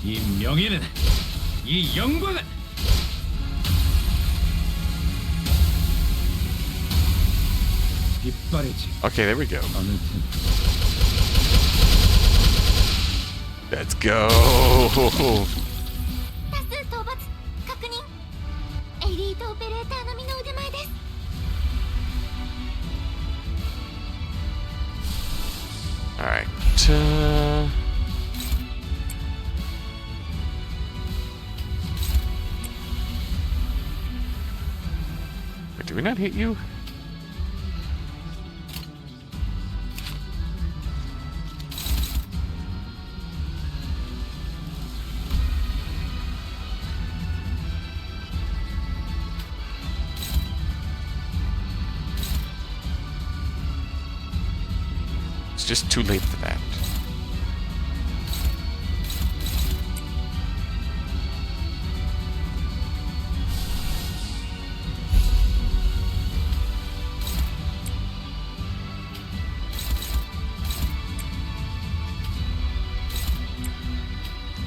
이 명예는, 이 영광은 이빨이지 Okay, there we go. 않을 텐데. Let's go. 多数討伐確認。エリートオペレーターのみの腕前です。 Alright. Wait, did we not hit you? It's just too late for that.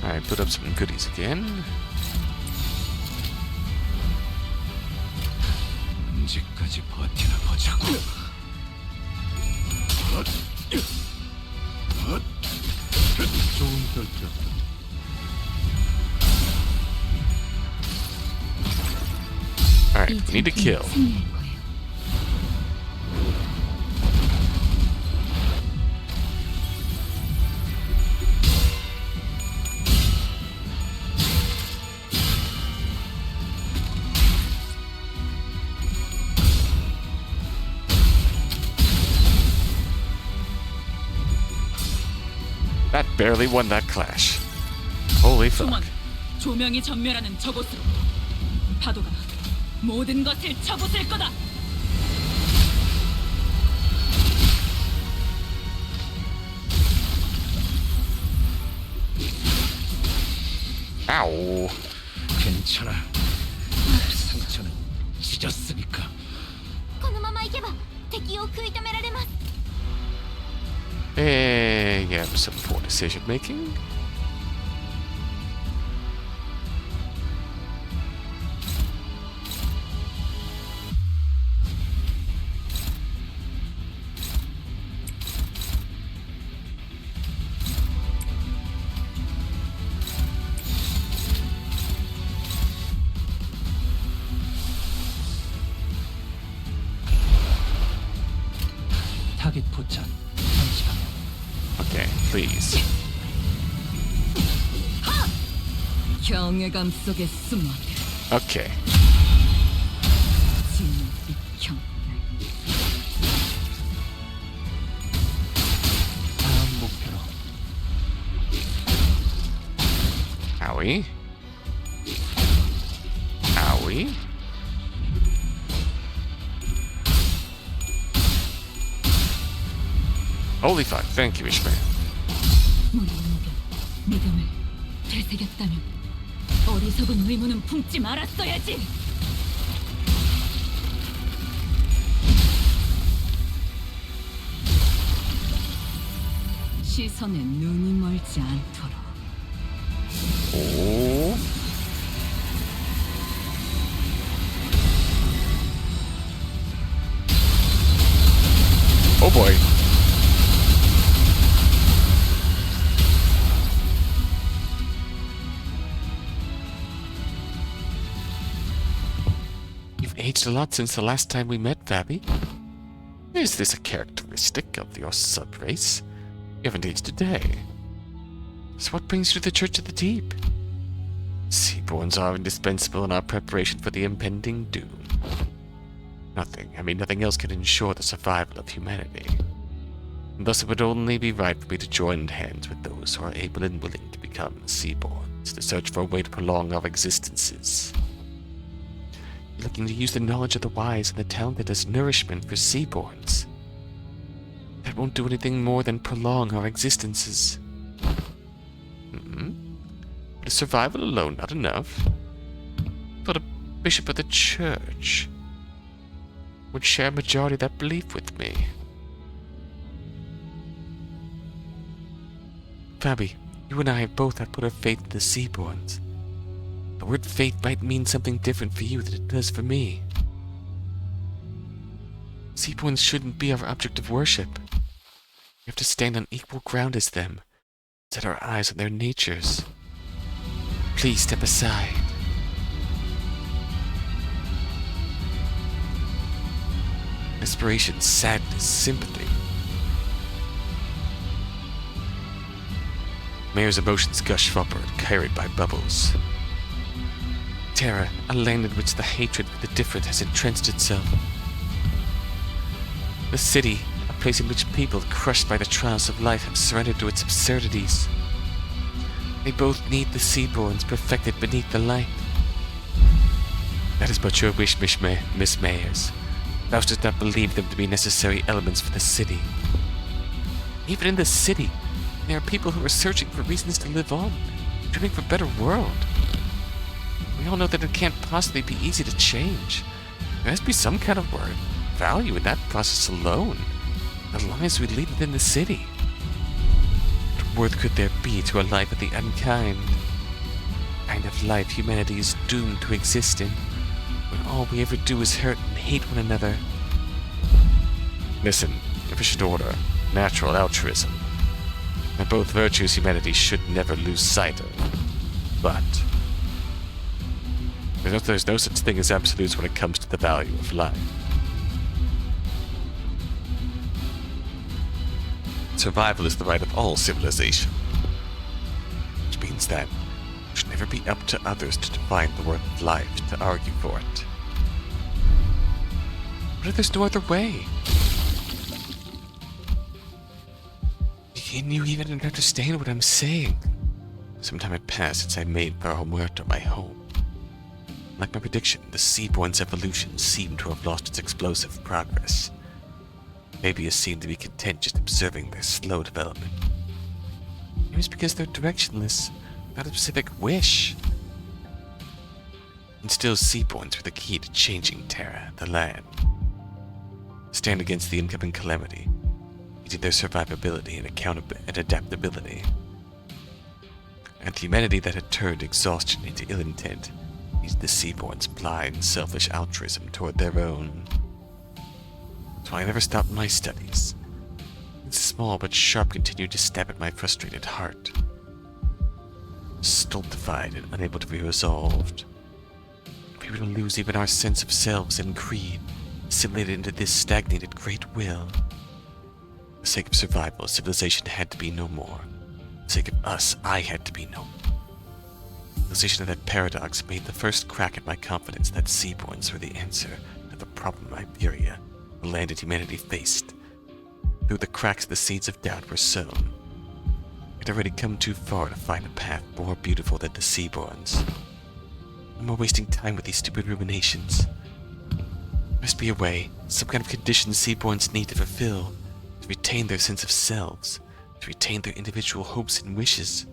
Alright, put up some goodies again. 언제까지 버티나 보자고. 좋은 결투였다. Alright, 이 we need to 전투는 kill. 승리할 거예요. That barely won that clash. Holy fuck. 조만 조명이 전멸하는 저곳으로 파도가 모든 것을 쳐부술 거다. Ow. 괜찮아. 상처는 찢었으니까. このままいけば敵を食い止められます。Yeah, some poor decision making. 타겟 포착. 잠시만요. Okay, please. 경외감 속에 숨어 Okay. 진익형 다음 목표로. Owie. Owie. Holy fuck, thank you, Ishmael. 우리 목에 믿음을 되새겼다면 어리석은 의무는 품지 말았어야지. 시선에 눈이 멀지 않도록. Oh. Oh boy. You've aged a lot since the last time we met, Fabi. Is this a characteristic of your sub-race? You haven't aged a day. So what brings you to the Church of the Deep? Seaborns are indispensable in our preparation for the impending doom. Nothing else can ensure the survival of humanity. And thus it would only be right for me to join hands with those who are able and willing to become Seaborns, to search for a way to prolong our existences. You're looking to use the knowledge of the wise and the talented as nourishment for Seaborns. That won't do anything more than prolong our existences. But is survival alone not enough? But a bishop of the church would share a majority of that belief with me. Fabi, you and I have both put our faith in the Seaborns. The word faith might mean something different for you than it does for me. Seaborns shouldn't be our object of worship. We have to stand on equal ground as them, set our eyes on their natures. Please step aside. Desperation, sadness, sympathy. Mayor's emotions gush upward, carried by bubbles. Terra, a land in which the hatred for the different has entrenched itself. The city, a place in which people crushed by the trials of life have surrendered to its absurdities. They both need the Seaborns perfected beneath the light. That is but your wish, Miss Mayers. Thou dost not believe them to be necessary elements for the city. Even in the city, there are people who are searching for reasons to live on, dreaming for a better world. We all know that it can't possibly be easy to change. There has to be some kind of value in that process alone. The lives we lead within the city. What worth could there be to a life of the unkind? The kind of life humanity is doomed to exist in, when all we ever do is hurt and hate one another. Listen, efficient order, natural altruism. They're both virtues humanity should never lose sight of. But there's no such thing as absolutes when it comes to the value of life. Survival is the right of all civilization. Which means that it should never be up to others to define the worth of life, to argue for it. But if there's no other way? Can you even understand what I'm saying? Some time had passed since I made Barro Muerto my home. Like my prediction, the Seaborn's evolution seemed to have lost its explosive progress. Maybe it seemed to be content just observing their slow development. It was because they're directionless, not a specific wish. And still, Seaborns were the key to changing Terra, the land. Stand against the incoming calamity. needed their survivability and adaptability. And the humanity that had turned exhaustion into ill intent needed the Seaborn's blind, selfish altruism toward their own. So I never stopped my studies. It's small but sharp continued to stab at my frustrated heart. Stultified and unable to be resolved. We were to lose even our sense of selves and creed, assimilated into this stagnated great will. For the sake of survival, civilization had to be no more. For the sake of us, I had to be no more. The realization of that paradox made the first crack at my confidence that Seaborns were the answer to the problem Iberia, the landed humanity, faced. Through the cracks, the seeds of doubt were sown. I'd already come too far to find a path more beautiful than the Seaborns. No more wasting time with these stupid ruminations. There must be a way, some kind of condition Seaborns need to fulfill, to retain their sense of selves, to retain their individual hopes and wishes.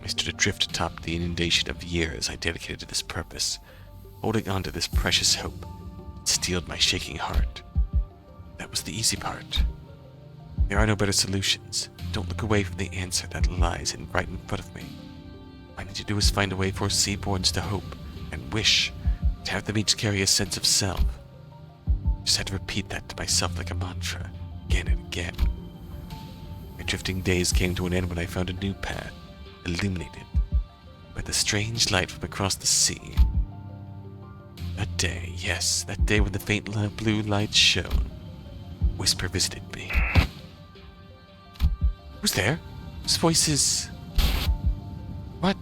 I stood adrift atop the inundation of years I dedicated to this purpose, holding on to this precious hope. It steeled my shaking heart. That was the easy part. There are no better solutions. Don't look away from the answer that lies right in front of me. All I need to do is find a way for Seaborns to hope and wish, to have them each carry a sense of self. I just had to repeat that to myself like a mantra, again and again. My drifting days came to an end when I found a new path, illuminated by the strange light from across the sea. That day, yes, that day when the faint blue light shone, a whisper visited me. Who's there? Whose voice is... What?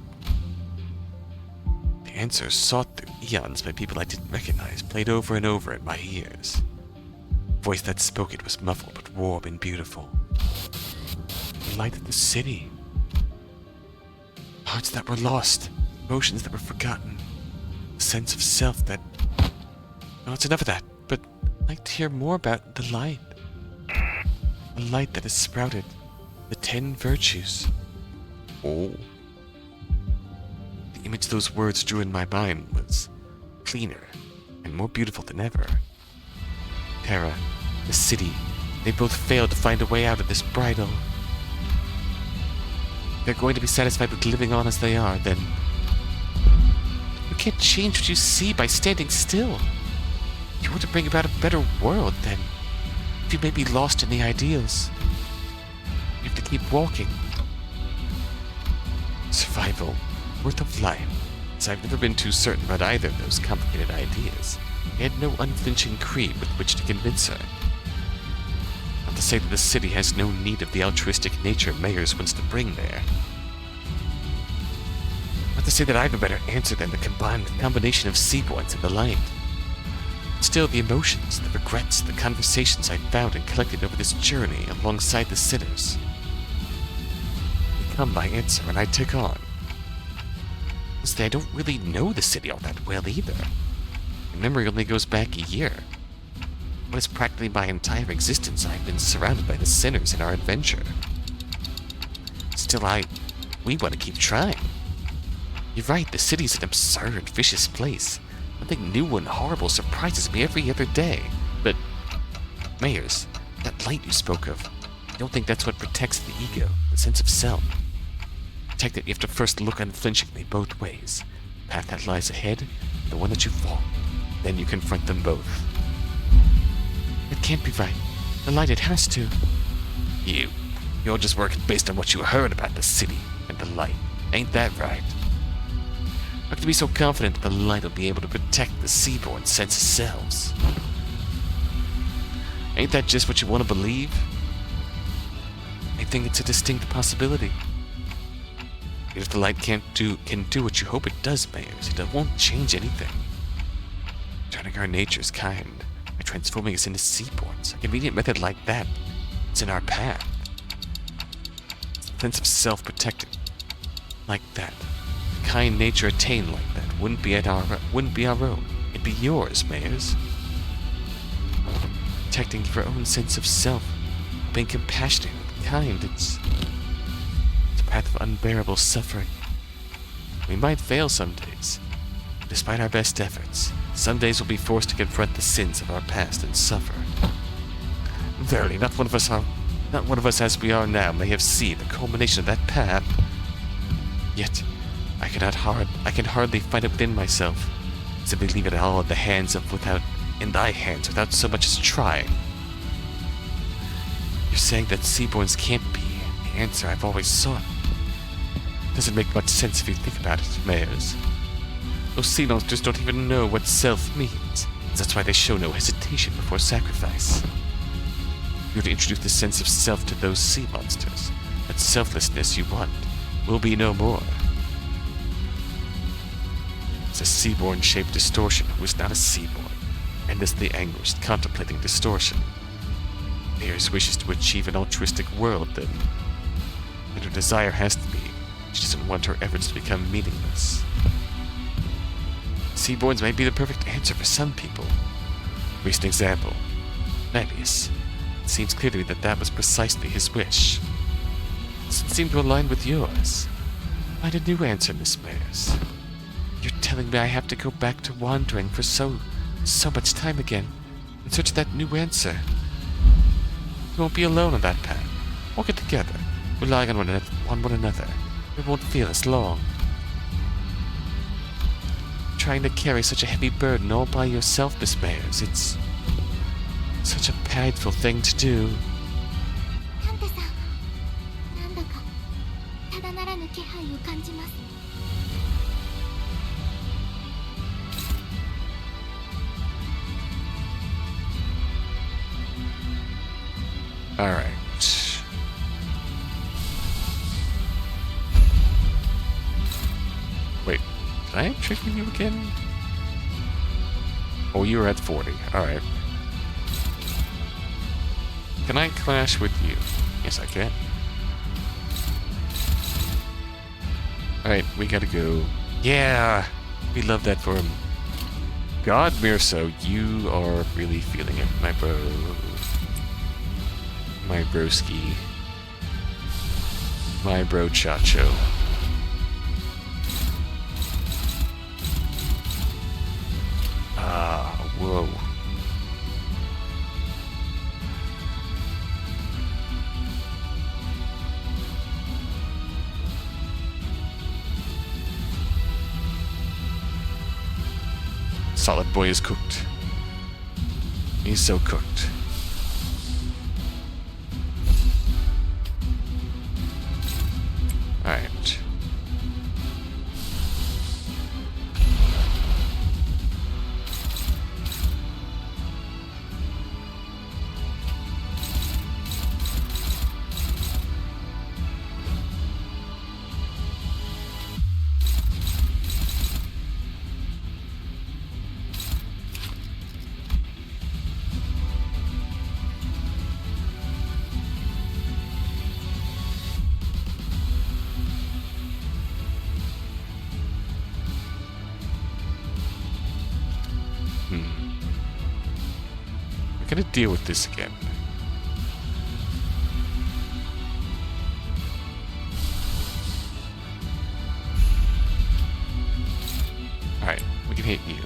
The answer sought through eons by people I didn't recognize played over and over in my ears. The voice that spoke it was muffled but warm and beautiful. The light of the city. Hearts that were lost, emotions that were forgotten, a sense of self that... No, it's enough of that, but I'd like to hear more about the light. The light that has sprouted. The 10 virtues. Oh. The image those words drew in my mind was cleaner and more beautiful than ever. Terra, the city, they both failed to find a way out of this bridle. They're going to be satisfied with living on as they are, then... You can't change what you see by standing still. If you want to bring about a better world, then... If you may be lost in the ideals... You have to keep walking. Survival, worth of life, as I've never been too certain about either of those complicated ideas. I had no unflinching creed with which to convince her. Not to say that the city has no need of the altruistic nature Mayors wants to bring there. Not to say that I have a better answer than the combination of Seaborns and the light. Still, the emotions, the regrets, the conversations I found and collected over this journey alongside the sinners become my answer, and I take on. Honestly, I don't really know the city all that well either. My memory only goes back a year. What is practically my entire existence, I've been surrounded by the sinners in our adventure. Still, we want to keep trying. You're right, the city's an absurd, vicious place. Something new and horrible surprises me every other day. But, Mayors, that light you spoke of, I don't think that's what protects the ego, the sense of self. Protect it, you have to first look unflinchingly both ways. The path that lies ahead, the one that you follow. Then you confront them both. It can't be right. The light, it has to. You're just working based on what you heard about the city and the light. Ain't that right? How can you be so confident that the light will be able to protect the Seaborn sense of selves? Ain't that just what you want to believe? I think it's a distinct possibility. If the light can do what you hope it does, Mayors, it won't change anything. Turning our natures kind by transforming us into Seaborns, a convenient method like that, it's in our path. A sense of self-protecting, like that. A kind nature attained like that wouldn't be our own. It'd be yours, Mayors. Protecting your own sense of self, being compassionate and kind, it's a path of unbearable suffering. We might fail some days. Despite our best efforts, some days we'll be forced to confront the sins of our past and suffer. Verily, not one of us as we are now may have seen the culmination of that path. Yet, I can hardly find it within myself. Simply leave it all in thy hands without so much as trying. You're saying that Seaborns can't be the answer I've always sought. Doesn't make much sense if you think about it, Mayors. Those sea monsters don't even know what self means. That's why they show no hesitation before sacrifice. You're to introduce the sense of self to those sea monsters. That selflessness you want will be no more. It's a seaborn-shaped distortion who is not a seaborn, endlessly anguished, contemplating distortion. Mayors wishes to achieve an altruistic world, then. And her desire has to be. She doesn't want her efforts to become meaningless. Seaborns may be the perfect answer for some people. Recent example, Limbus. It seems clear to me that that was precisely his wish. It doesn't seem to align with yours. Find a new answer, Miss Mayors. You're telling me I have to go back to wandering for so much time again in search of that new answer. You won't be alone on that path. Walk it together, relying on one another. It won't feel as long. Trying to carry such a heavy burden all by yourself, Miss Mayors, it's such a prideful thing to do. タンテさん、なんだかただならぬ気配を感じます。Alright. Wait, did I trigger you again? Oh, you were at 40. Alright. Can I clash with you? Yes, I can. Alright, we gotta go. Yeah! We love that for him. God, Mirso, you are really feeling it, my bro. My broski. My bro chacho. Ah, whoa. Solid Boy is cooked. He's so cooked. Alright. We're gonna deal with this again. Alright, we can hit you.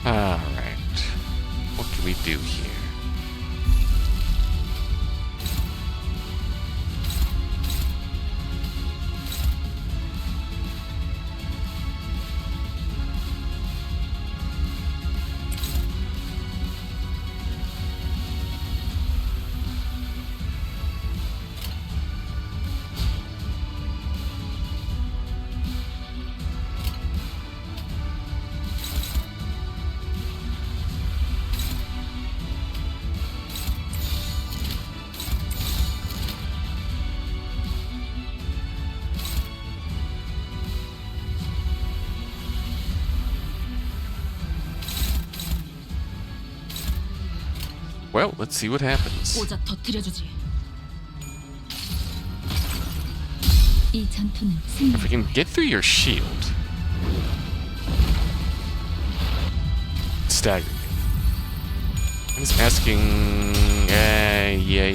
Alright. What can we do here? Well, let's see what happens. 오자 터뜨려주지. 이 전투는 승리. If we can get through your shield. Staggering. I'm just asking. Yay.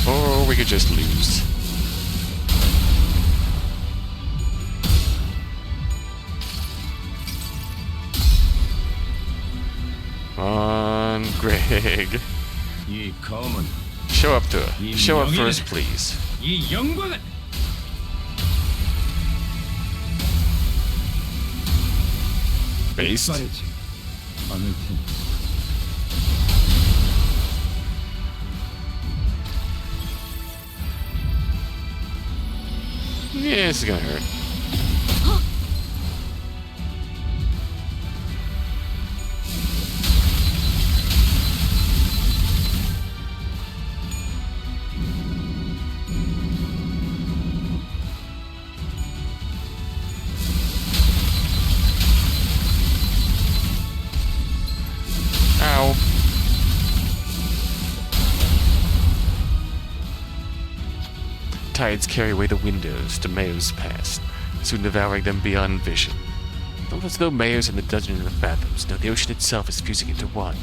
Or we could just lose. Come on, Greg. 이 검은 Show up first, please. 이 영광은 Based. 빠르지 않을 테니. Yeah, this is gonna hurt. Ow. Tides carry away the windows to Mayo's past, soon devouring them beyond vision. Almost as though Mayo's in the dungeon of the fathoms, no, the ocean itself is fusing into one.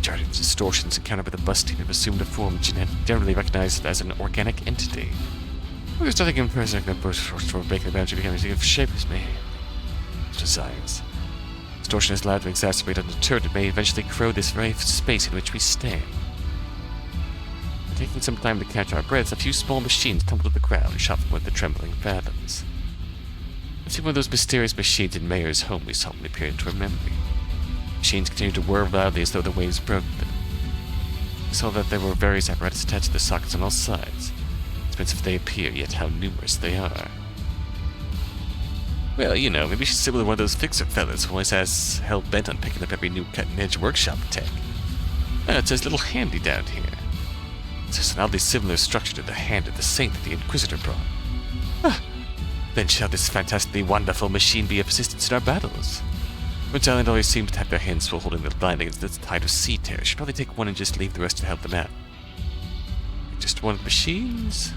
Charted distortions encountered by the bus team have assumed a form generally recognized as an organic entity. Well, there's nothing impressive for breaking the boundary becoming as shape as may desires. Distortion is allowed to exacerbate undeterred, it may eventually corrode this very space in which we stand. Taking some time to catch our breaths, a few small machines tumbled to the ground, shot from one of the trembling fathoms. I've seen one of those mysterious machines in Mayor's home we saw when we peered into her memory. Machines continued to whir loudly as though the waves broke them. We saw that there were various apparatus attached to the sockets on all sides. Expensive they appear, yet how numerous they are. Well, you know, maybe she's similar to one of those fixer fellas who always has hell-bent on picking up every new cutting-edge workshop tech. It says little handy down here. It's just an oddly similar structure to the hand of the saint that the Inquisitor brought. Then shall this fantastically wonderful machine be of assistance in our battles? Prince Island always seems to have their hands full holding the line against the tide of sea terror. Should probably take one and just leave the rest to help them out. Just one of the machines?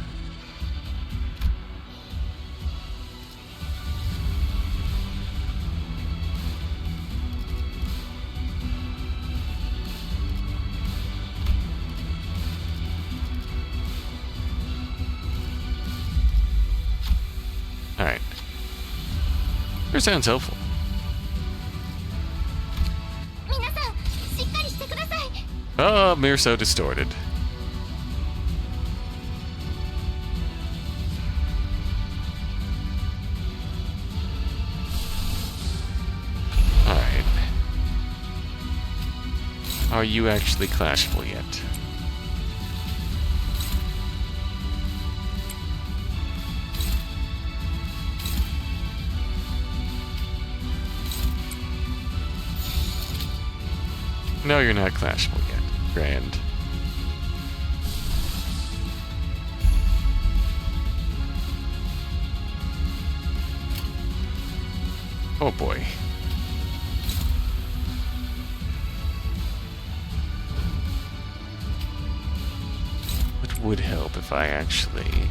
Alright. Sure sounds helpful. 皆さんしっかりしてください。 Oh, mirror so distorted. Alright. Are you actually clashable yet? No, you're not clashable yet. Grand. Oh boy. It would help if I actually...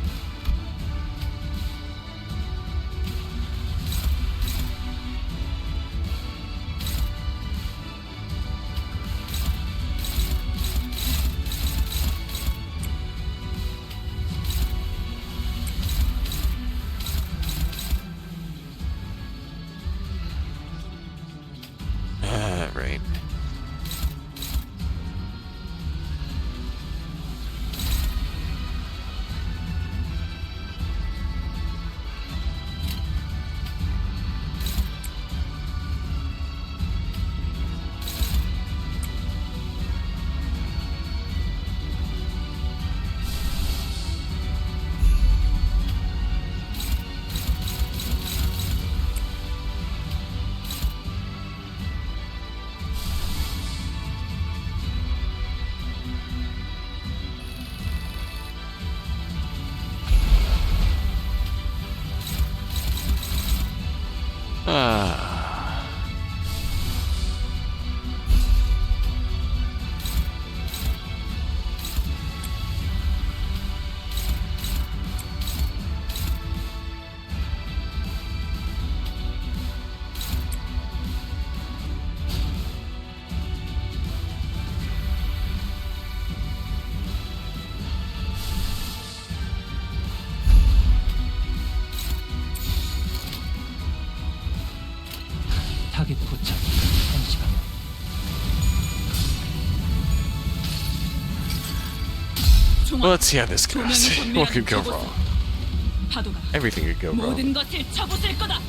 right. Well, let's see how this goes. What could go wrong? 파도가 Everything could go wrong. 모든 것을 쳐부술 거다.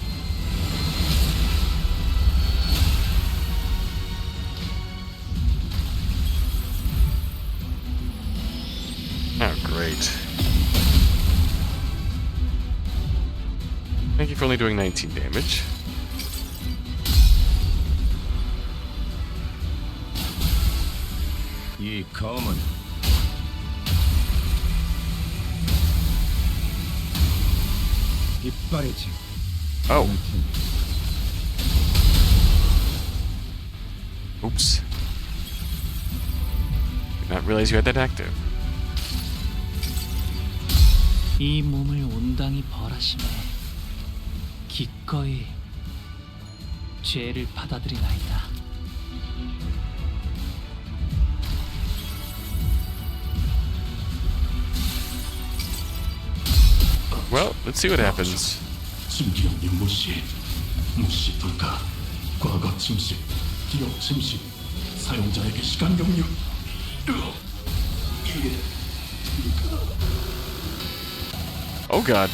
Oh, great. Thank you for only doing 19 damage. 이 검은 이빨이지. Oh. Oops. Did not realize you had that active. 이 몸을 온당히 벌하심에 기꺼이 죄를 받아들이나이다. Well, let's see what happens. 신기한 림부시, 무시 돌가, 과거 침식, 기억 침식, 사용자에게 시간 경류. Oh god.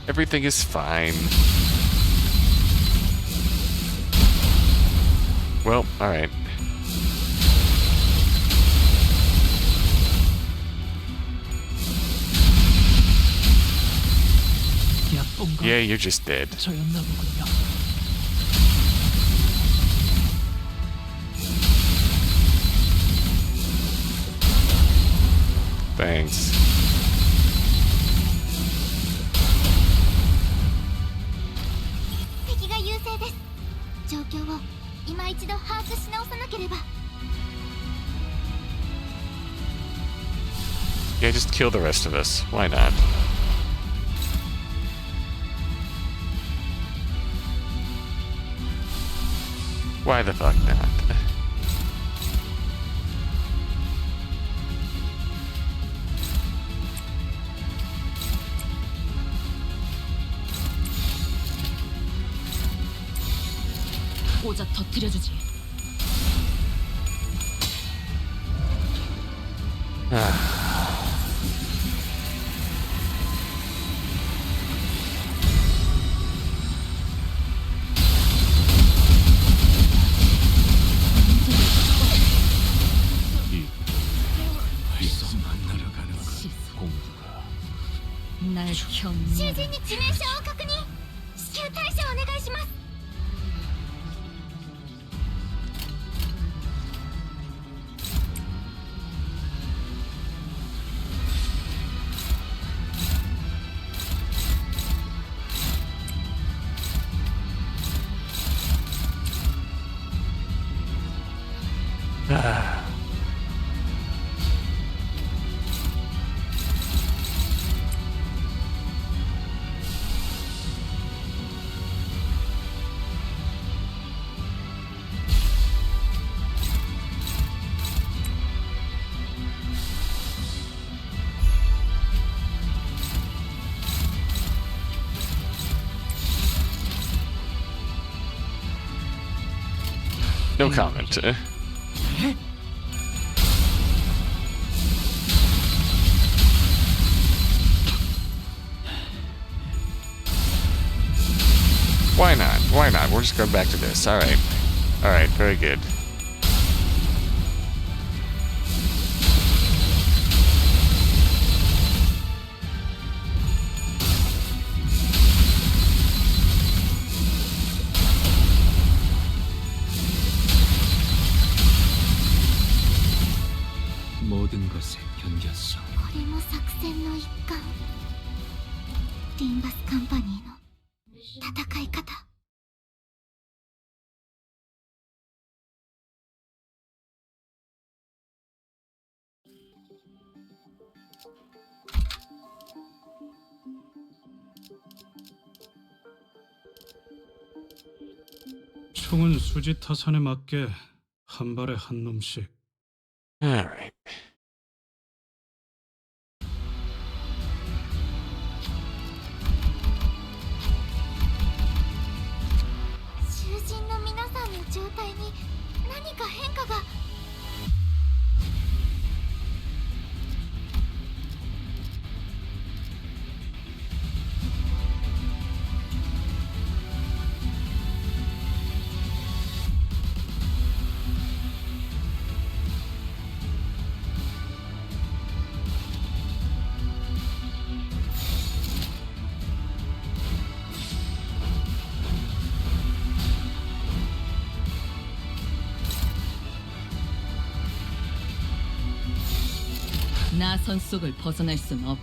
Everything is fine. Well, alright. 야뽕과 Yeah, you're just dead. 저였나 보군요. Thanks. Yeah, just kill the rest of us. Why not? Why the fuck not? 오자 터뜨려주지. 날 경멸. 囚人に致命傷を確認。至急対処お願いします。 No comment. Why not? Why not? We're just going back to this. Alright. Alright, very good. 모든 것에 견뎠어. これも作戦の一環。リンバスカンパニーの戦い方。 총은 수지 타산에 맞게 한 발에 한 놈씩. Alright. 何か変化が。나선 속을 벗어날 순 없다.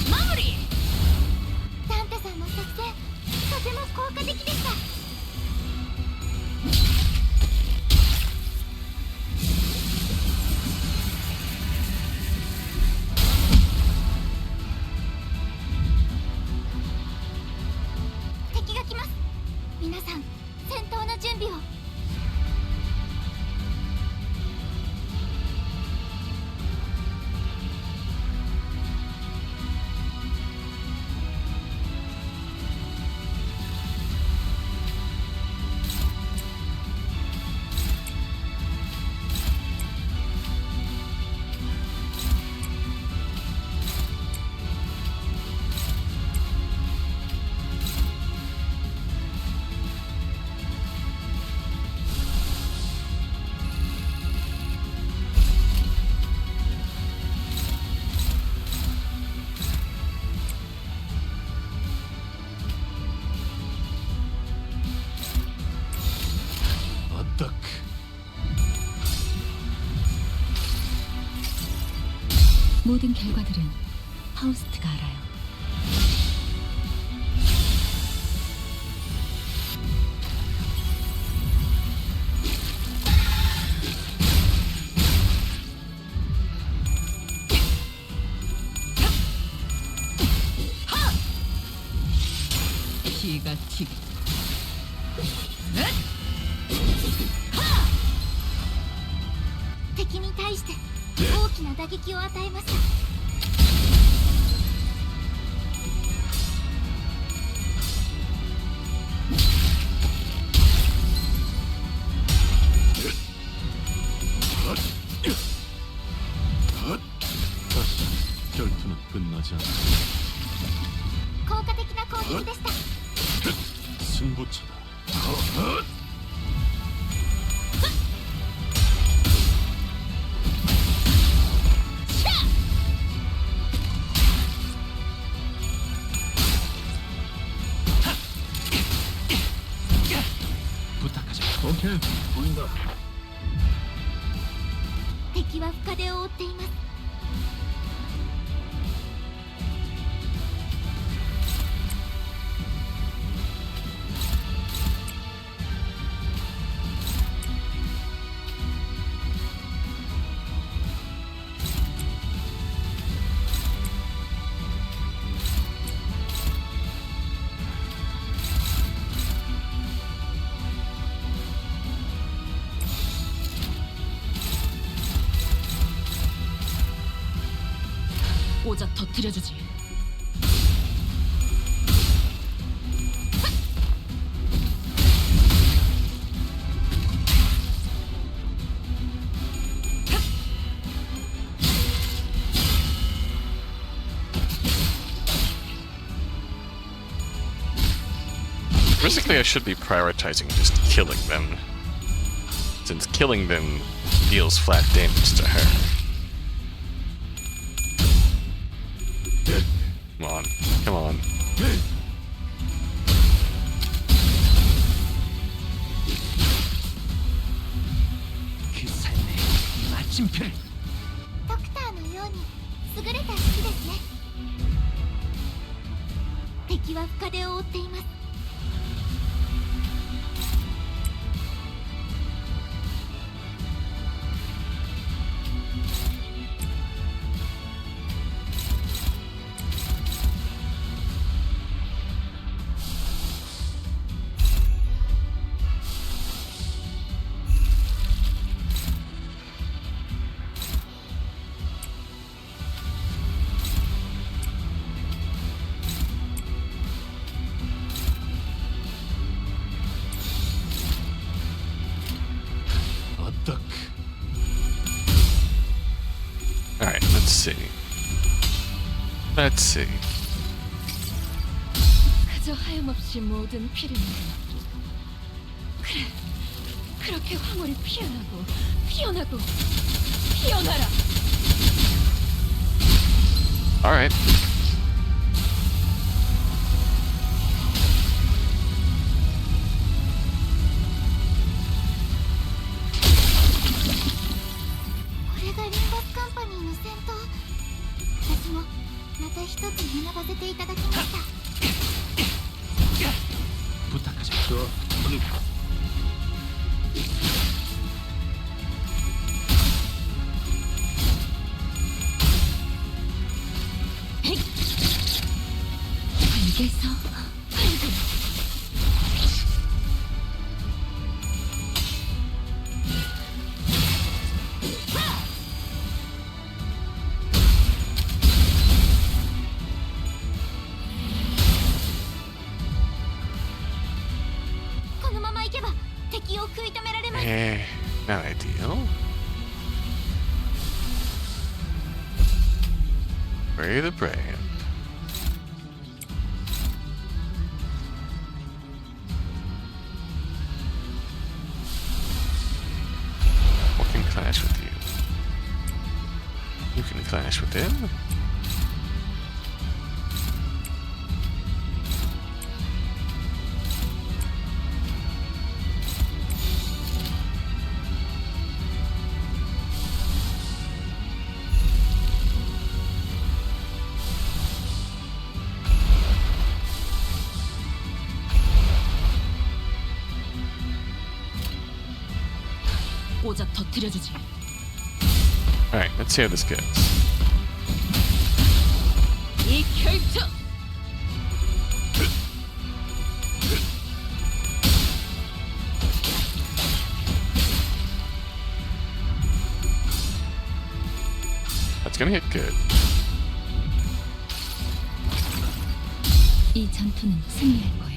마무리! サンタさんの作戦、とても効果的でした。敵が来ます。皆さん、戦闘の準備を。모든 결과들은 파우스트가 알아요. 기가 튀. 敵に対して大きな打撃を与えました。결투는 끝나지 않아. 効果的な攻撃でした。 승부처다. オッケー、보인다. 敵は深手を負っています。오자 터뜨려주지. Basically, I should be prioritizing just killing them, since killing them deals flat damage to her. Come on, come on. 그 삶의 마침표를. ドクターのように優れた式ですね。敵は深手を負っています。Let's see. 그저 하염없이 모든 피를 내려. 그래, 그렇게 황홀히 피어나고 피어나고 피어나라. All right. 부탁하자. 알겠어. Not ideal. Bury the brand. What can clash with you? You can clash with him. 오작 터뜨려주지. Alright, let's see how this goes. 이 결투. That's gonna hit good. 이 전투는 승리할 거예요.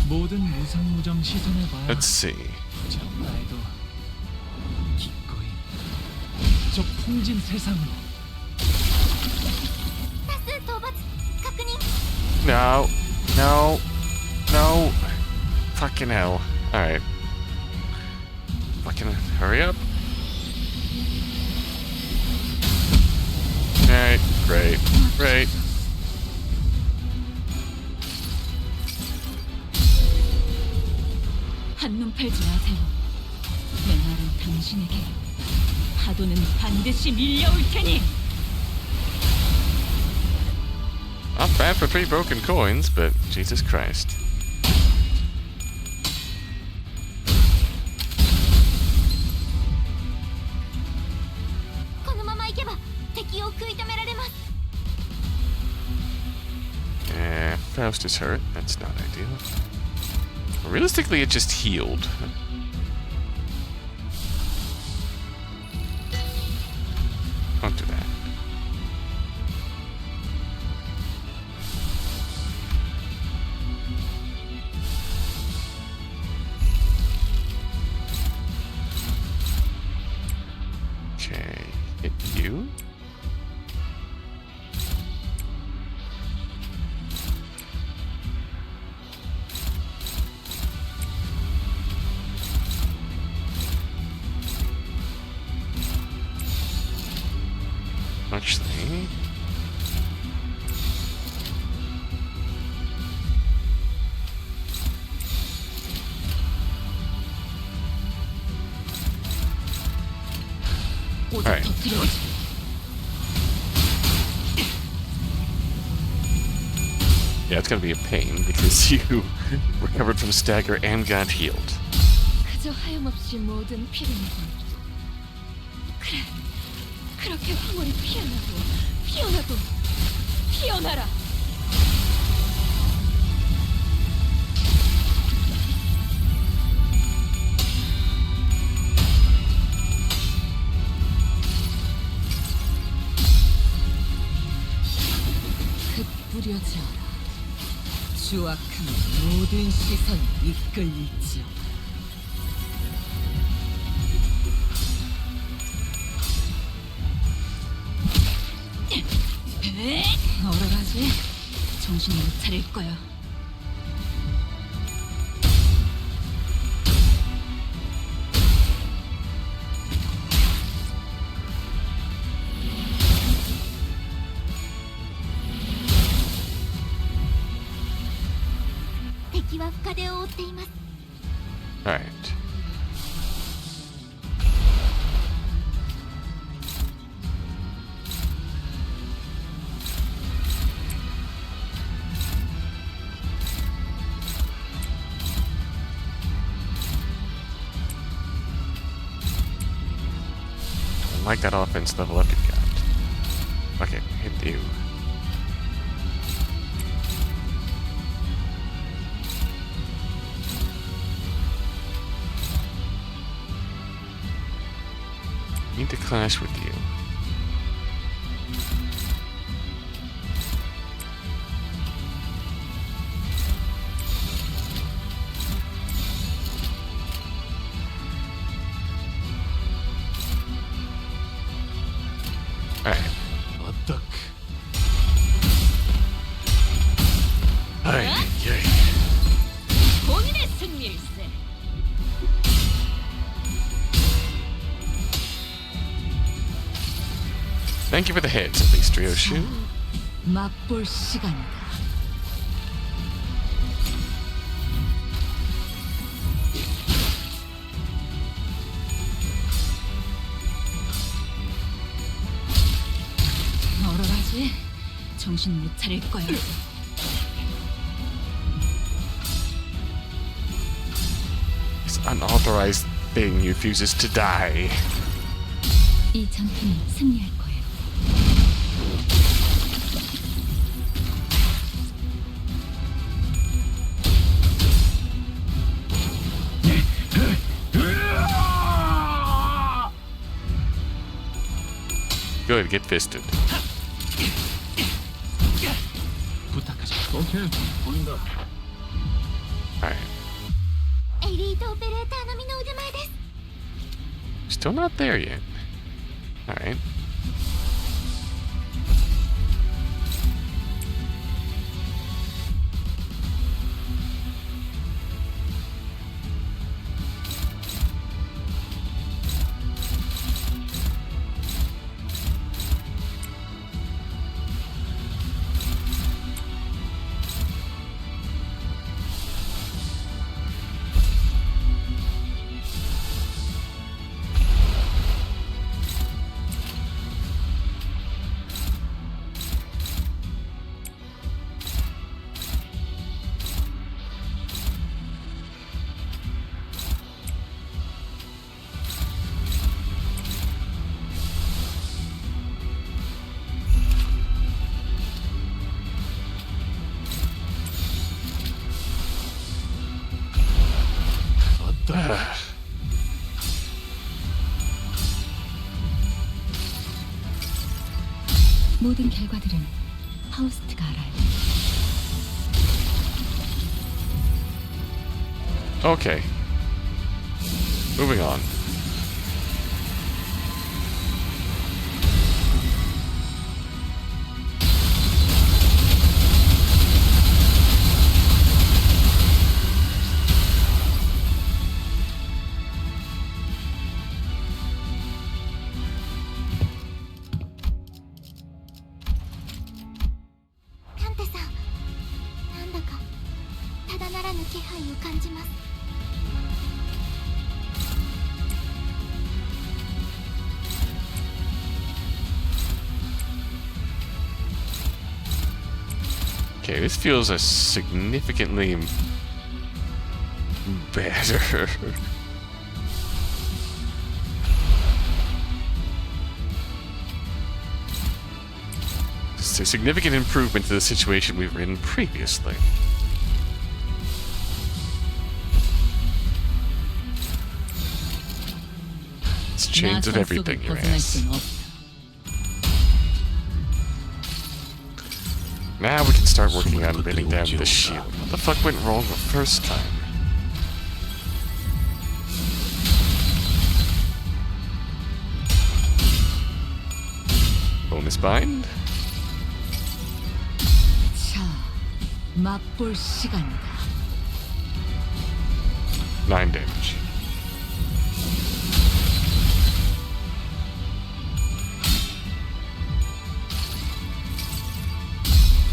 모든 무상무정 시선해봐. Let's see. 정말도 기꺼이 저 풍진 세상으로. No. No. No. Fucking hell. Alright. Fucking hurry up. Alright, great. Great. 한눈 팔지 마세요. 내 말은 당신에게 파도는 반드시 밀려올 테니. Not bad for 3 broken coins, but Jesus Christ. Yeah, Faust is hurt. That's not ideal. Realistically, it just healed. Don't do that. Okay, hit you. Actually, 오직 Alright. 터뜨려주지. yeah, it's gonna be a pain because you recovered from stagger and got healed. 그저 하염없이 모든 피를 내고. 그래, 그렇게 황홀히 피어나고 피어나고 피어나라. 그 뿌려져라. 추악한 모든 시선을 이끌리지요. 얼어가지. 정신 못 차릴 거야. Alright. I like that offense level up it got. Okay, hit you. Need to clash with you. Alright. 어떡. Ay, ay. 본인의 승리일세. Thank you for the hits, at least, Ryoshu. 맛볼 시간이다. 얼어가지. 정신 못 차릴 거야. This unauthorized thing refuses to die. 이 전투는 승리할 거예요. Good, get fisted. 부탁하자. 오케이, 보인다. Alright. エリートオペレーター並みの腕前です。 Still not there yet. Alright. 모든 결과들은 파우스트가 알아요. Okay. Moving on. Okay, this feels a significantly better. It's a significant improvement to the situation we were in previously. It's chains of everything, your ass. Now we can start working on bringing down the shield. What the fuck went wrong the first time? Bonus bind? 자, 맛볼 시간이다. 9 damage.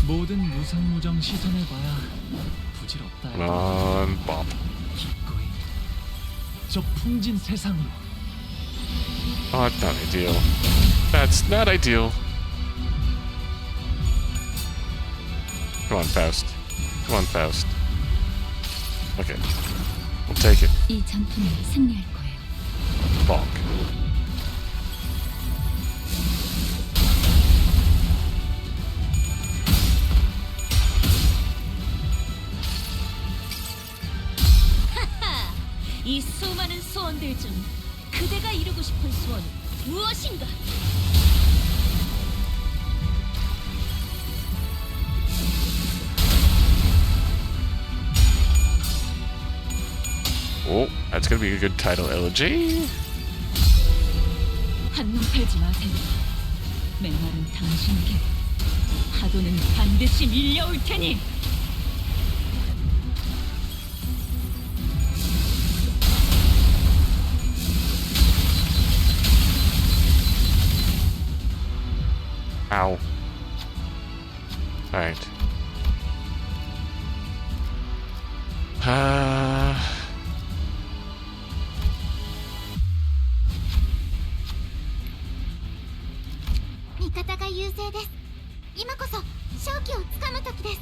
모든 무상무정 시선해봐야 부질없다. Come on, Bob. 기꺼이 저 풍진 세상으로. Oh, that's not ideal. That's not ideal. Come on, Faust. Come on, Faust. Okay. We'll take it. 이 전투는 승리할 거예요. Bonk. 이 수많은 소원들 중 그대가 이루고 싶은 소원은 무엇인가? Oh, that's gonna be a good title elegy. 한눈 팔지 마세요. 메마른 당신에게 파도는 반드시 밀려올 테니. Ow. Alright.味方が優勢です。今こそ勝機をつかむ時です。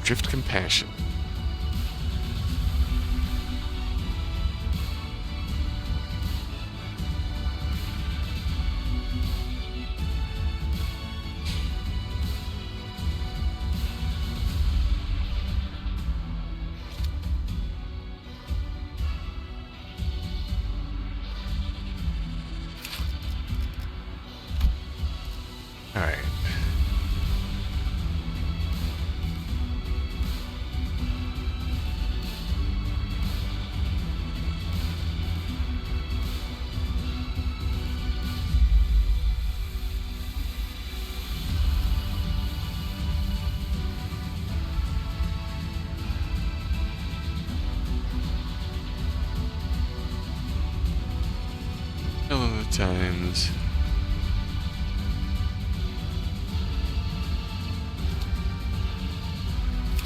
Drift compassion. All right. Hello, times.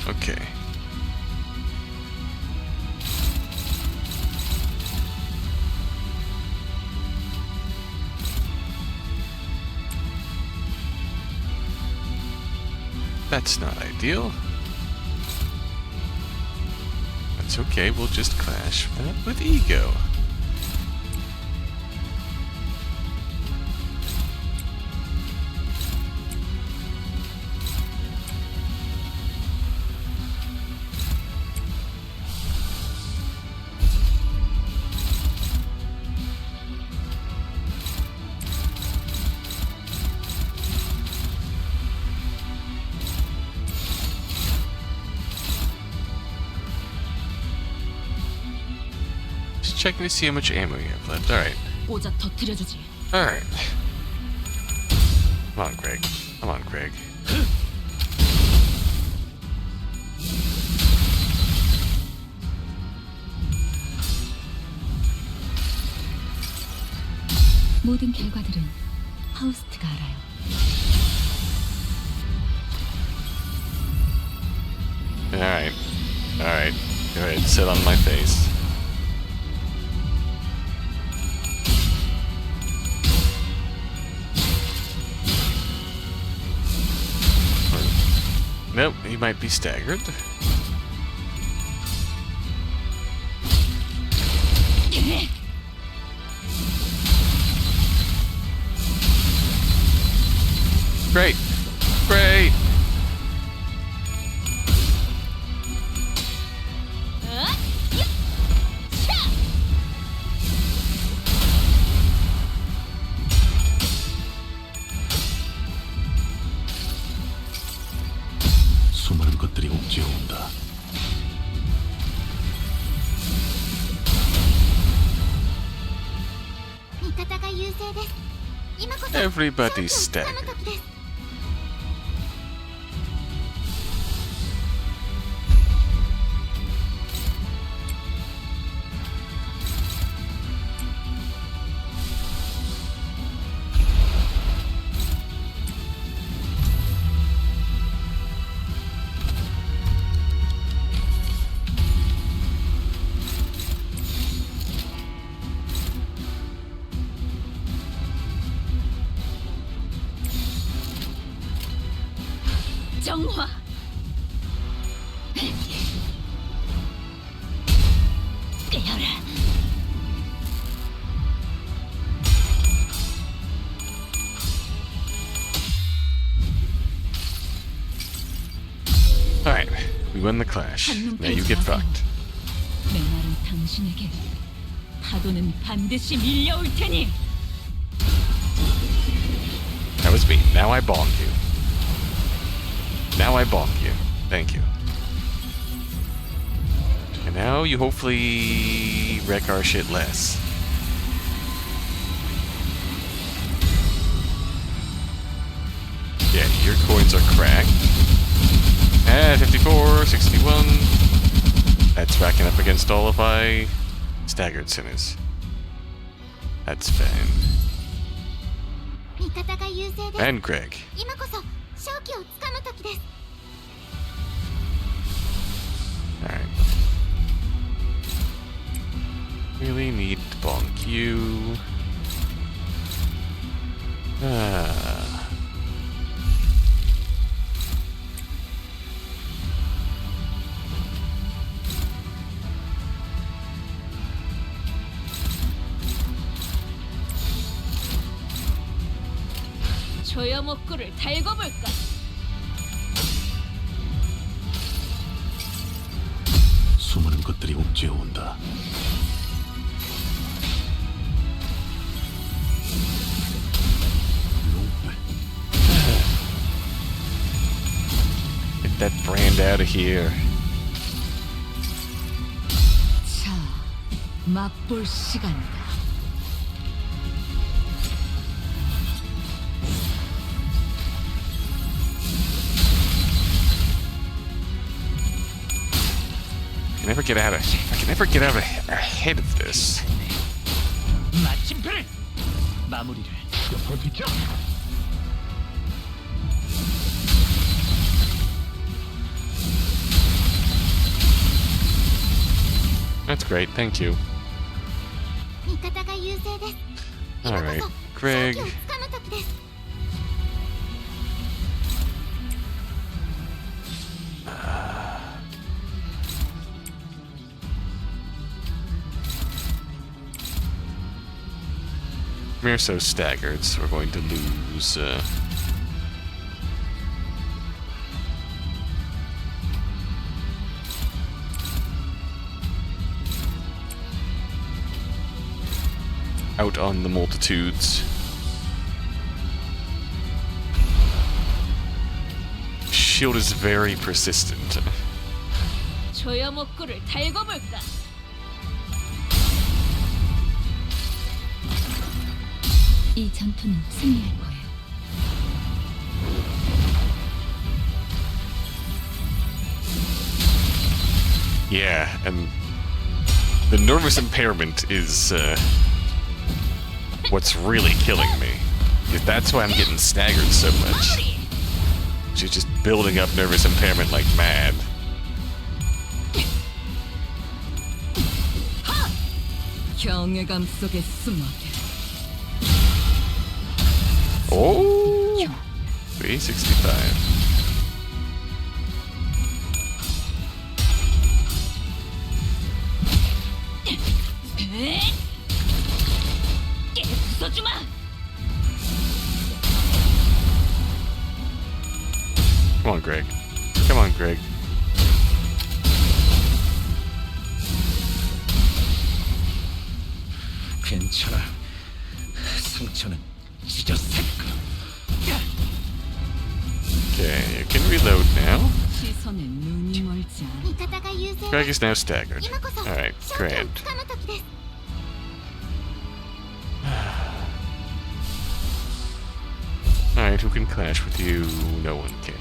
Okay. That's not ideal. That's okay, we'll just clash that with ego. Just checking to see how much ammo you have left. Alright. 오자 터뜨려주지. Alright. Come on, Greg. Come on, Greg. 모든 결과들은 파우스트가 알아요. Alright. Alright. Go ahead, sit on my face. Nope, he might be staggered. Great! Great! 方が優勢です。今こそ Everybody's 勝機をつかむ staggered. 時です。정화. 깨어라. Alright, we won the clash. Now you get fucked. 메마른 당신에게 파도는 반드시 밀려올 테니. That was me. Now I bonk you. Now I bonk you. Thank you. And now you hopefully wreck our shit less. Yeah, your coins are cracked. 54, 61. That's backing up against all of my staggered sinners. That's fine. 味方が優勢です。 And Greg. 今こそ勝機をつかむ時です。 Alright. Really need to bonk you. 조여 목구를 달궈 볼까? 수많은 것들이 옥죄어온다. Get that brand out of here. 자, 맛볼 시간이다. I can never get out ahead of this. 마침표를 마무리를. That's great, thank you. 味方が優勢です。 Alright, 勝 Greg. 機をつかむ時です。 We're so staggered, so we're going to lose. Out on the multitudes. Shield is very persistent. 조여 목구를 달궈 볼까? 이 전투는 승리할 거예요. Yeah, and the nervous impairment is what's really killing me. That's why I'm getting staggered so much. She's just building up nervous impairment like mad. 경외감 속에 숨어. Oh! 365. 부숴주마! Come on, Greg. Come on, Greg. 괜찮아. 상처는 찢었으니까. Okay, you can reload now. 시선에 눈이 멀지 않아. 味方が優勢 Greg です。 is now staggered. 今こそ Alright, 勝機を grand. つかむ時です。Alright, who can clash with you? No one can.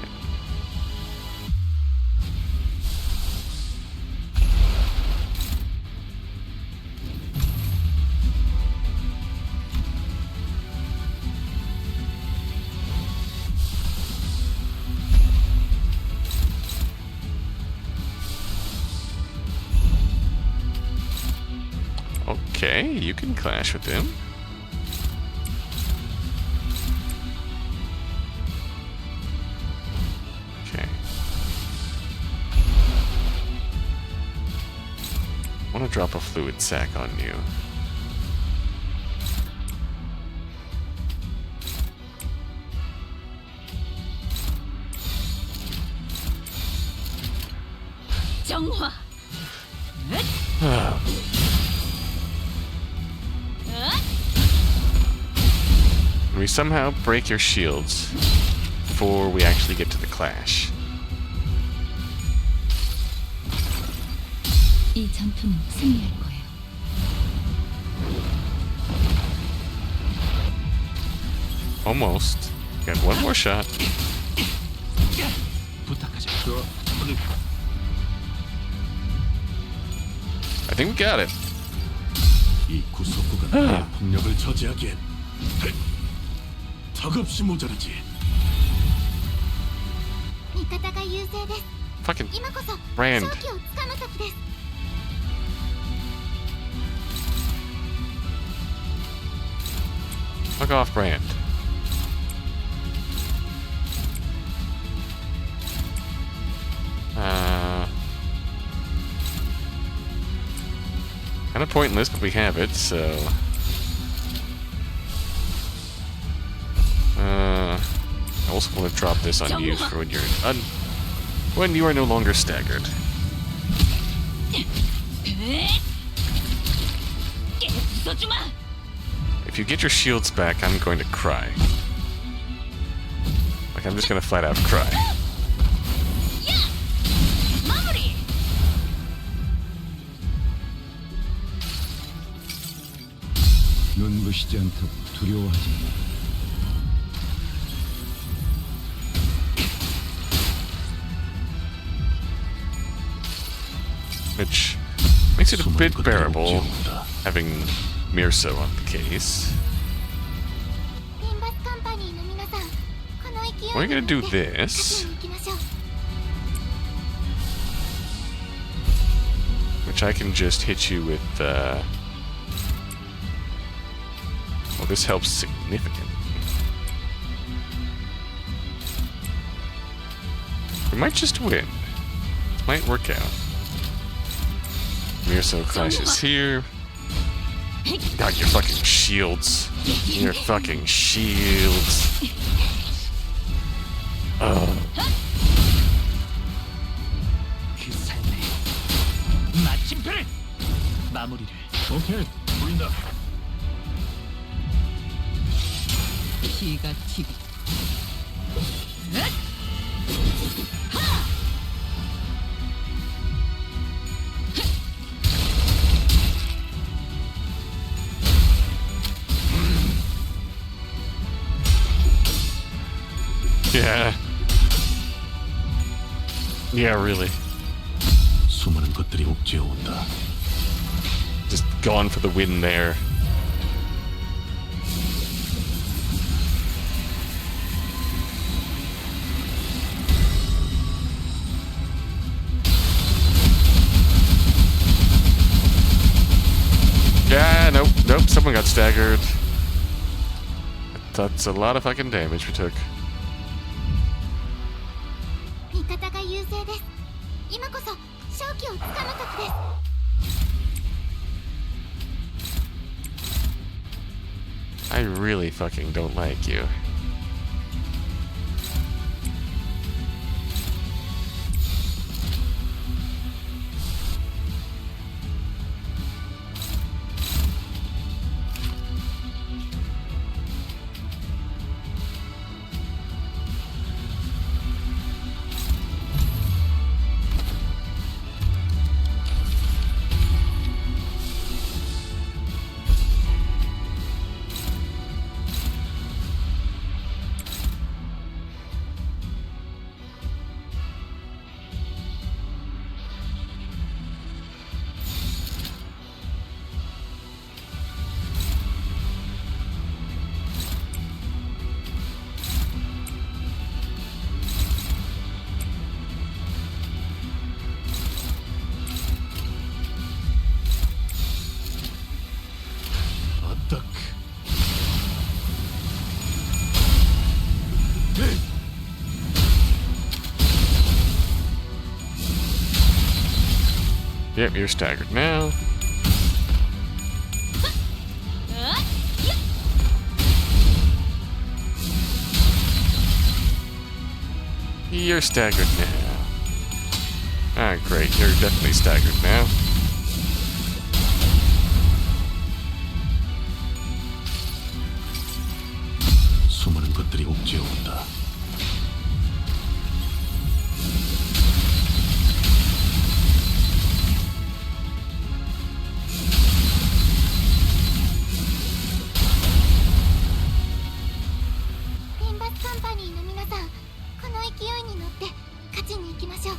Okay, you can clash with him. Okay. I want to drop a fluid sac on you. 정화. We somehow break your shields before we actually get to the clash. 이 전투는 승리할 거예요. Almost. Got one more shot. 부탁하자. I think we got it. 이 구속구가 나의 폭력을 저지하기엔 턱없이 모자르지. 味方が優勢です。 Fucking 今こそ Rand. 勝機をつかむ時です。 Fuck off, Brand. Kind of pointless, but we have it, so... I also want to drop this on you for when you're when you are no longer staggered. If you get your shields back, I'm going to cry. Like, I'm just going to flat out cry. 눈부시지 않다고 두려워하지 마. Which makes it a bit bearable having Mirso on the case. Limbus Company の皆さん、この勢い We're gonna に do 乗って this, 勝ちに行きましょう。 which I can just hit you with, well, this helps significantly. We might just win. This might work out. Mirso clashes here. God, your fucking shields. Your fucking shields. Oh. 그 삶의 마침표를 마무리를. 오케이, 보인다. 피가 튀고 Yeah. Yeah, really. 수많은 것들이 옥죄어 온다. Just gone for the win there. Yeah, nope, someone got staggered. That's a lot of fucking damage we took. 味方が優勢です。今こそ勝機をつかむ時です。 I really fucking don't like you. Yep, you're staggered now. You're staggered now. Ah, great. You're definitely staggered now. 수많은 것들이 옥죄어온다. 림버스 컴퍼니の皆さん、この勢いに乗って勝ちに行きましょう。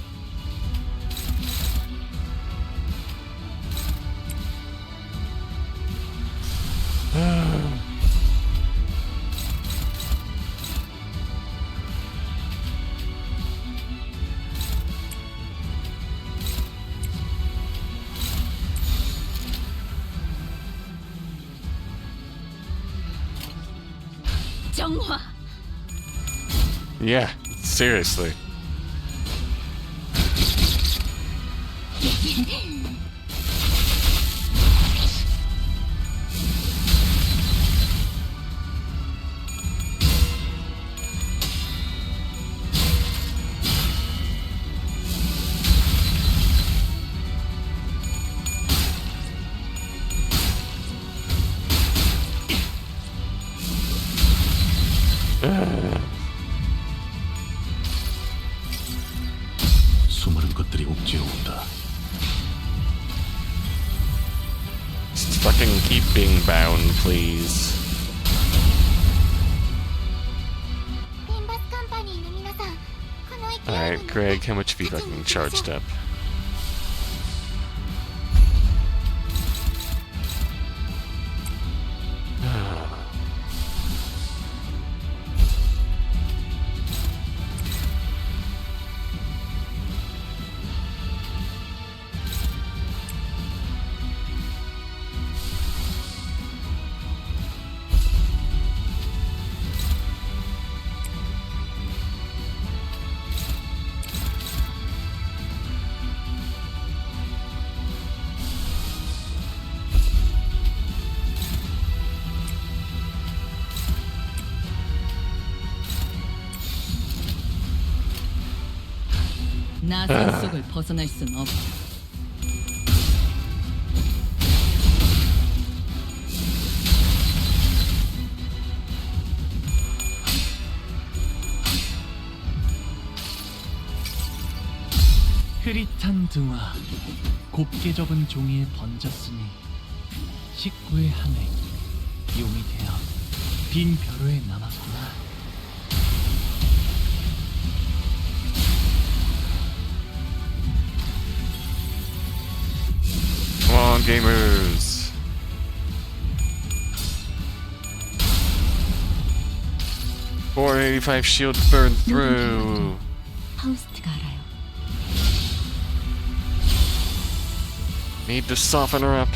정화. Yeah, seriously. 수많은 것들이 옥죄어온다. Just fucking keep being bound, please. リンバスカンパニーの皆さん、この勢いに乗って Alright, Greg, how much have you fucking charged up? 나산 속을 벗어날 순 없어. 흐릿한 등화, 곱게 접은 종이에 번졌으니 식구의 한획, 용이 되어 빈 벼로에 남았구나. Come on, gamers. $485 shield burn through. 파우스트가 알아요. Need to soften her up.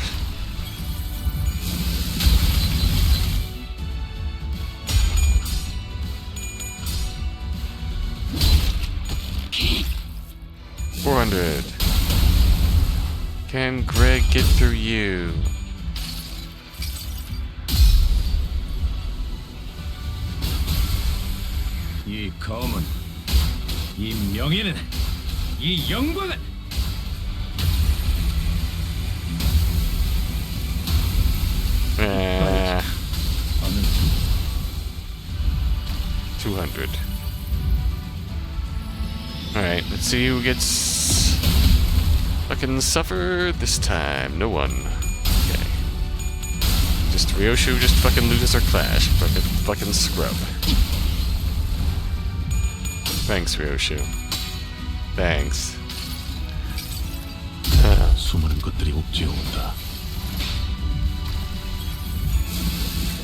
$400. Can Greg get through you? 이 검은, 이 명예는, 이 영광은 어느 200. Alright, let's see who gets fucking suffer this time. No one. Okay. Just Ryoshu just fucking loses her clash. Fucking scrub. Thanks, Ryoshu. Thanks. 수많은 것들이 옥죄어온다.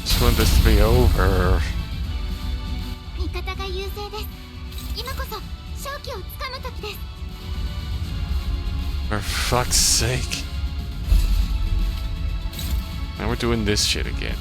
Just want this to be over. 味方が優勢です。今こそ勝機をつかむ時です。 For fuck's sake. Now we're doing this shit again.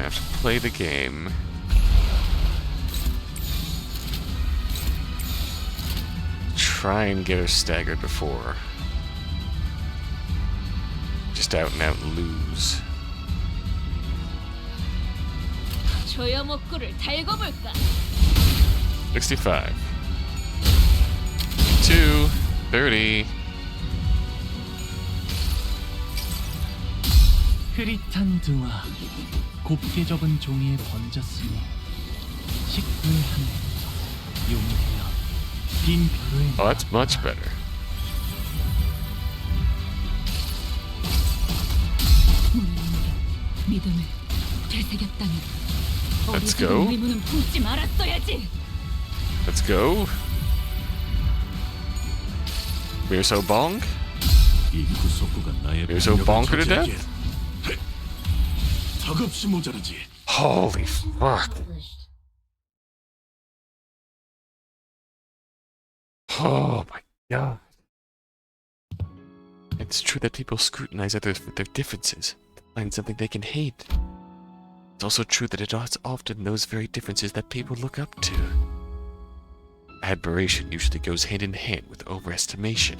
have to play the game. Try and get her staggered before. Just out and out lose. 조여 목구를 달고 볼까? 65. 2. 30. 흐릿한 등화 곱게 접은 종이에 번졌으니 식물 하늘 용되어 빈 벼로에 Oh, that's much better. 믿음을 되새겼다니. Let's go. 의문은 품지 말았어야지. Let's go. We're so bonk. 이 구속구가 나의 You're so 병력을 bonker to 저지하기에 death? 턱없이 모자라지. Holy fuck. Oh my god. It's true that people scrutinize others for their differences to find something they can hate. It's also true that it is often those very differences that people look up to. Admiration usually goes hand in hand with overestimation.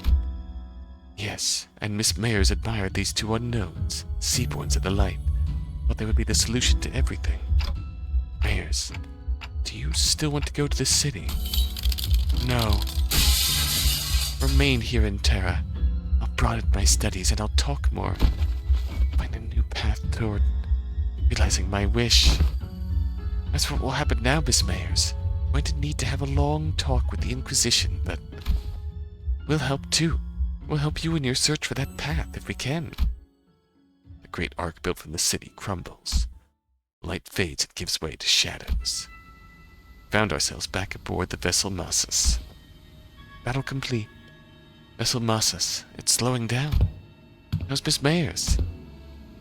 Yes, and Miss Mayers admired these two unknowns, Seaborns of the Light. Thought they would be the solution to everything. Mayers, do you still want to go to the city? No. Remain here in Terra. I'll broaden my studies and I'll talk more. Find a new path toward realizing my wish. As for what will happen now, Miss Mayers, I'm going to need to have a long talk with the Inquisition, but we'll help too. We'll help you in your search for that path if we can. The great arc built from the city crumbles. Light fades and gives way to shadows. Found ourselves back aboard the vessel Massus. Battle complete. Vessel Massus, it's slowing down. How's Miss Mayers?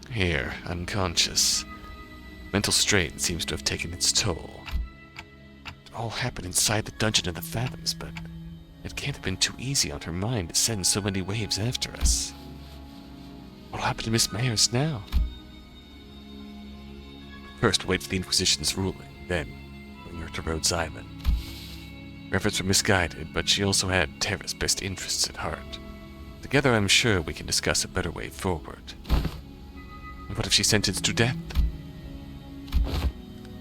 Here, unconscious. Mental strain seems to have taken its toll. It all happened inside the dungeon of the Fathoms, but it can't have been too easy on her mind to send so many waves after us. What'll happen to Miss Mayers now? First, wait for the Inquisition's ruling, then bring her to Rhodes Island. Her efforts were misguided, but she also had Terra's best interests at heart. Together, I'm sure we can discuss a better way forward. And what if she's sentenced to death?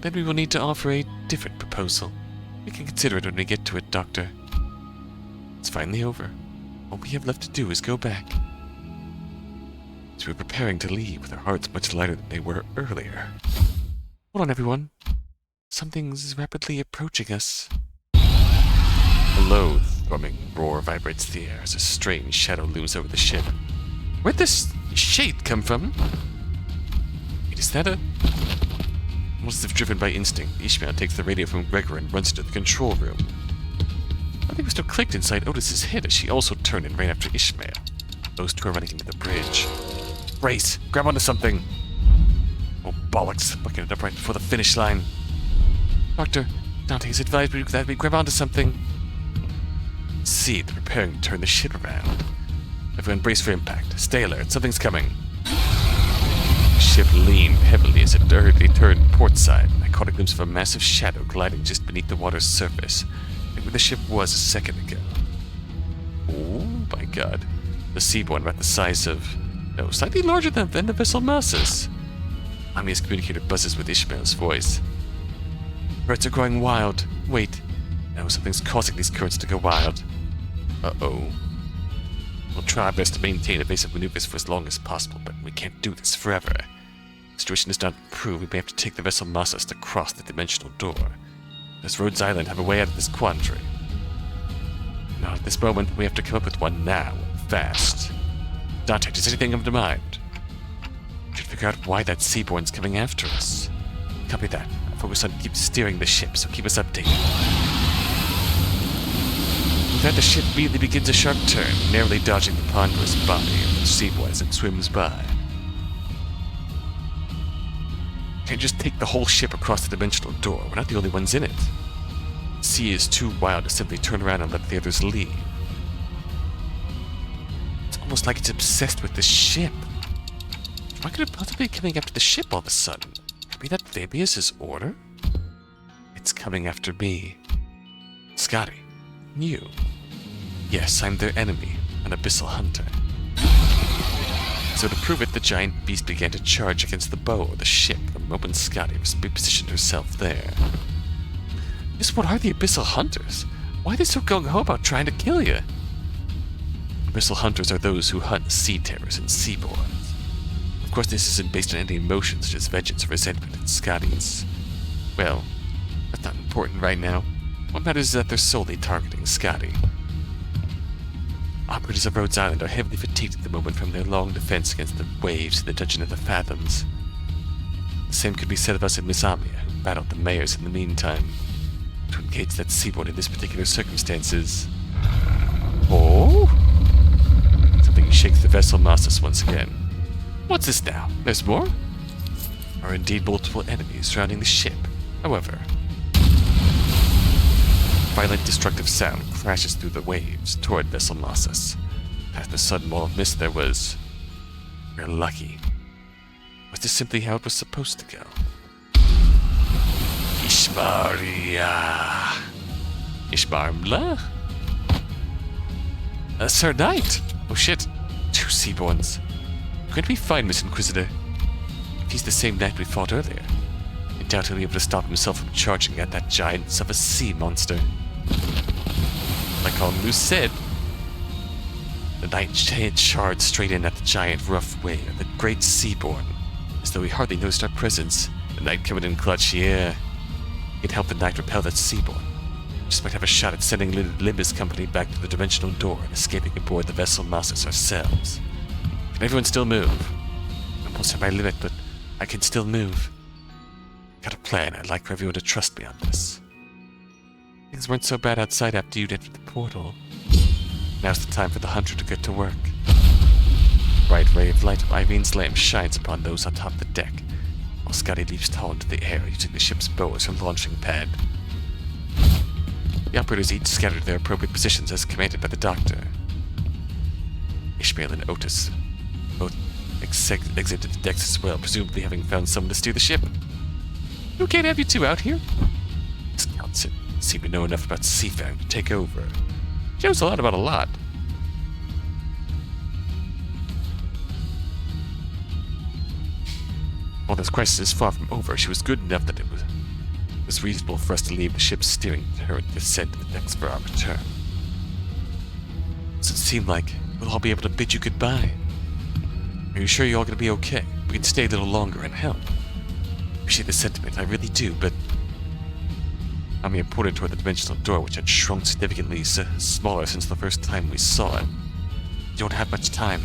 Then we will need to offer a different proposal. We can consider it when we get to it, Doctor. It's finally over. All we have left to do is go back. As we were preparing to leave with our hearts much lighter than they were earlier. Hold on, everyone. Something's rapidly approaching us. A low, thrumming roar vibrates the air as a strange shadow looms over the ship. Where'd this shade come from? Wait, is that a... Almost as if driven by instinct, Ishmael takes the radio from Gregor and runs into the control room. Something must have clicked inside Otis's head as she also turned and ran after Ishmael. Those two are running into the bridge. Race! Grab onto something! Oh, bollocks! Bucking it up right before the finish line. Doctor, Dante has advised me that we grab onto something. See, they're preparing to turn the ship around. Everyone brace for impact. Stay alert, something's coming. The ship leaned heavily as it hurriedly turned port side. I caught a glimpse of a massive shadow gliding just beneath the water's surface, like where the ship was a second ago. Oh my god. The seaborn about the size of... no, slightly larger than the vessel Massus. Omnia's communicator buzzes with Ishmael's voice. Currents are growing wild. Wait. No, something's causing these currents to go wild. Uh-oh. We'll try our best to maintain evasive maneuvers for as long as possible, but we can't do this forever. If the situation does not improve, we may have to take the vessel Massus to cross the dimensional door. Does Rhodes Island have a way out of this quandary? Not at this moment, we have to come up with one now, fast. Dante, does anything come to mind? We should figure out why that seaborn's coming after us. Copy that. I'll focus on keep steering the ship, so keep us updated. With that, the ship immediately begins a sharp turn, narrowly dodging the ponderous body of the seaboy as it swims by. Can't just take the whole ship across the dimensional door. We're not the only ones in it. The sea is too wild to simply turn around and let the others leave. It's almost like it's obsessed with the ship. Why could it possibly be coming after the ship all of a sudden? Could be that Fabius's order? It's coming after me. Scotty, you. Yes, I'm their enemy, an abyssal hunter. So to prove it, the giant beast began to charge against the bow of the ship the moment Scotty repositioned herself there. Just what are the abyssal hunters? Why are they so gung-ho about trying to kill you? Abyssal hunters are those who hunt sea terrors and seaboards. Of course, this isn't based on any emotions such as vengeance or resentment. It's Scotty's. Well, that's not important right now. What matters is that they're solely targeting Scotty. Operatives of Rhodes Island are heavily fatigued at the moment from their long defense against the waves in the Dungeon of the Fathoms. The same could be said of us in Miss Amia, who battled the mayors in the meantime. To engage that seaboard in this particular circumstances. Oh? Something shakes the vessel Massus once again. What's this now? There's more? There are indeed multiple enemies surrounding the ship. However, violent destructive sound crashes through the waves toward vessel Massus. Past the sudden wall of mist there was... We're lucky. Was this simply how it was supposed to go? Ishmaria. Ishmarmla? Sir Knight! Oh shit. 2 Seaborns. Going to be fine, Miss Inquisitor. If he's the same knight we fought earlier, I doubt he'll be able to stop himself from charging at that giant of a sea monster. Like all Moose said, the knight charged straight in at the giant rough wave of the great Seaborn, as though he hardly noticed our presence. The knight coming in clutch, yeah. He'd help the knight repel that Seaborn. Just might have a shot at sending Limbus Company back to the dimensional door and escaping aboard the vessel Massus ourselves. Can everyone still move? I'm almost at my limit, but I can still move. Got a plan. I'd like for everyone to trust me on this. Things weren't so bad outside after you'd entered the portal. Now's the time for the hunter to get to work. Bright ray of light of Irene's lamp shines upon those on top of the deck, while Scotty leaps tall into the air using the ship's bow as her launching pad. The operators each scattered their appropriate positions as commanded by the doctor. Ishmael and Otis both exited the decks as well, presumably having found someone to steer the ship. You can't have you two out here? Scouts seem to know enough about seafaring to take over. She knows a lot about a lot. While this crisis is far from over, she was good enough that it was reasonable for us to leave the ship's steering to her and descend to the decks for our return. Does it seem like we'll all be able to bid you goodbye? Are you sure you're all going to be okay? We can stay a little longer and help. Appreciate the sentiment, I really do, but... Amia pointed toward the dimensional door, which had shrunk significantly smaller since the first time we saw it. You don't have much time.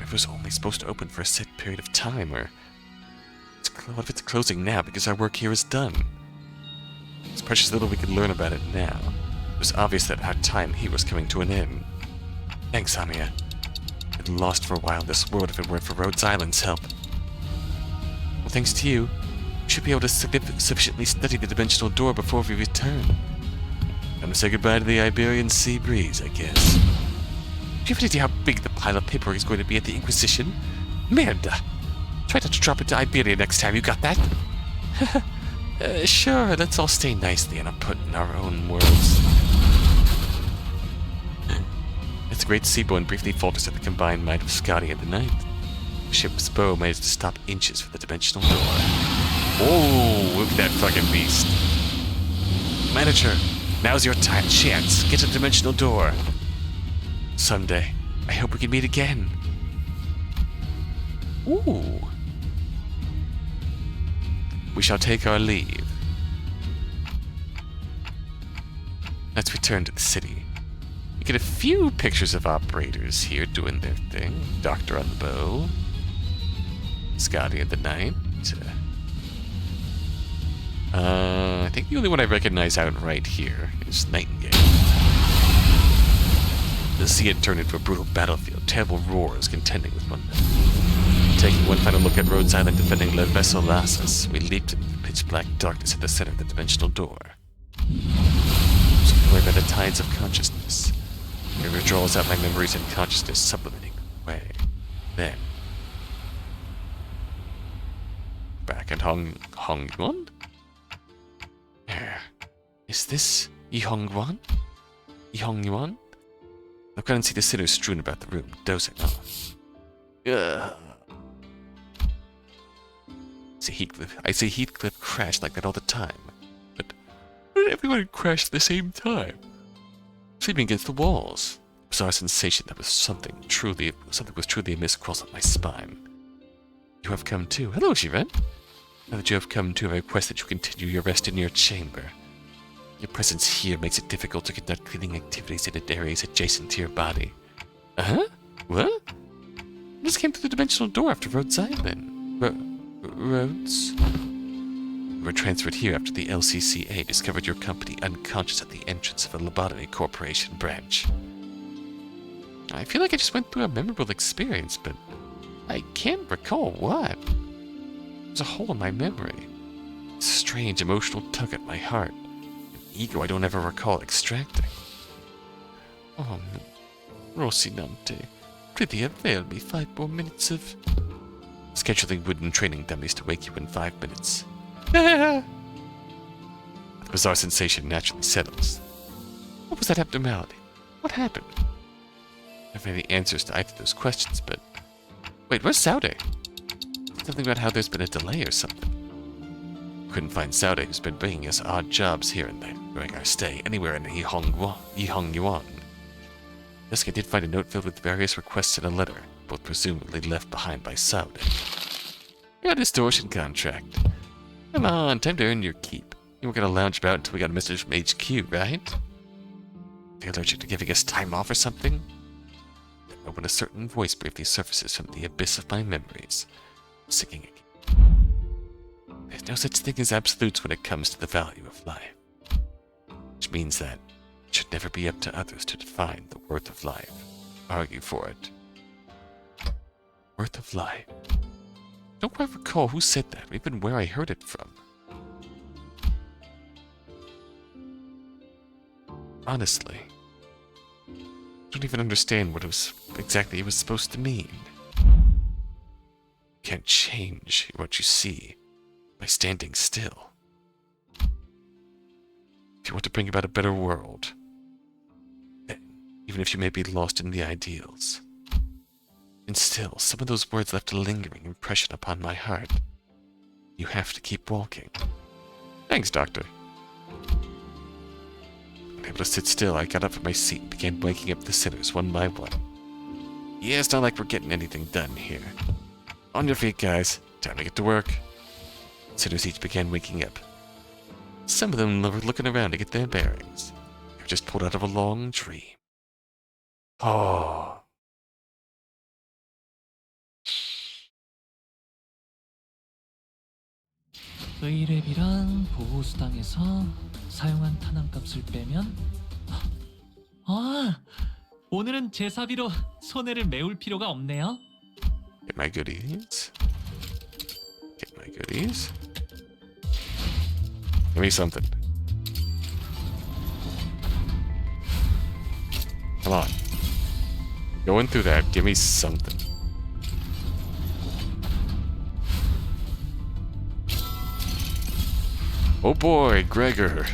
It was only supposed to open for a set period of time, or... What if it's closing now because our work here is done? There's precious little we could learn about it now. It was obvious that our time here was coming to an end. Thanks, Amia. I'd been lost for a while in this world if it weren't for Rhodes Island's help. Well, thanks to you, we should be able to sufficiently study the dimensional door before we return. Time to say goodbye to the Iberian sea breeze, I guess. Do you have any idea how big the pile of paperwork is going to be at the Inquisition? Merda! Try not to drop into Iberia next time, you got that? Sure, let's all stay nicely and put in our own worlds. As the great Seaborn briefly falters at the combined might of Scotty and the Knight, the ship's bow managed to stop inches from the dimensional door. Oh, look at that fucking beast. Manager, now's your chance. Get to the dimensional door. Someday, I hope we can meet again. Ooh. We shall take our leave. Let's return to the city. We get a few pictures of operators here doing their thing. Doctor on the bow. Scotty and the Knight. I think the only one I recognize outright here is Nightingale. The sea had turned into a brutal battlefield, terrible roars contending with one another. Taking one final look at Rhodes Island defending La Vessel Lassus, we leaped into the pitch-black darkness at the center of the dimensional door. Swayed by the tides of consciousness, the river draws out my memories and consciousness, sublimating away. Then, back at Hong Yuan? Is this Yi Hong Yuan? I've got to see the sinners strewn about the room, dozing off. Ugh. I see Heathcliff crash like that all the time. But why did everyone crash at the same time? Sleeping against the walls. A bizarre sensation that was something was truly amiss across my spine. You have come too. Hello, Shiren. Now that you have come to, I request that you continue your rest in your chamber. Your presence here makes it difficult to conduct cleaning activities in areas adjacent to your body. Uh-huh? What? I just came through the dimensional door after Rhodes Island. Rhodes? You were transferred here after the LCCA discovered your company unconscious at the entrance of a Lobotomy Corporation branch. I feel like I just went through a memorable experience, but I can't recall what. There's a hole in my memory. A strange emotional tug at my heart. An ego I don't ever recall extracting. Oh, Rocinante, prithee avail me 5 more minutes of... Scheduling wooden training dummies to wake you in 5 minutes. The bizarre sensation naturally settles. What was that abnormality? What happened? I don't have any answers to either of those questions, but... Wait, where's Saude? Something about how there's been a delay or something. Couldn't find Saude, who's been bringing us odd jobs here and there during our stay anywhere in Yi Hong Yuan. Yes, I did find a note filled with various requests in a letter, both presumably left behind by Saude. Got a distortion contract. Come on, time to earn your keep. You weren't gonna lounge about until we got a message from HQ, right? Are you allergic to giving us time off or something? When a certain voice briefly surfaces from the abyss of my memories, singing again. There's no such thing as absolutes when it comes to the value of life. Which means that it should never be up to others to define the worth of life. Argue for it. Worth of life. Don't quite recall who said that, or even where I heard it from. Honestly, I don't even understand what exactly it was supposed to mean. You can't change what you see by standing still. If you want to bring about a better world, then, even if you may be lost in the ideals, and still, some of those words left a lingering impression upon my heart. You have to keep walking. Thanks, Doctor. Unable to sit still, I got up from my seat and began waking up the sinners one by one. Yeah, it's not like we're getting anything done here. On your feet, guys. Time to get to work. Sinners each began waking up. Some of them were looking around to get their bearings. They were just pulled out of a long dream. Oh. 의뢰비랑 보호수당에서 사용한 탄환값을 빼면 오늘은 제사비로 손해를 메울 필요가 없네요. Get my goodies. Get my goodies. Give me something. Come on. Going through that, give me something. Oh boy, Gregor.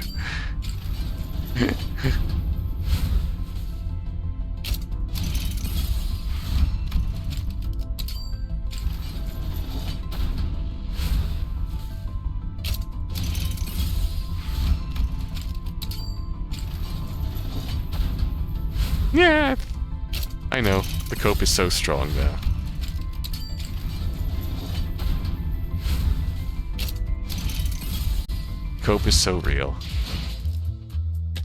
Yeah, I know. The cope is so strong now. Cope is so real.